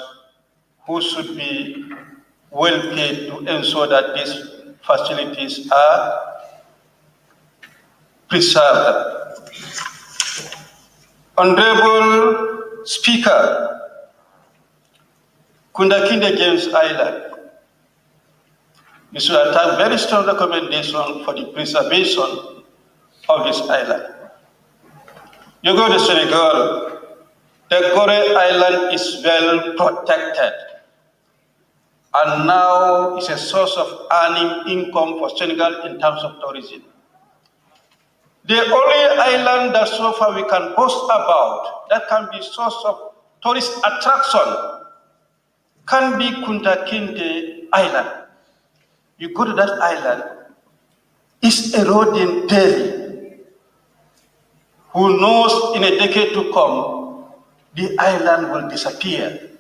who should be well paid to ensure that these facilities are preserved. Honorable Speaker, Kundakinde James Island, we should attack very strong recommendation for the preservation of this island. You go to Senegal, the Gore Island is well protected and now is a source of earning income for Senegal in terms of tourism. The only island that so far we can boast about that can be source of tourist attraction can be Kunta Kinte Island. You go to that island, it's eroding daily. Who knows in a decade to come, the island will disappear.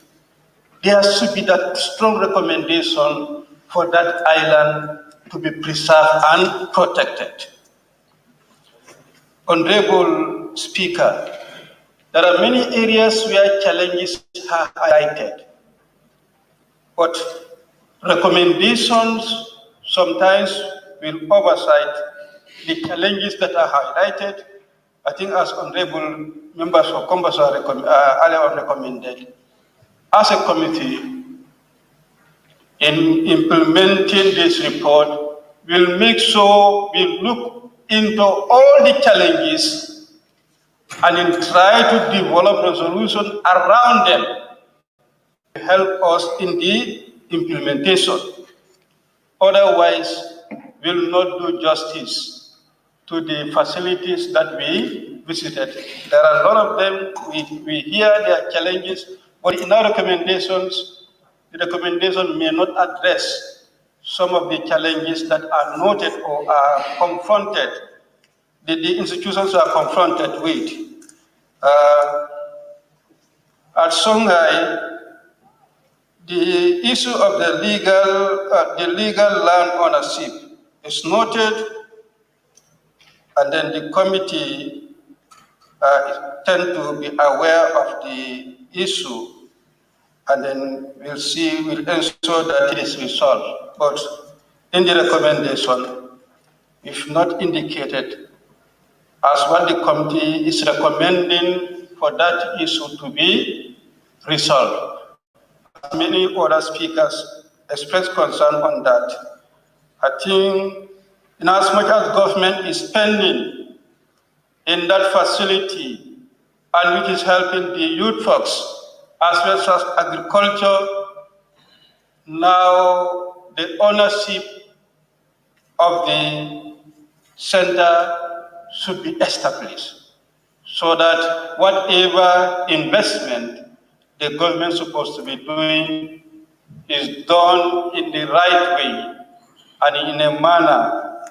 There should be that strong recommendation for that island to be preserved and protected. Honorable Speaker, there are many areas where challenges are highlighted, but recommendations sometimes will oversight the challenges that are highlighted. I think as honorable members of Congress earlier recommended, as a committee, in implementing this report, we'll make sure we look into all the challenges and then try to develop resolution around them to help us in the implementation. Otherwise, we'll not do justice to the facilities that we visited. There are a lot of them. We hear their challenges, but in our recommendations, the recommendation may not address some of the challenges that are noted or are confronted, the institutions are confronted with. at Songhai, the issue of the legal land ownership is noted, and then the committee tend to be aware of the issue, and then we'll ensure that it is resolved. But in the recommendation, if not indicated as what the committee is recommending for that issue to be resolved. Many other speakers expressed concern on that. I think in as much as government is spending in that facility and which is helping the youth folks as well as agriculture, now the ownership of the center should be established so that whatever investment the government is supposed to be doing is done in the right way and in a manner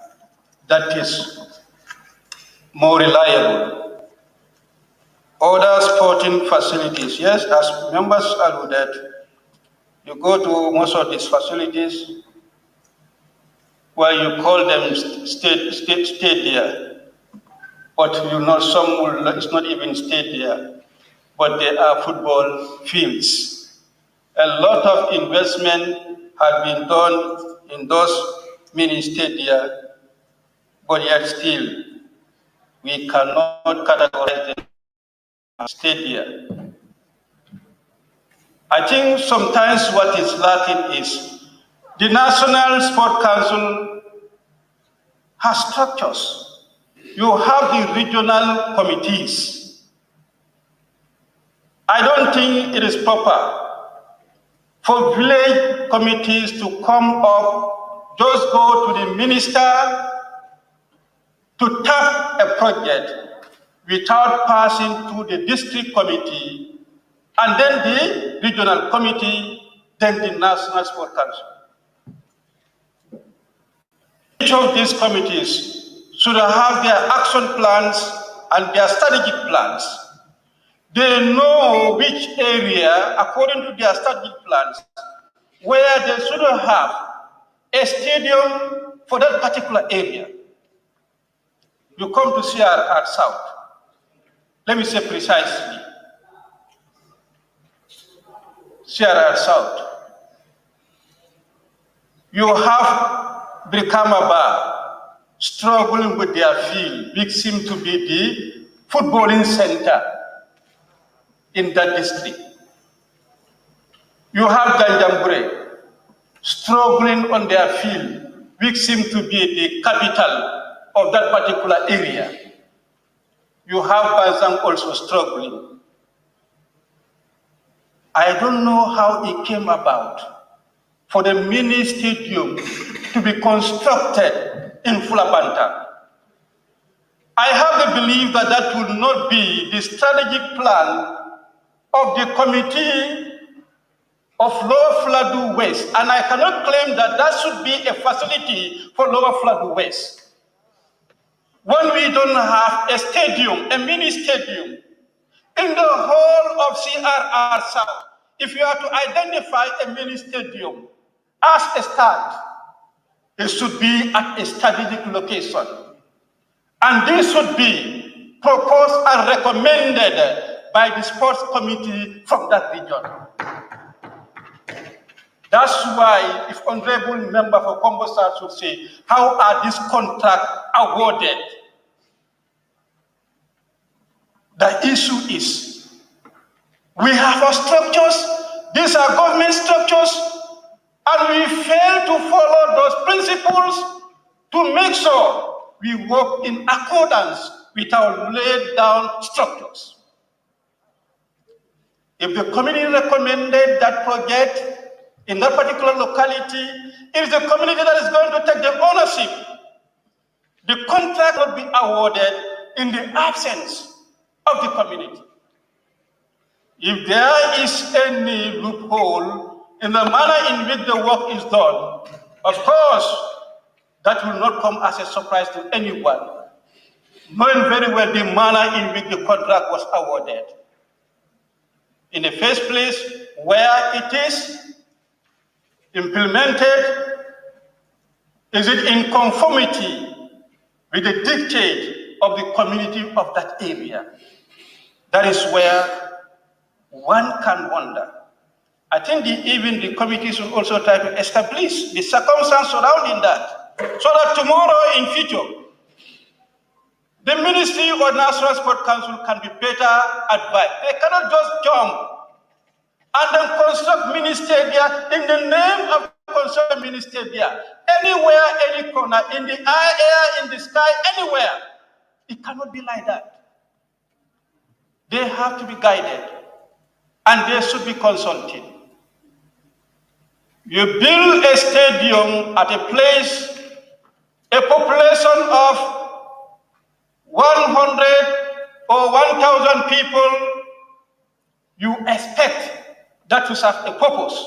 that is more reliable. Other sporting facilities, yes, as members alluded, you go to most of these facilities where you call them stadia, but you know some will, it's not even stadia, but they are football fields. A lot of investment has been done in those mini stadia, but yet still we cannot categorize them as stadia. I think sometimes what is lacking is the National Sport Council has structures. You have the regional committees. I don't think it is proper for village committees to come up, just go to the minister to tap a project without passing through the district committee and then the regional committee, then the National Sport Council. Each of these committees should have their action plans and their strategic plans. They know which area, according to their strategic plans, where they should have a stadium for that particular area. You come to CRR South. Let me say precisely. CRR South. You have Brikama Bar struggling with their field, which seem to be the footballing center in that district. You have Ganjambure struggling on their field, which seem to be the capital of that particular area. You have Banzang also struggling. I don't know how it came about for the mini stadium to be constructed in Fulabanta. I have the belief that that will not be the strategic plan of the committee of Lower Fladu West, and I cannot claim that that should be a facility for Lower Fladu West. When we don't have a stadium, a mini stadium, in the whole of CRR South, if you are to identify a mini stadium as a start, it should be at a strategic location. And this should be proposed and recommended by the sports committee from that region. That's why if honorable member for Combo South should say, how are these contracts awarded? The issue is, we have our structures, these are government structures, and we fail to follow those principles to make sure we work in accordance with our laid down structures. If the community recommended that project in that particular locality, it is the community that is going to take the ownership. The contract will be awarded in the absence of the community. If there is any loophole in the manner in which the work is done, of course, that will not come as a surprise to anyone, knowing very well the manner in which the contract was awarded. In the first place, where it is implemented, is it in conformity with the dictate of the community of that area? That is where one can wonder. I think even the committee should also try to establish the circumstance surrounding that, so that tomorrow in future, the Ministry or National Sport Council can be better advised. They cannot just jump and then construct mini stadia in the name of construct mini stadia. Anywhere, any corner, in the air, in the sky, anywhere. It cannot be like that. They have to be guided, and they should be consulted. You build a stadium at a place, a population of 100 or 1,000 people, you expect that to serve a purpose.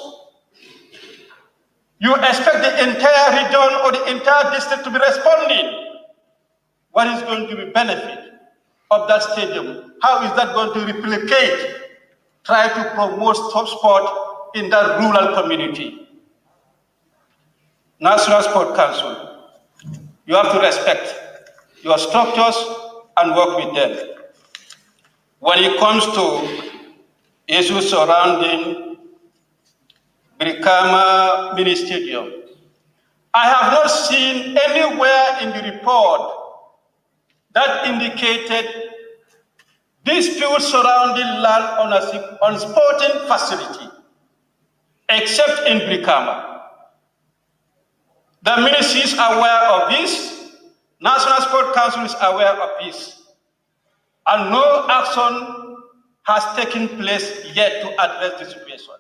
You expect the entire region or the entire district to be responding. What is going to be benefit of that stadium? How is that going to replicate, try to promote top sport in that rural community? National Sport Council, you have to respect your structures and work with them. When it comes to issues surrounding Brikama Mini Stadium, I have not seen anywhere in the report that indicated disputes surrounding land ownership on sporting facility, except in Brikama. The ministry is aware of this, National Sport Council is aware of this, and no action has taken place yet to address the situation.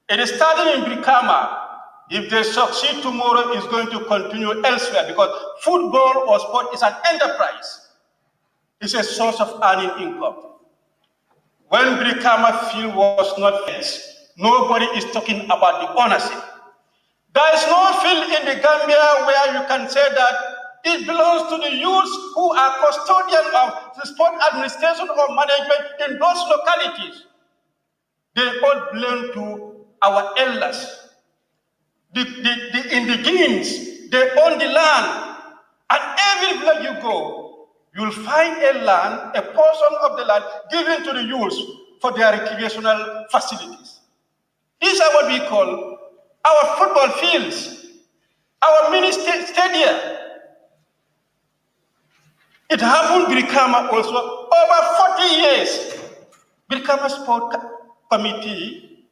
It is starting in Brikama. If they succeed tomorrow, it's going to continue elsewhere, because football or sport is an enterprise. It's a source of earning income. When Brikama field was not fenced, nobody is talking about the ownership. There is no field in the Gambia where you can say that it belongs to the youths who are custodians of the sport administration or management in those localities. They all belong to our elders, the indigenes. They own the land. And everywhere you go, you'll find a land, a portion of the land given to the youths for their recreational facilities. These are what we call our football fields, our mini stadia. It happened in Brikama also over 40 years. Brikama Sport Committee,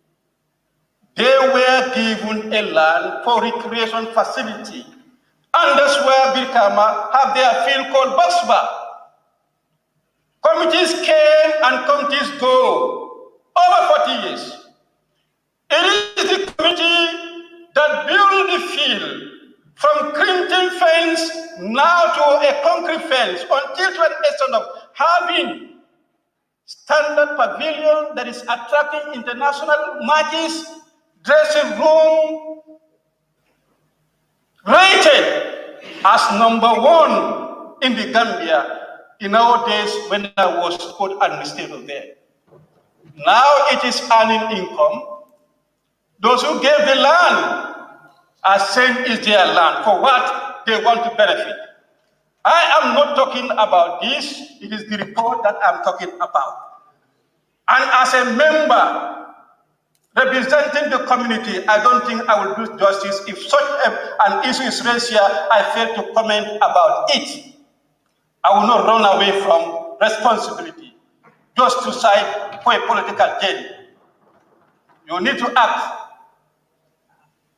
they were given a land for recreation facility. And that's where Brikama have their field called Basba. Committees came and committees go over 40 years. It is the committee that built the field from crimson fence now to a concrete fence until to an extent of having standard pavilion that is attracting international matches, dressing room, rated as #1 in the Gambia in our days when I was sport administrator there. Now it is earning income. Those who gave the land are saying it's their land for what they want to benefit. I am not talking about this. It is the report that I'm talking about. And as a member representing the community, I don't think I will do justice if such an issue is raised here. I fail to comment about it. I will not run away from responsibility just to side for a political gain. You need to act.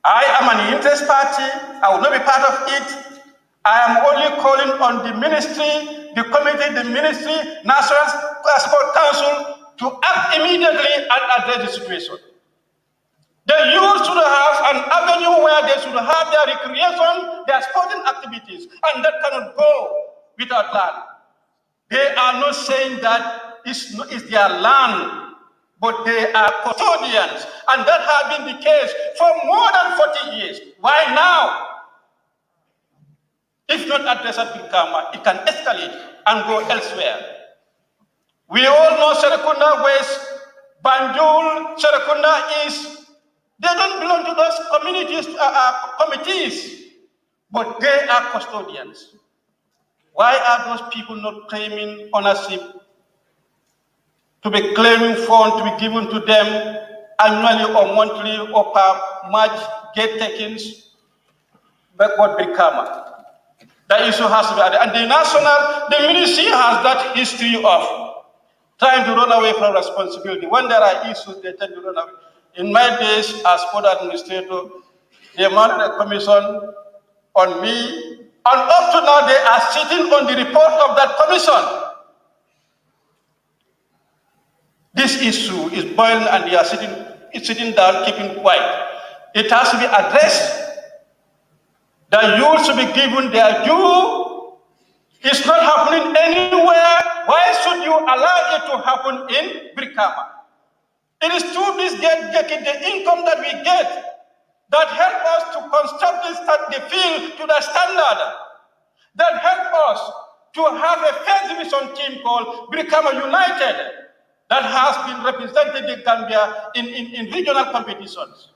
I am an interest party. I will not be part of it. I am only calling on the ministry, the committee, the ministry, National Sport Council to act immediately and address the situation. The youth should have an avenue where they should have their recreation, their sporting activities, and that cannot go without land. They are not saying that it's their land, but they are custodians, and that has been the case for more than 40 years. Why now? If not addressed at Brikama, it can escalate and go elsewhere. We all know Serekunda West Banjul, Serekunda is, they don't belong to those committees, but they are custodians. Why are those people not claiming ownership, to be claiming funds to be given to them annually or monthly or per March gate takings? Backward Brikama. That issue has to be added. And the ministry has that history of trying to run away from responsibility. When there are issues, they tend to run away. In my days as port administrator, they mounted a commission on me, and up to now they are sitting on the report of that commission. This issue is boiling and they are sitting down, keeping quiet. It has to be addressed. The youth should be given their due. It's not happening anywhere. Why should you allow it to happen in Brikama? It is through this the income that we get that help us to construct the field to the standard, that help us to have a first division team called Brikama United that has been represented in Gambia in regional competitions.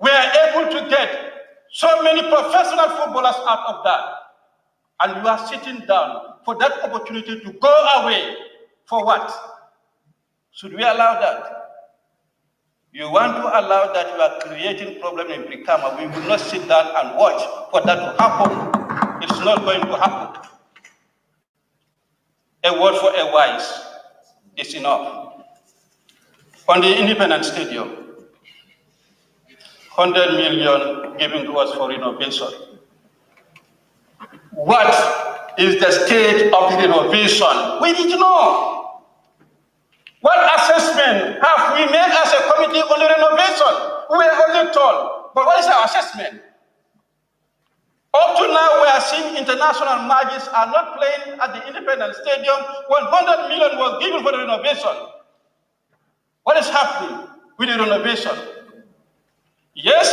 We are able to get so many professional footballers out of that. And you are sitting down for that opportunity to go away. For what? Should we allow that? You want to allow that, you are creating problem in Brikama. We will not sit down and watch for that to happen. It's not going to happen. A word for a wise is enough. On the Independence Stadium, 100 million given to us for renovation. What is the state of the renovation? We need to know. What assessment have we made as a committee on the renovation? We were only told, but what is our assessment? Up to now, we are seeing international matches are not playing at the Independence Stadium when 100 million was given for the renovation. What is happening with the renovation? Yes,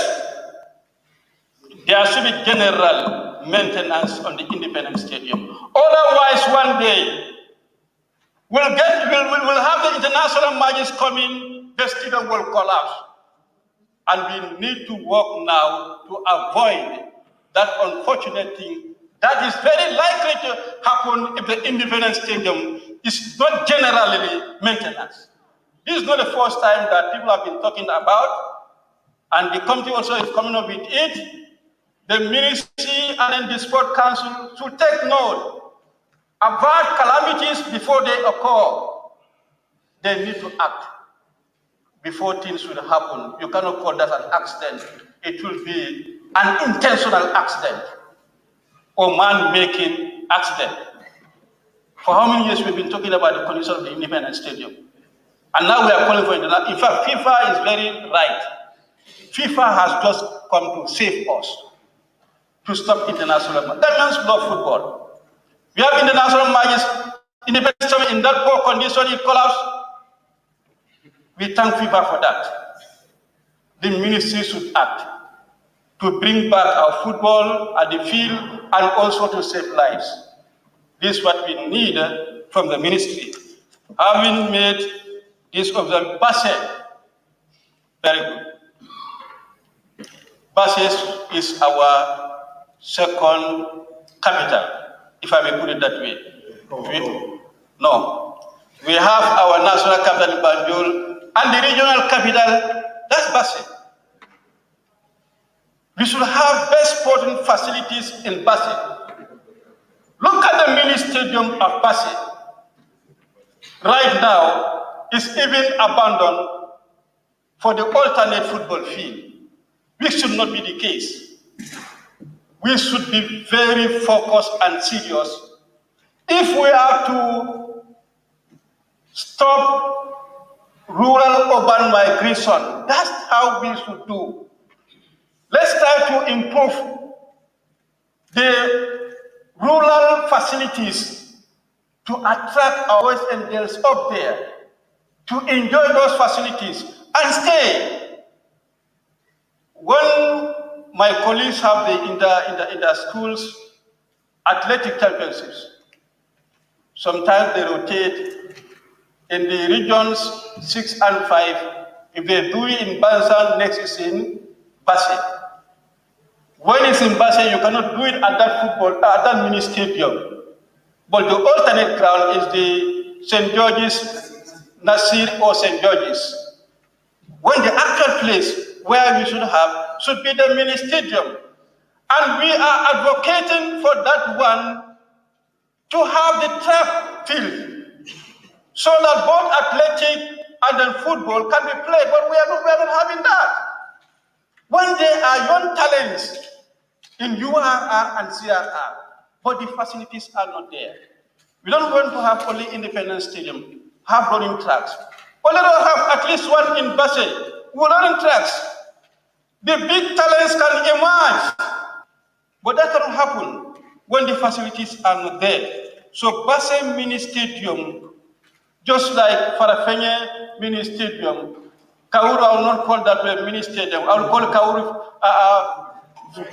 there should be general maintenance on the Independence Stadium. Otherwise, one day, we'll have the international matches coming, the stadium will collapse. And we need to work now to avoid that unfortunate thing that is very likely to happen if the Independence Stadium is not generally maintenance. This is not the first time that people have been talking about, and the committee also is coming up with it. The ministry and then the sport council should take note about calamities before they occur. They need to act before things will happen. You cannot call that an accident. It will be an intentional accident or man-making accident. For how many years we've been talking about the condition of the Independence Stadium? And now we are calling for international. In fact, FIFA is very right. FIFA has just come to save us, to stop international matches. That means love football. We have international matches, Independence in that poor condition, it collapsed. We thank FIFA for that. The ministry should act to bring back our football at the field and also to save lives. This is what we need from the ministry. Having made this of the Basse, very good. Basse is our second capital, if I may put it that way. We have our national capital in Banjul and the regional capital, that's Basse. We should have best sporting facilities in Basse. Look at the mini stadium of Basse. Right now, it's even abandoned for the alternate football field, which should not be the case. We should be very focused and serious. If we are to stop rural-urban migration, that's how we should do. Let's try to improve the rural facilities to attract our boys and girls up there, to enjoy those facilities and stay. When my colleagues have in the schools athletic championships, sometimes they rotate in the regions 6 and 5. If they do it in Bansan, next is in Basse. When it's in Basse, you cannot do it at that mini stadium. But the alternate ground is the St. George's, Nasir or St. George's. When the actual place where we should be the mini stadium. And we are advocating for that one to have the track field so that both athletic and then football can be played, but we are not having that. When there are young talents in URR and CRR, but the facilities are not there. We don't want to have only independent stadium, have running tracks. But let us have at least one in Basse, running tracks. The big talents can emerge, but that cannot happen when the facilities are not there. So Basse Mini Stadium, just like Farafenye Mini Stadium, Kauru, I will not call that a mini stadium. I will call Kauru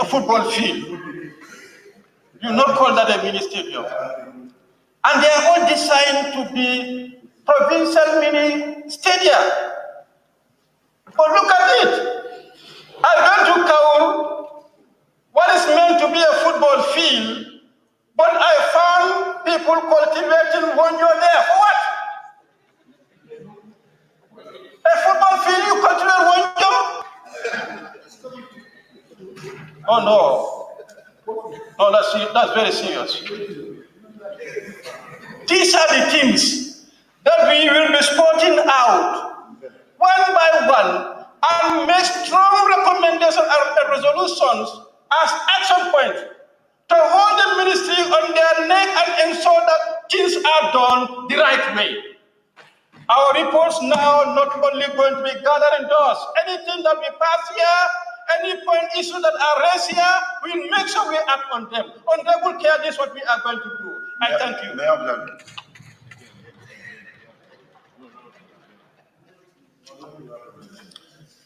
a football field. You will not call that a mini stadium. And they are all designed to be provincial mini stadia. But look at it. I went to Kauru, what is meant to be a football field, but I found people cultivating wonjo there. For what? A football field, you cultivate wonjo? Oh no. No, that's very serious. These are the things that we will be sporting out one by one and make strong recommendations and resolutions as action points to hold the ministry on their neck and ensure that things are done the right way. Our reports now not only going to be gathering dust. Anything that we pass here, any point issues that are raised here, we'll make sure we act on them. Honorable Care, this is what we are going to do. I thank you.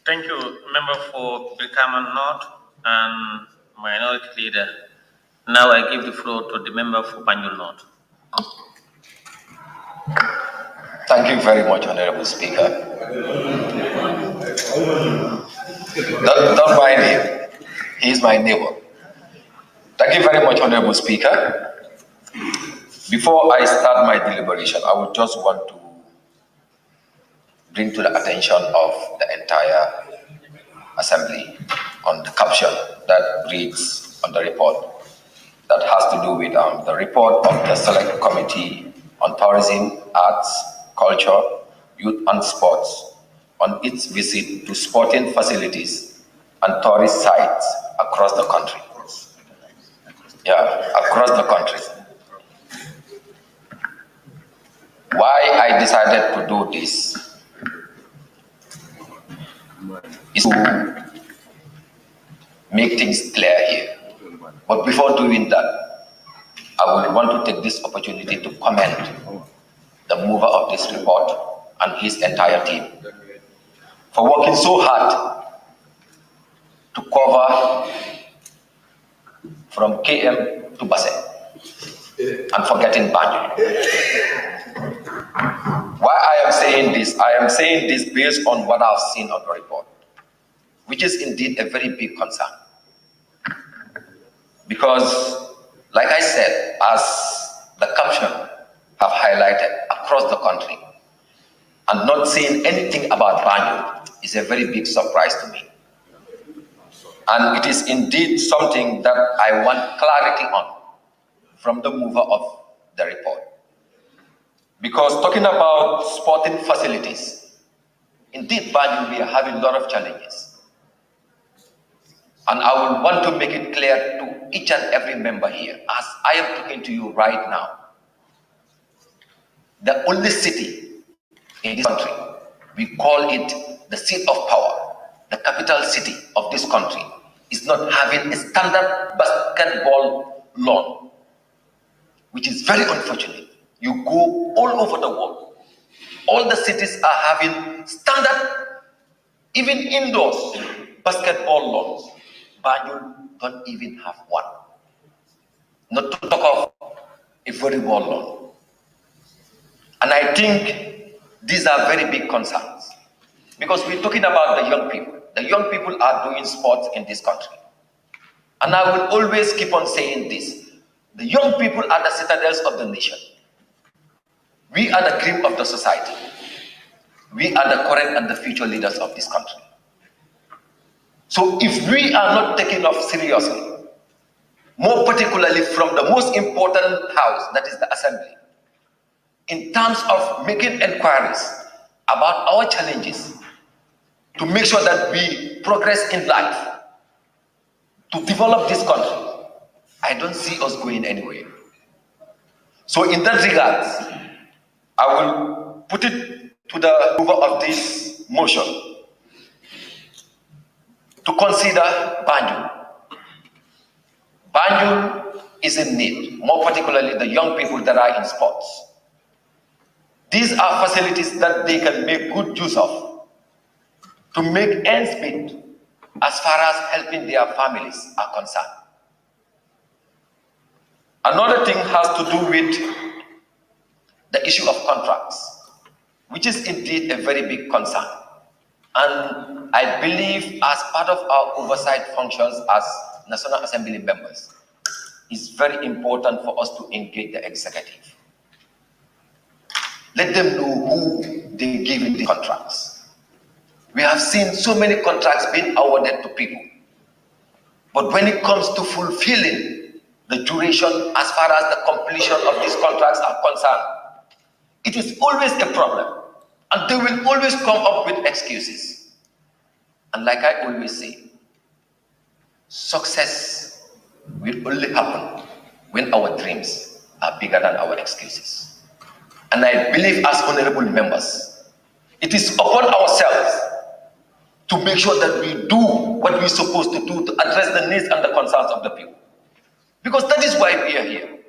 Thank you, Member for Brikama North and Minority Leader. Now I give the floor to the Member for Banjul North. Thank you very much, Honorable Speaker. Don't mind him. He's my neighbor. Thank you very much, Honorable Speaker. Before I start my deliberation, I would just want to bring to the attention of the entire Assembly on the caption that reads on the report that has to do with the report of the Select Committee on Tourism, Arts, Culture, Youth and Sports on its visit to sporting facilities and tourist sites across the country. Yeah, across the country. Why I decided to do this is to make things clear here. But before doing that, I would want to take this opportunity to commend the mover of this report and his entire team for working so hard to cover from KM to Basse and forgetting Banjul. Why I am saying this? I am saying this based on what I've seen on the report, which is indeed a very big concern. Because, like I said, as the caption have highlighted across the country, and not seeing anything about Banjul is a very big surprise to me. And it is indeed something that I want clarity on from the mover of the report. Because talking about sporting facilities, indeed Banjul, we are having a lot of challenges. And I will want to make it clear to each and every member here, as I am talking to you right now, the only city in this country, we call it the seat of power, the capital city of this country, is not having a standard basketball lawn, which is very unfortunate. You go all over the world, all the cities are having standard, even indoors, basketball lawns. Banjul don't even have one. Not to talk of a volleyball lawn. And I think These are very big concerns because we're talking about the young people. The young people are doing sports in this country. And I will always keep on saying this. The young people are the citadels of the nation. We are the cream of the society. We are the current and the future leaders of this country. So if we are not taken off seriously, more particularly from the most important house, that is the assembly, in terms of making inquiries about our challenges, to make sure that we progress in life, to develop this country, I don't see us going anywhere. So in that regard, I will put it to the mover of this motion to consider Banjul. Banjul is in need, more particularly the young people that are in sports. These are facilities that they can make good use of to make ends meet as far as helping their families are concerned. Another thing has to do with the issue of contracts, which is indeed a very big concern. And I believe as part of our oversight functions as National Assembly members, it's very important for us to engage the executive. Let them know who they give the contracts. We have seen so many contracts being awarded to people. But when it comes to fulfilling the duration as far as the completion of these contracts are concerned, it is always a problem. And they will always come up with excuses. And like I always say, success will only happen when our dreams are bigger than our excuses. And I believe as honorable members, it is upon ourselves to make sure that we do what we're supposed to do to address the needs and the concerns of the people. Because that is why we are here.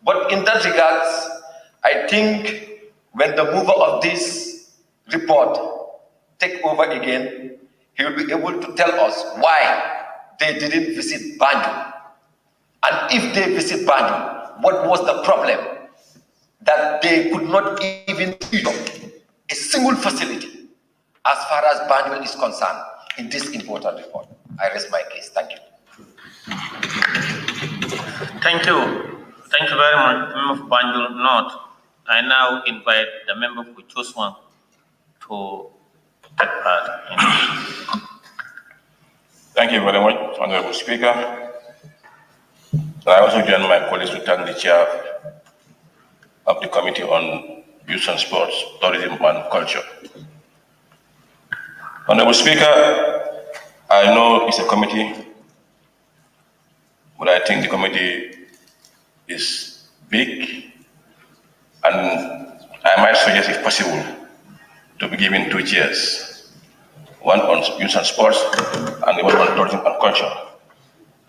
But in that regard, I think when the mover of this report take over again, he will be able to tell us why they didn't visit Banjul. And if they visit Banjul, what was the problem that they could not even use a single facility as far as Banjul is concerned in this important report. I rest my case. Thank you. Thank you. Thank you very much, Member for Banjul North. I now invite the member for Choswan to take part in this. Thank you very much, Honorable Speaker. I also join my colleagues to thank the chair of the Committee on Youth and Sports, Tourism and Culture. Honorable Speaker, I know it's a committee, but I think the committee is big, and I might suggest, if possible, to be given 2 chairs, one on youth and sports and the one on tourism and culture.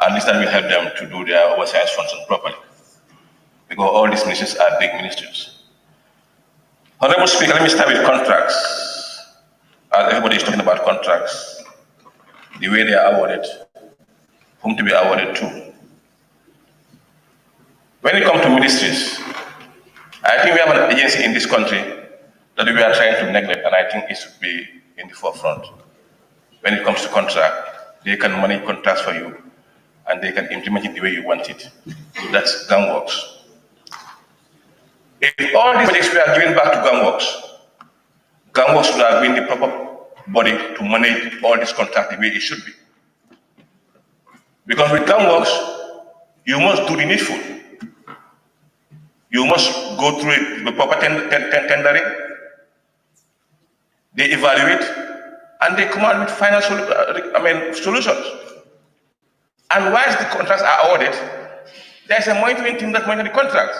At least that will help them to do their oversight function properly, because all these ministries are big ministries. Honorable Speaker, let me start with contracts. As everybody is talking about contracts, the way they are awarded, whom to be awarded to. When it comes to ministries, I think we have an agency in this country that we are trying to neglect, and I think it should be in the forefront. When it comes to contract, they can manage contracts for you, and they can implement it the way you want it. That's GAMWorks. If all these projects were given back to GAMWorks would have been the proper body to manage all this contract the way it should be. Because with GAMWorks, you must do the needful. You must go through the proper tendering. They evaluate, and they come out with final solutions. And whilst the contracts are awarded, there's a monitoring team that monitors the contracts,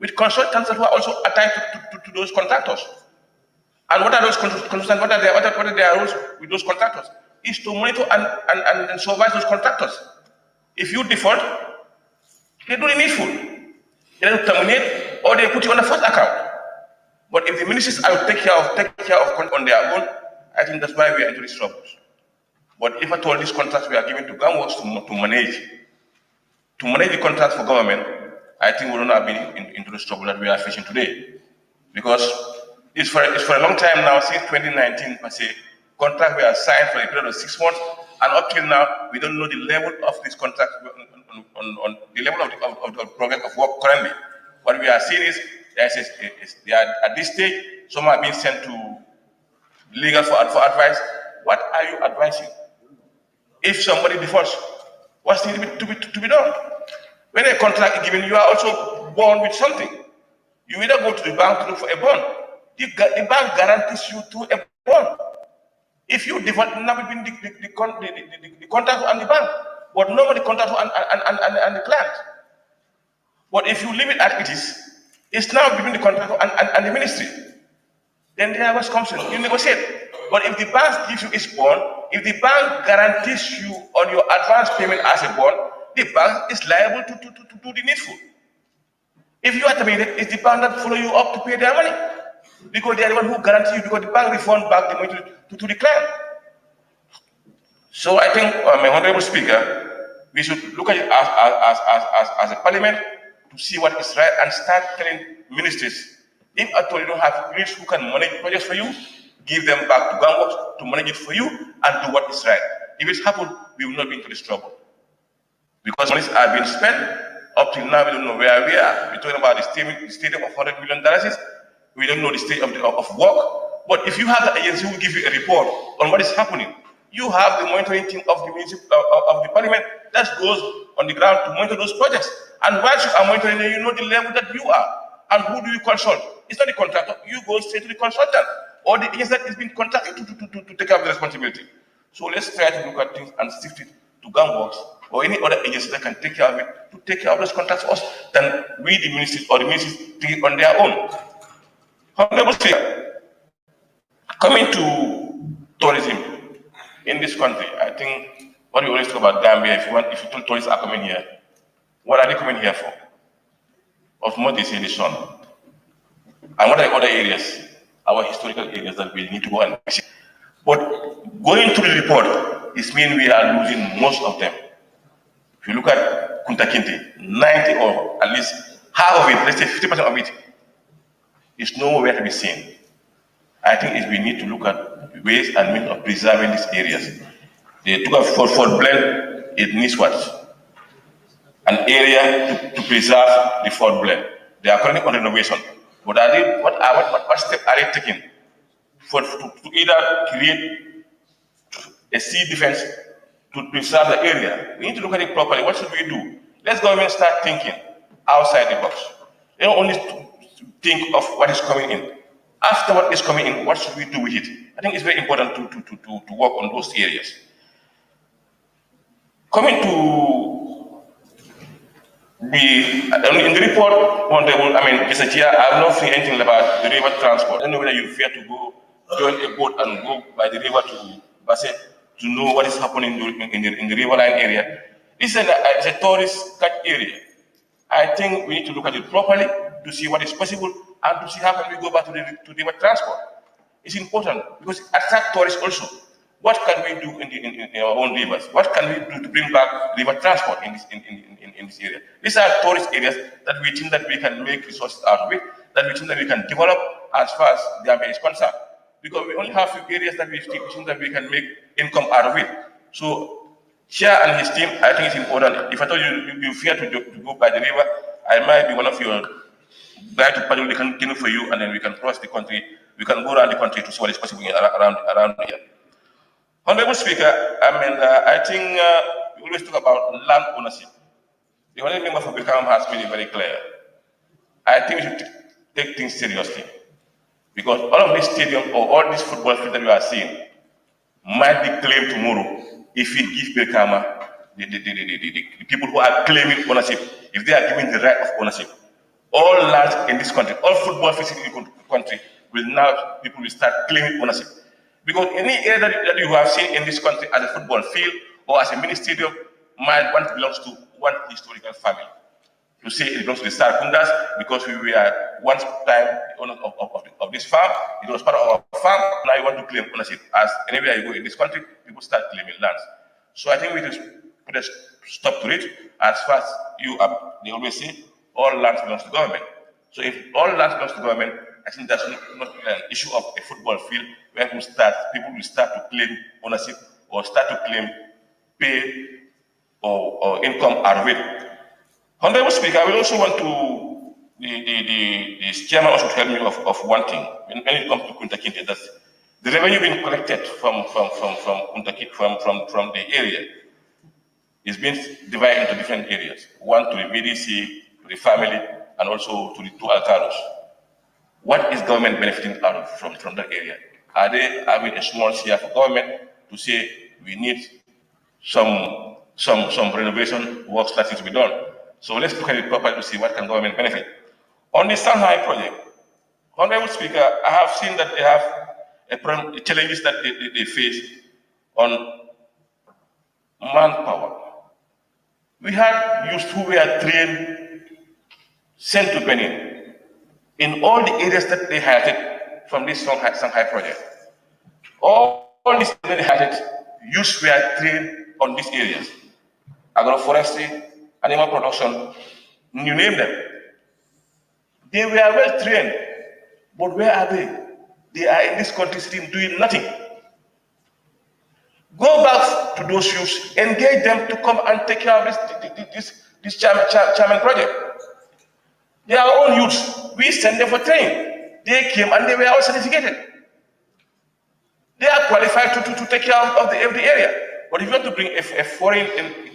with consultants that are also attached to those contractors. And what are those consultants? What are their roles with those contractors? Is to monitor and supervise those contractors. If you default, they do the needful. They don't terminate, or they put you on the first account. But if the ministries are take care of on their own, I think that's why we are into these troubles. But if at all these contracts we are given to GAMWorks to manage the contracts for government, I think we would not have been into this trouble that we are facing today. Because It's for a long time now, since 2019, per se. Contract were signed for a period of 6 months, and up till now, we don't know the level of this contract, on the level of the progress of work currently. What we are seeing is, they are, at this stage, some are being sent to legal for advice. What are you advising? If somebody defaults, what's needed to be done? When a contract is given, you are also born with something. You either go to the bank to look for a bond. The bank guarantees you to a bond. If you default, now between the contractor and the bank, but normally the contractor and the client. But if you leave it as it is, it's now between the contractor and the ministry. Then there was comes in. You negotiate. But if the bank gives you its bond, if the bank guarantees you on your advance payment as a bond, the bank is liable to do the needful. If you are terminated, it's the bank that follow you up to pay their money. Because they are the one who guarantee you, because the bank refund back the money to the client. So I think, my Honorable Speaker, we should look at it as a parliament to see what is right and start telling ministries, if at all you don't have ministers who can manage projects for you, give them back to GAMBIA to manage it for you and do what is right. If it's happened, we will not be into this trouble. Because monies are being spent, up till now we don't know where we are. We're talking about the stadium of $100 million. We don't know the state of work. But if you have the agency who will give you a report on what is happening, you have the monitoring team of the parliament that goes on the ground to monitor those projects. And whilst you are monitoring, you know the level that you are. And who do you consult? It's not the contractor. You go straight to the consultant or the agency that is being contracted to take up the responsibility. So let's try to look at things and shift it to GAMWorks or any other agency that can take care of it, to take care of those contracts for us, than we, the ministries, or the ministries, take it on their own. Honorable Speaker, coming to tourism in this country, I think what we always talk about Gambia, if you told tourists are coming here, what are they coming here for? Of more, they say the sun. And what are the other areas, our historical areas that we need to go and visit? But going through the report, it means we are losing most of them. If you look at Kunta Kinte, 90 or at least half of it, let's say 50% of it, is nowhere to be seen. I think we need to look at ways and means of preserving these areas. They took up for blend, it needs what? An area to preserve the Fort Blend. They are currently on renovation. But what step are they taking to either create a sea defense to preserve the area? We need to look at it properly. What should we do? Let's go and start thinking outside the box. You don't only think of what is coming in. After what is coming in, what should we do with it? I think it's very important to work on those areas. Coming to in the report, Mr. Chair, I have not seen anything about the river transport. I don't know whether you fear to go join a boat and go by the river to Basse to know what is happening in the riverine area. It's a tourist catch area. I think we need to look at it properly to see what is possible and to see how can we go back to river transport. It's important because it attracts tourists also. What can we do in our own rivers? What can we do to bring back river transport in this area? These are tourist areas that we think that we can make resources out of it, that we think that we can develop as far as Gambia is concerned. Because we only have few areas that we think that we can make income out of it. So, Chair and his team, I think it's important. If I told you fear to go by the river, I might be one of your guys to paddle the canoe for you, and then we can cross the country. We can go around the country to see what is possible around here. Honorable Speaker, I think we always talk about land ownership. The Honorable Member for Birkam has made it very clear. I think we should take things seriously. Because all of this stadium or all these football fields that we are seeing might be claimed tomorrow if we give Birkama, the people who are claiming ownership, if they are given the right of ownership. All lands in this country, all football fields in the country people will start claiming ownership. Because any area that you have seen in this country as a football field or as a mini stadium might once belongs to one historical family. You say it belongs to the Sarkundas because we were once time the owners of this farm. It was part of our farm. Now you want to claim ownership. As anywhere you go in this country, people start claiming lands. So I think we just put a stop to it. As far as they always say, all lands belongs to government. So if all lands belongs to government, I think that's not an issue of a football field where people will start to claim ownership or start to claim pay or income out of it. Honorable Speaker, I will also want to, the chairman also help me of one thing. When it comes to Kunta Kinte, that's the revenue being collected from the area is being divided into different areas. One to the VDC, to the family, and also to the two alcalos. What is government benefiting out of from that area? Are they having a small share for government to say we need some renovation works that needs to be done? So let's look at it properly to see what can government benefit. On the Shanghai project, Honorable Speaker, I have seen that they have challenges that they face on manpower. We had youths who were trained, sent to Benin in all the areas that they had from this Shanghai project. All these they had youths were trained on these areas. Agroforestry, animal production, you name them. They were well trained, but where are they? They are in this country sitting doing nothing. Go back to those youths, engage them to come and take care of this chairman project. They are all youths. We send them for training. They came and they were all certificated. They are qualified to take care of the area. But if you want to bring a foreign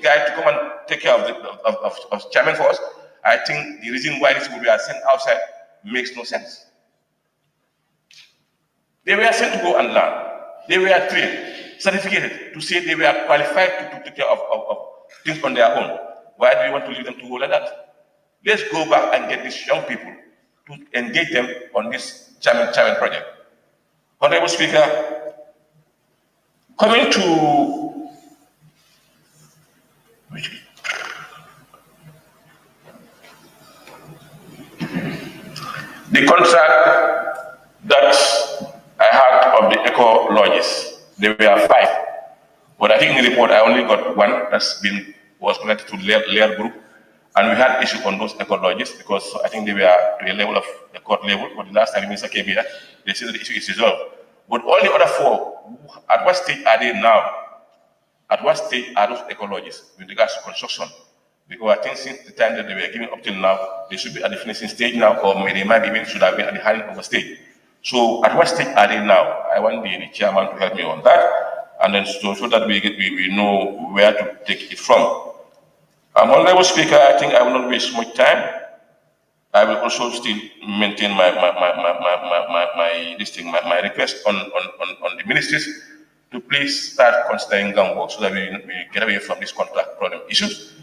guy to come and take care of chairman for us, I think the reason why this will be sent outside makes no sense. They were sent to go and learn. They were trained, certificated to say they were qualified to take care of things on their own. Why do you want to leave them to go like that? Let's go back and get these young people to engage them on this chairman project. Honorable Speaker, coming to the contract that I had of the eco lodges, there were 5. But I think in the report I only got 1 was connected to layer group, and we had issue on those eco lodges because I think they were to a level of the court level. But the last time the minister came here, they said that the issue is resolved. But all the other 4, at what stage are they now? At what stage are those eco lodges with regards to construction? Because I think since the time that they were giving up till now, they should be at the finishing stage now, or they might even should have been at the handover stage. So at what stage are they now? I want the chairman to help me on that, and then so that we know where to take it from. Honorable Speaker, I think I will not waste much time. I will also still maintain my request on the ministries to please start considering GAMBIA so that we get away from this contract problem issues.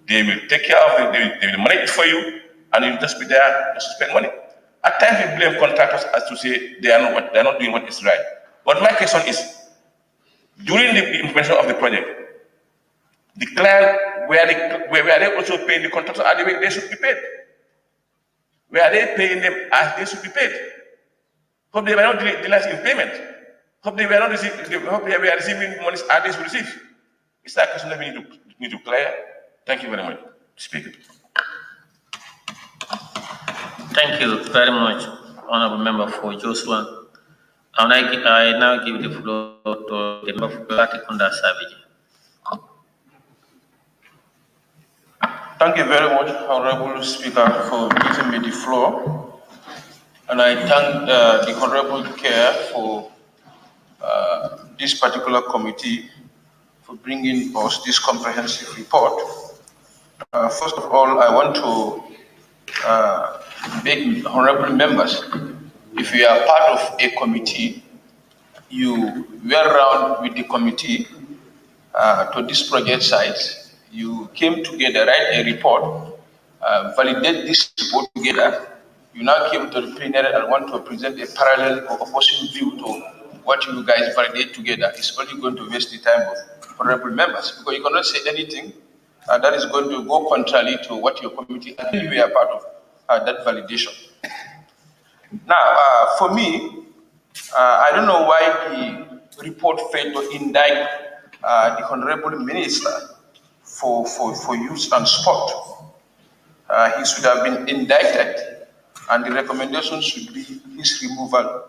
They will take care of it, they will manage it for you, and you'll just be there just to spend money. At times we blame contractors as to say they are not doing what is right. But my question is, during the implementation of the project, the client, were they also paying the contractors as the way they should be paid? Were they paying them as they should be paid? Hope they were not delayed in payment. Hope they were not receiving money as they should receive. It's a question that we need to clear. Thank you very much, Speaker. Thank you very much, Honorable Member for Joshua. And I now give the floor to the member for Latikunda Savage. Thank you very much, Honorable Speaker, for giving me the floor. And I thank the Honorable Chair for this particular committee for bringing us this comprehensive report. First of all, I want to beg honorable members, if you are part of a committee, you were around with the committee to this project site, you came together, write a report, validate this report together, you now came to the plenary and want to present a parallel or opposing view to what you guys validate together. It's only going to waste the time of honorable members, because you cannot say anything that is going to go contrary to what your committee, and we are part of that validation. Now, for me, I don't know why the report failed to indict the Honorable Minister for youth and sport. He should have been indicted and the recommendation should be his removal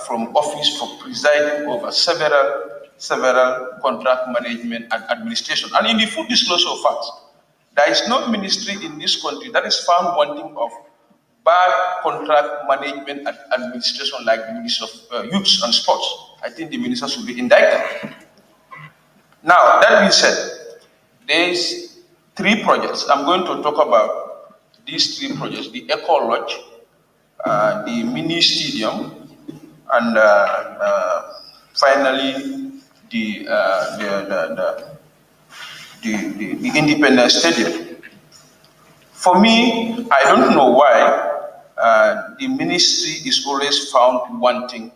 from office for presiding over several contract management and administration. And in the full disclosure of facts, there is no ministry in this country that is found wanting of bad contract management and administration like the Ministry of Youth and Sports. I think the minister should be indicted. Now, that being said, there's 3 projects. I'm going to talk about these 3 projects: the Eco Lodge, the mini stadium, and finally the Independence Stadium. For me, I don't know why the ministry is always found wanting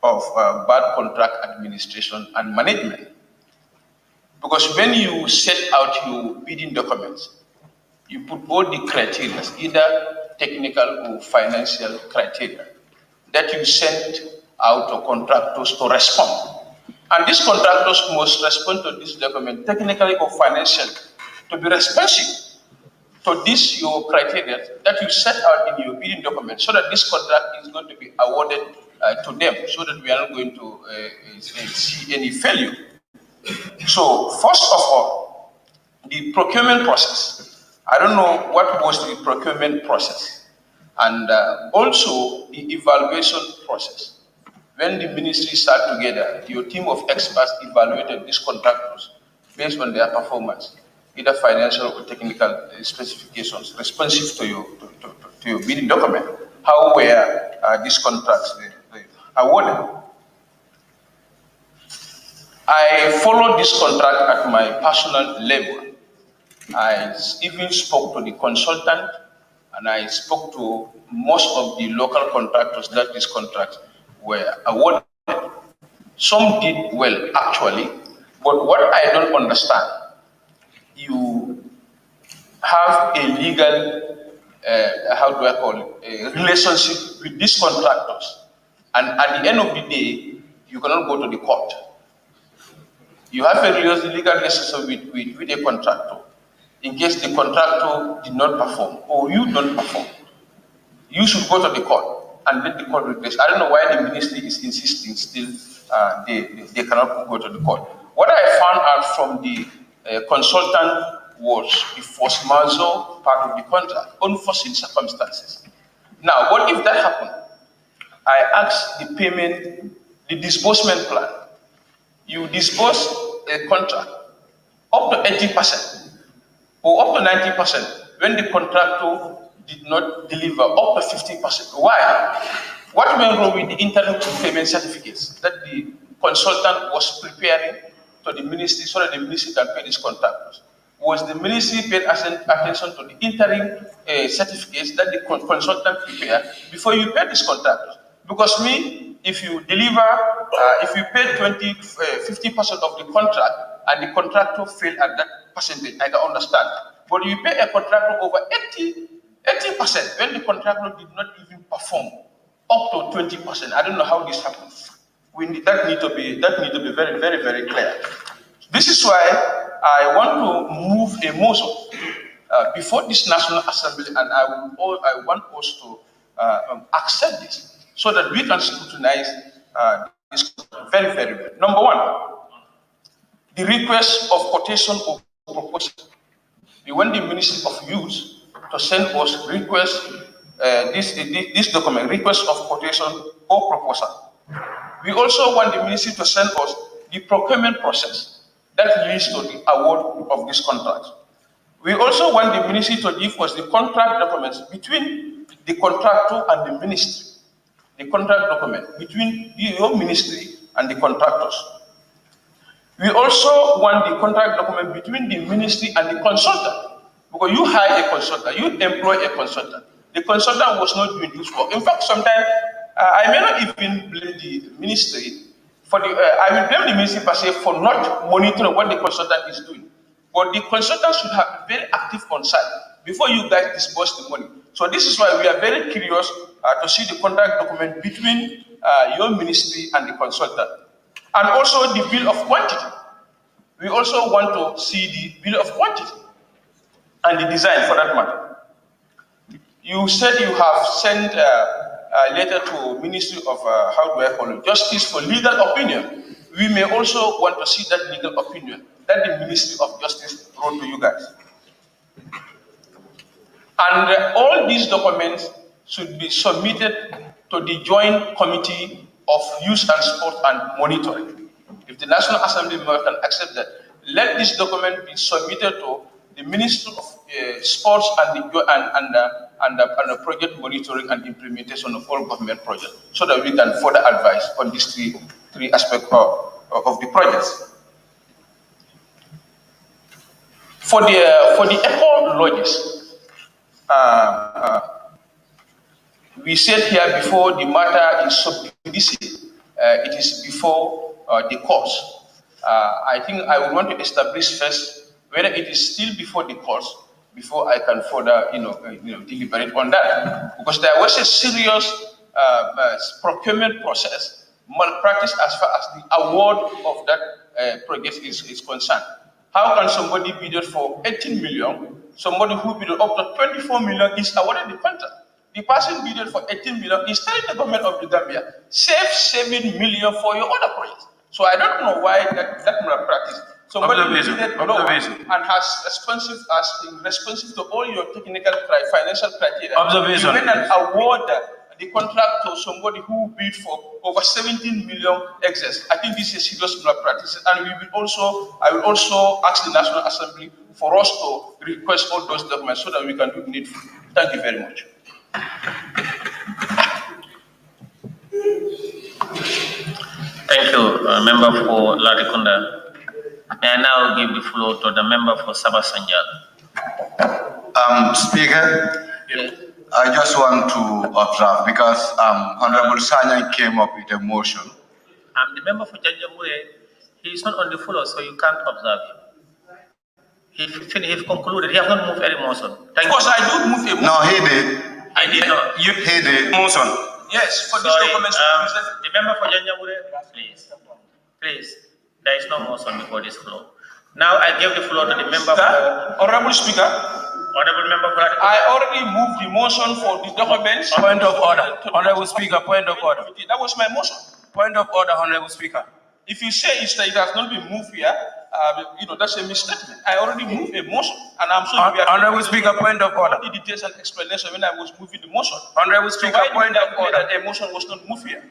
of bad contract administration and management. Because when you set out your bidding documents, you put all the criteria, either technical or financial criteria, that you send out to contractors to respond. And these contractors must respond to this document technically or financially to be responsive to this your criteria that you set out in your bidding document, so that this contract is going to be awarded to them, so that we are not going to see any failure. So first of all, the procurement process. I don't know what was the procurement process, and also the evaluation process. When the ministry sat together, your team of experts evaluated these contractors based on their performance, either financial or technical specifications responsive to your bidding document. How were these contracts awarded? I followed this contract at my personal level. I even spoke to the consultant, and I spoke to most of the local contractors that these contracts were awarded. Some did well, actually, but what I don't understand, you have a legal, how do I call it, a relationship with these contractors, and at the end of the day, you cannot go to the court. You have a legal relationship with a contractor. In case the contractor did not perform or you don't perform, you should go to the court and let the court replace. I don't know why the ministry is insisting still they cannot go to the court. What I found out from the consultant was the force majeure part of the contract, unforeseen circumstances. Now, what if that happened? I asked the payment, the disbursement plan. You disburse a contract up to 80% or up to 90% when the contractor did not deliver up to 50%. Why? What went wrong with the interim payment certificates that the consultant was preparing to the ministry so that the ministry can pay these contractors? Was the ministry paid attention to the interim certificates that the consultant prepared before you pay these contractors? Because if you deliver, if you pay 50% of the contract and the contractor failed at that percentage, I can understand. But you pay a contractor over 80% when the contractor did not even perform up to 20%. I don't know how this happens. That need to be very, very, very clear. This is why I want to move a motion before this National Assembly, and I want us to accept this so that we can scrutinize this very, very well. Number one, the request of quotation or proposal. We want the Ministry of Youth to send us this document, request of quotation or proposal. We also want the ministry to send us the procurement process that leads to the award of this contract. We also want the ministry to give us the contract documents between the contractor and the ministry. The contract document between your ministry and the contractors. We also want the contract document between the ministry and the consultant. Because you hire a consultant, you employ a consultant. The consultant was not doing his work. In fact, sometimes I may not even blame the ministry for I will blame the ministry per se for not monitoring what the consultant is doing. But the consultant should have been very active on site before you guys disburse the money. So this is why we are very curious to see the contract document between your ministry and the consultant. And also the bill of quantity. We also want to see the bill of quantity and the design for that matter. You said you have sent a letter to Ministry of, how do I call it, Justice for legal opinion. We may also want to see that legal opinion that the Ministry of Justice wrote to you guys. And all these documents should be submitted to the Joint Committee of Youth and Sport and Monitoring. If the National Assembly member can accept that, let this document be submitted to the Ministry of Sports and the project monitoring and implementation of all government projects, so that we can further advise on these three aspects of the projects. For the eco lodges, we said here before the matter is sub judice, it is before the courts. I think I would want to establish first whether it is still before the courts before I can further, deliberate on that, because there was a serious procurement process, malpractice as far as the award of that project is concerned. How can somebody bid for 18 million, somebody who bid up to 24 million is awarded the contract? The person bid for 18 million is telling the government of the Gambia, save 7 million for your other projects. So I don't know why that malpractice. Somebody bid lower and has responsive to all your technical financial criteria. Observation. You went and award the contract to somebody who bid for over 17 million excess. I think this is serious malpractice, and I will also ask the National Assembly for us to request all those documents so that we can do the needful. Thank you very much. Thank you, member for Larikunda. May I now give the floor to the member for Sabah Sanjal. Speaker, I just want to observe because Honorable Sanya came up with a motion. The member for Janjamure, he is not on the floor, so you can't observe him. He concluded. He has not moved any motion. Of course, I do move a motion. No, he did. I did not. He did. Motion. Yes, for this document. The member for Janjamure, please. There is no motion before this floor. Now I give the floor to the member for... Honorable Speaker. Honorable member for... I already moved the motion for the documents. Point of order. Honorable Speaker, point of order. That was my motion. Point of order, Honorable Speaker. If you say it has not been moved here, that's a misstatement. I already moved a motion, and I'm sure you are... Honorable Speaker, point of order. The details and explanation when I was moving the motion. Honorable Speaker, point of order. A motion was not moved here.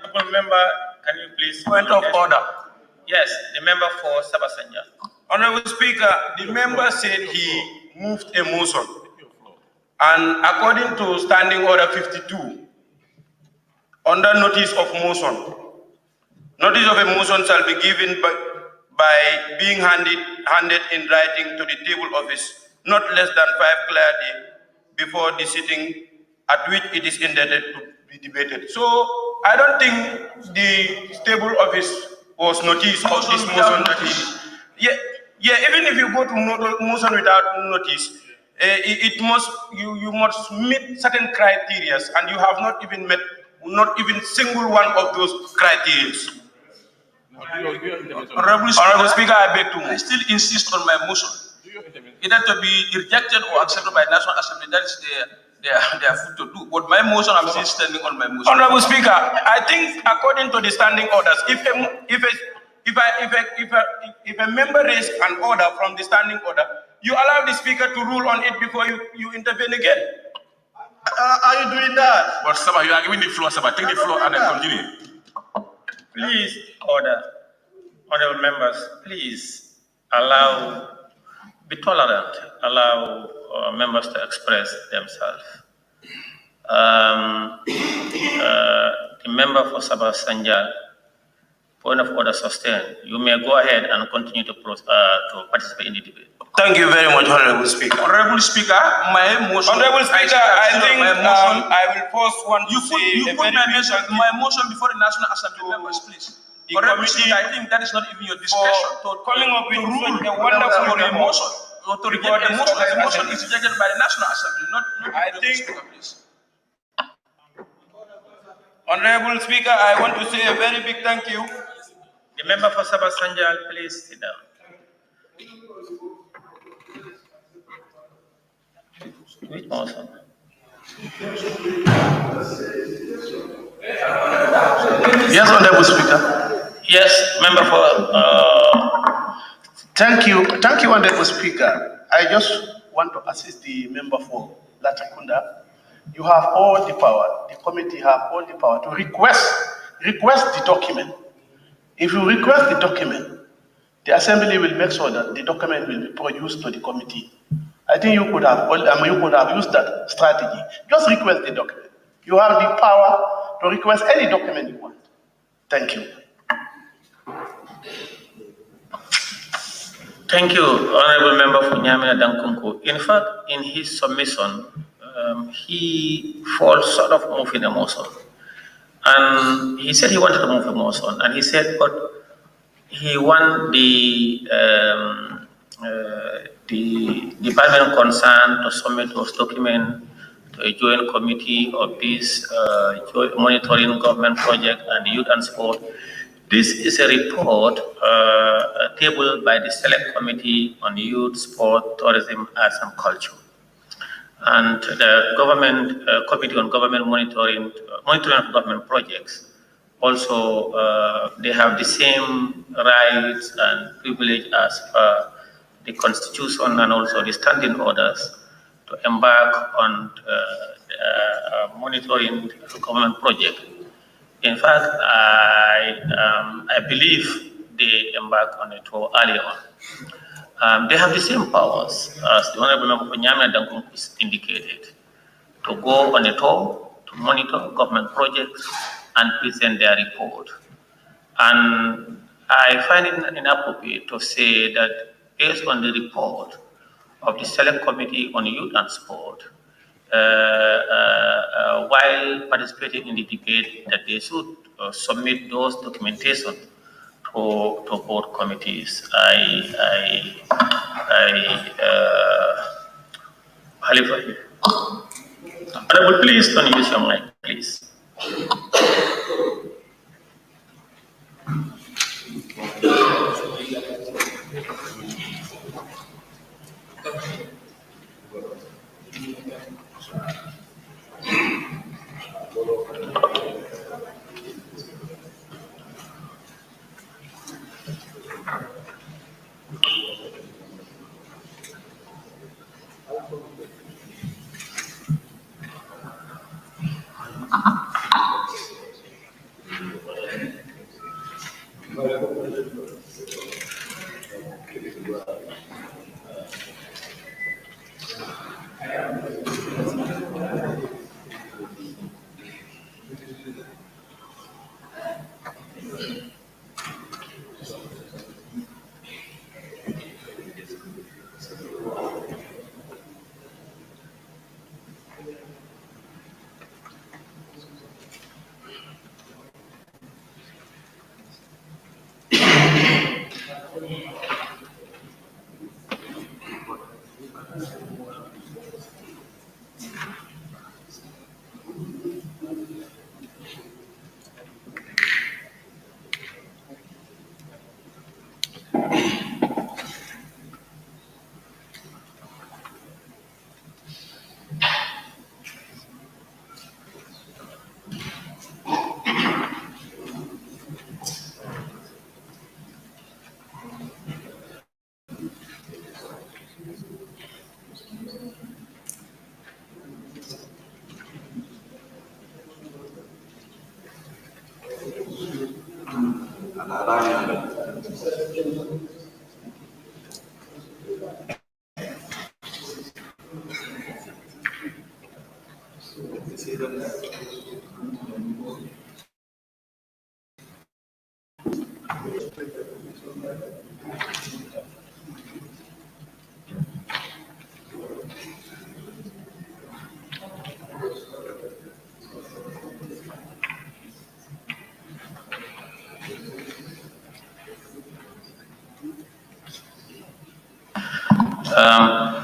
Honorable member, can you please... Point of order. Yes, the member for Sabah Sanjal. Honorable Speaker, the member said he moved a motion. And according to Standing Order 52, under notice of motion, notice of a motion shall be given by being handed in writing to the table office not less than 5 clear days before the sitting at which it is intended to be debated. So I don't think the table office was noticed of this motion. Even if you go to motion without notice, you must meet certain criteria, and you have not even met single one of those criteria. Honorable Speaker, I still insist on my motion. Either to be rejected or accepted by National Assembly, that is their food to do. But my motion, I'm still standing on my motion. Honorable Speaker, I think according to the standing orders, if a member raises an order from the standing order, you allow the Speaker to rule on it before you intervene again. Are you doing that? But Sabah, you are giving the floor, Sabah. Take the floor and then continue. Please, order. Honorable members, please be tolerant, allow members to express themselves. The member for Sabah Sanjal, point of order sustained. You may go ahead and continue to participate in the debate. Thank you very much, Honorable Speaker. Honorable Speaker, my motion. Honorable Speaker, I think I will first want to say you put my motion before the National Assembly members, please. Honorable Speaker, I think that is not even your discretion. Coming up with a wonderful motion. To reject a motion, the motion is rejected by the National Assembly, not I the think, Speaker, please. Honorable Speaker, I want to say a very big thank you. The member for Sabah Sanjal, please sit down. Which motion? Yes, Honorable Speaker. Yes, member for. Thank you, Honorable Speaker. I just want to assist the member for Latakunda. You have all the power. The committee have all the power to request the document. If you request the document, the assembly will make sure that the document will be produced to the committee. I think you could have used that strategy. Just request the document. You have the power to request any document you want. Thank you. Thank you, Honorable Member for Nyamina Dankunku. In fact, in his submission, he falls short of moving a motion. And he said he wanted to move a motion. And he said, but he want the department concerned to submit those documents to a joint committee of this monitoring government project and youth and sport. This is a report tabled by the Select Committee on Youth, Sport, Tourism, Arts and Culture. And the government Committee on Government Monitoring of Government Projects also they have the same rights and privilege as the Constitution and also the standing orders to embark on monitoring government project. In fact, I believe they embarked on it early on. They have the same powers as the Honorable Member Nyamia Dankum indicated to go on a tour, to monitor government projects and present their report. And I find it inappropriate to say that based on the report of the Select Committee on Youth and Sport, while participating in the debate, that they should submit those documentation to both committees. Honorable, please don't use your mic, please.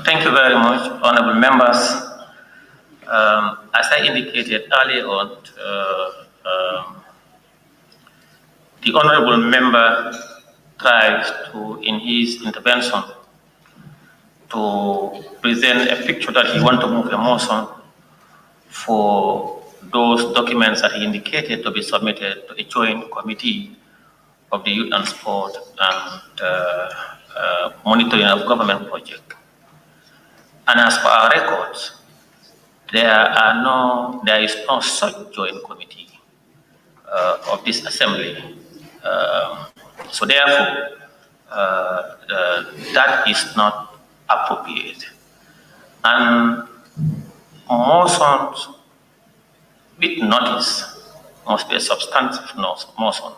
Thank you very much, honorable members. As I indicated earlier on, the honorable member tries to, in his intervention, to present a picture that he wants to move a motion for those documents that he indicated to be submitted to a joint committee of the Youth and Sport and Monitoring of Government Project. And as per our records, there is no such joint committee of this assembly. So therefore, that is not appropriate. And motions with notice must be a substantive motion.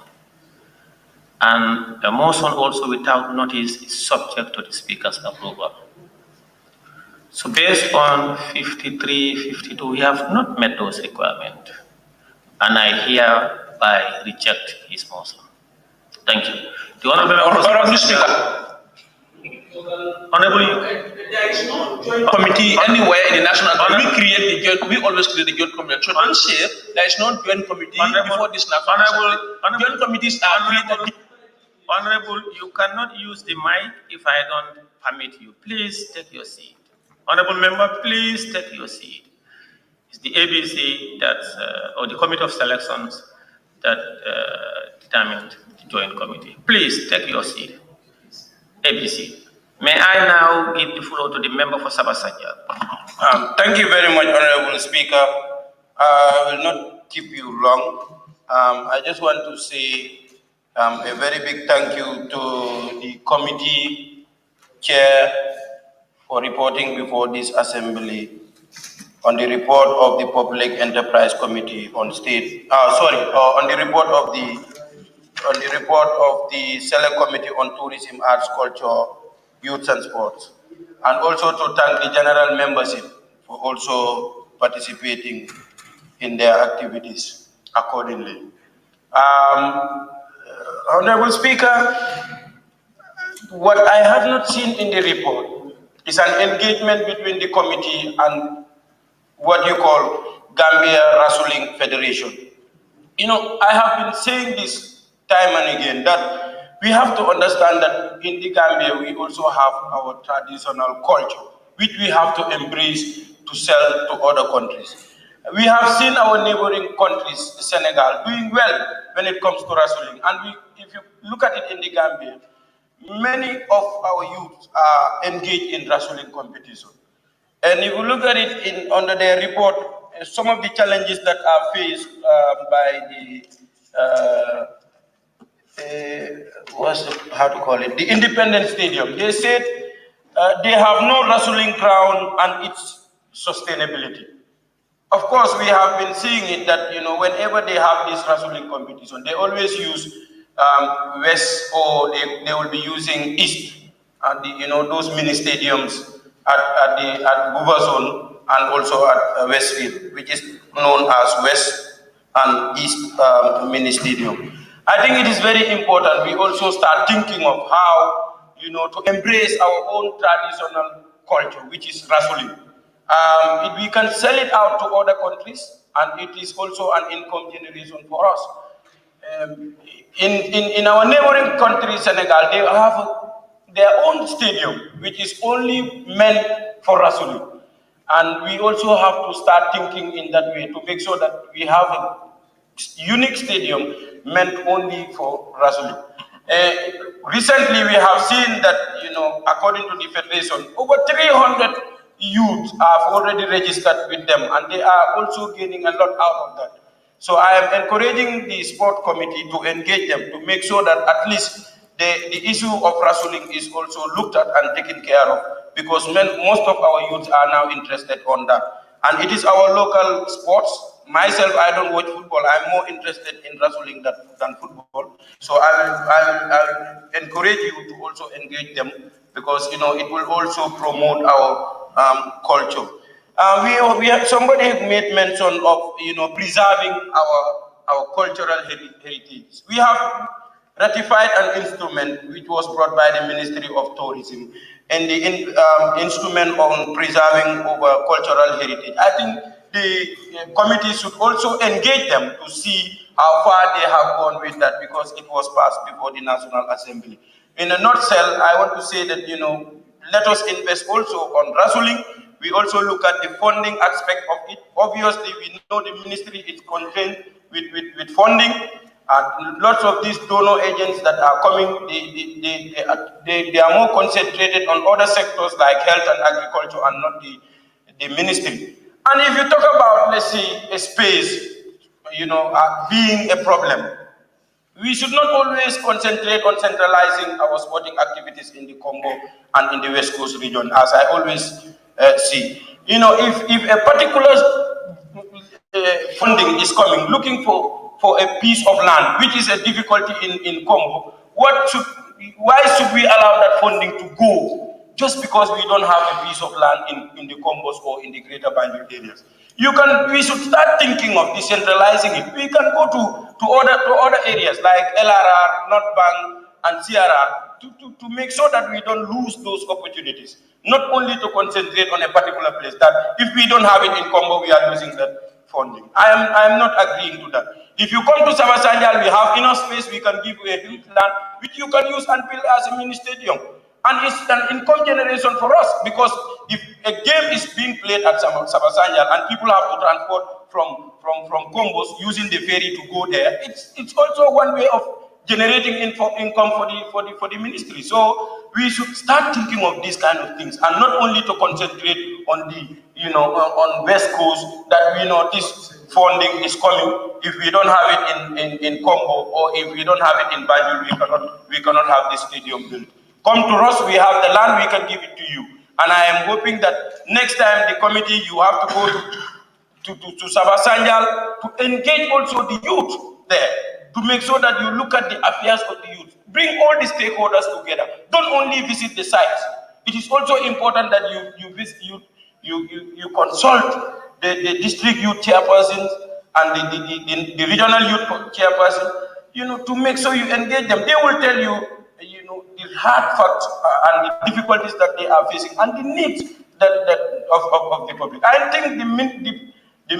And a motion also without notice is subject to the Speaker's approval. So based on 53, 52, we have not met those requirements. And I hereby reject his motion. Thank you. The Honorable Speaker. Honorable, there is no joint committee anywhere in the national. We always create the joint committee. So don't say there is no joint committee before this national. Joint committees are created. Honorable, you cannot use the mic if I don't permit you. Please take your seat. Honorable member, please take your seat. It's the ABC that, or the Committee of Selections that determined the joint committee. Please take your seat. ABC. May I now give the floor to the member for Sabasajja? Thank you very much, Honorable Speaker. I will not keep you long. I just want to say a very big thank you to the committee chair for reporting before this assembly on the report of the Public Enterprise Committee on State. On the report of the Select Committee on Tourism, Arts, Culture, Youth and Sports, and also to thank the general membership for also participating in their activities accordingly. Honorable Speaker, what I have not seen in the report is an engagement between the committee and what you call Gambia Wrestling Federation. You know, I have been saying this time and again that we have to understand that in the Gambia we also have our traditional culture, which we have to embrace to sell to other countries. We have seen our neighboring countries, Senegal, doing well when it comes to wrestling. And if you look at it in the Gambia, many of our youth are engaged in wrestling competition. And if you look at it under their report, some of the challenges that are faced by the Independent Stadium, they said they have no wrestling ground and its sustainability. Of course, we have been seeing it that, you know, whenever they have this wrestling competition, they always use West, or they will be using East, and those mini stadiums at Buvazon and also at Westfield, which is known as West and East mini stadium. I think it is very important we also start thinking of how, to embrace our own traditional culture, which is wrestling. We can sell it out to other countries, and it is also an income generation for us. In our neighboring country, Senegal, they have their own stadium, which is only meant for wrestling. And we also have to start thinking in that way to make sure that we have a unique stadium meant only for wrestling. Recently, we have seen that, according to the Federation, over 300 youth have already registered with them, and they are also gaining a lot out of that. So I am encouraging the sport committee to engage them to make sure that at least the issue of wrestling is also looked at and taken care of, because most of our youth are now interested on that. And it is our local sports. Myself, I don't watch football. I'm more interested in wrestling than football. So I will encourage you to also engage them, because it will also promote our culture. We have somebody made mention of preserving our cultural heritage. We have ratified an instrument which was brought by the Ministry of Tourism, and the instrument on preserving our cultural heritage. I think the committee should also engage them to see how far they have gone with that, because it was passed before the National Assembly. In a nutshell, I want to say that let us invest also on wrestling. We also look at the funding aspect of it. Obviously, we know the ministry is contained with funding, and lots of these donor agents that are coming, they are more concentrated on other sectors like health and agriculture and not the ministry. And if you talk about, let's say, a space, being a problem, we should not always concentrate on centralizing our sporting activities in the Congo and in the West Coast region, as I always see. If a particular funding is coming, looking for a piece of land, which is a difficulty in Congo, why should we allow that funding to go just because we don't have a piece of land in the Congos or in the greater Banjul areas? We should start thinking of decentralizing it. We can go to other areas like LRR, North Bank, and CRR to make sure that we don't lose those opportunities. Not only to concentrate on a particular place, that if we don't have it in Congo, we are losing that funding. I am not agreeing to that. If you come to Sabasanjal, we have enough space, we can give you a huge land, which you can use and build as a mini stadium. And it's an income generation for us, because if a game is being played at Sabasanjal and people have to transport from Combos using the ferry to go there, it's also one way of generating income for the ministry. So we should start thinking of these kind of things, and not only to concentrate on on West Coast, that we know this funding is coming. If we don't have it in Congo, or if we don't have it in Banjul, we cannot have this stadium built. Come to us, we have the land, we can give it to you. And I am hoping that next time the committee, you have to go to Sabasanjal to engage also the youth there, to make sure that you look at the affairs of the youth. Bring all the stakeholders together. Don't only visit the sites. It is also important that you consult the district youth chairpersons and the regional youth chairperson, to make sure you engage them. They will tell you, the hard facts and the difficulties that they are facing and the needs of the public. I think the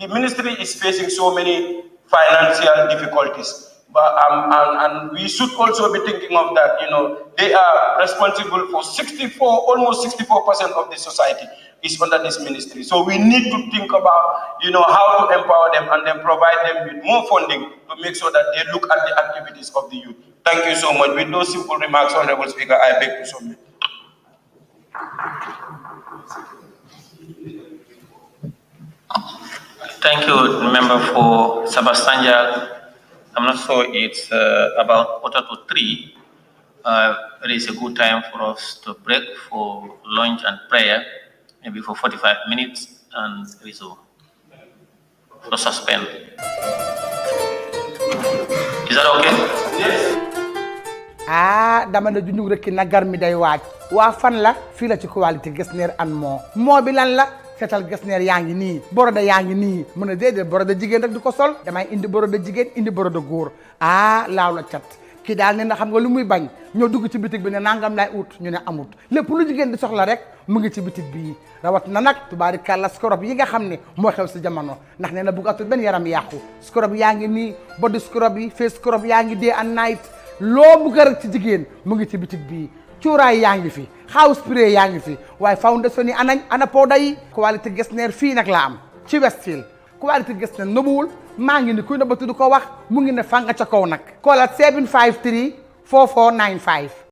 ministry is facing so many financial difficulties, but and we should also be thinking of that. They are responsible for almost 64% of the society is under this ministry. So we need to think about how to empower them and then provide them with more funding to make sure that they look at the activities of the youth. Thank you so much. With those simple remarks, Honorable Speaker, I beg to submit. Thank you, member for Sabasanjal. I'm not sure it's about 2:45. It is a good time for us to break for lunch and prayer, maybe for 45 minutes, and we will suspend. Is that okay? Yes. Dama ne junjug rek na gar mi day waaj waa fan la fii la ci qualité Getzner and moo bi lan la seetal Getzner yaa ngi nii borode yaa ngi nii mu ne déedéet borode jigéen rek du ko sol damay indi borode jigéen indi borode góor laaw la cat kii daal ne na xam nga lu muy bañ ñoo dugg ci bitig bi ne nangam lay ut ñu ne amut lépp lu jigéen di soxla rek mu ngi ci bitig bii rawat na nag tubaarikàlla scrub yi nga xam ne moo xew si jamono ndax nee na buggatul benn yaram yàqu scrub yaa ngi nii body scrub yi face scrub yaa ngi day and night loo bugg rek ci jigéen mu ngi ci bitig bii cuuraay yaa ngi fi house spray yaa ngi fi waaye foundation yi ana powder yi qualité Getzner fii nag la am ci Westfield qualité Getzner nëbuwul maa ngi ni kuy nëbbatu du ko wax mu ngi ne fanga ca kaw nag call at 753 4495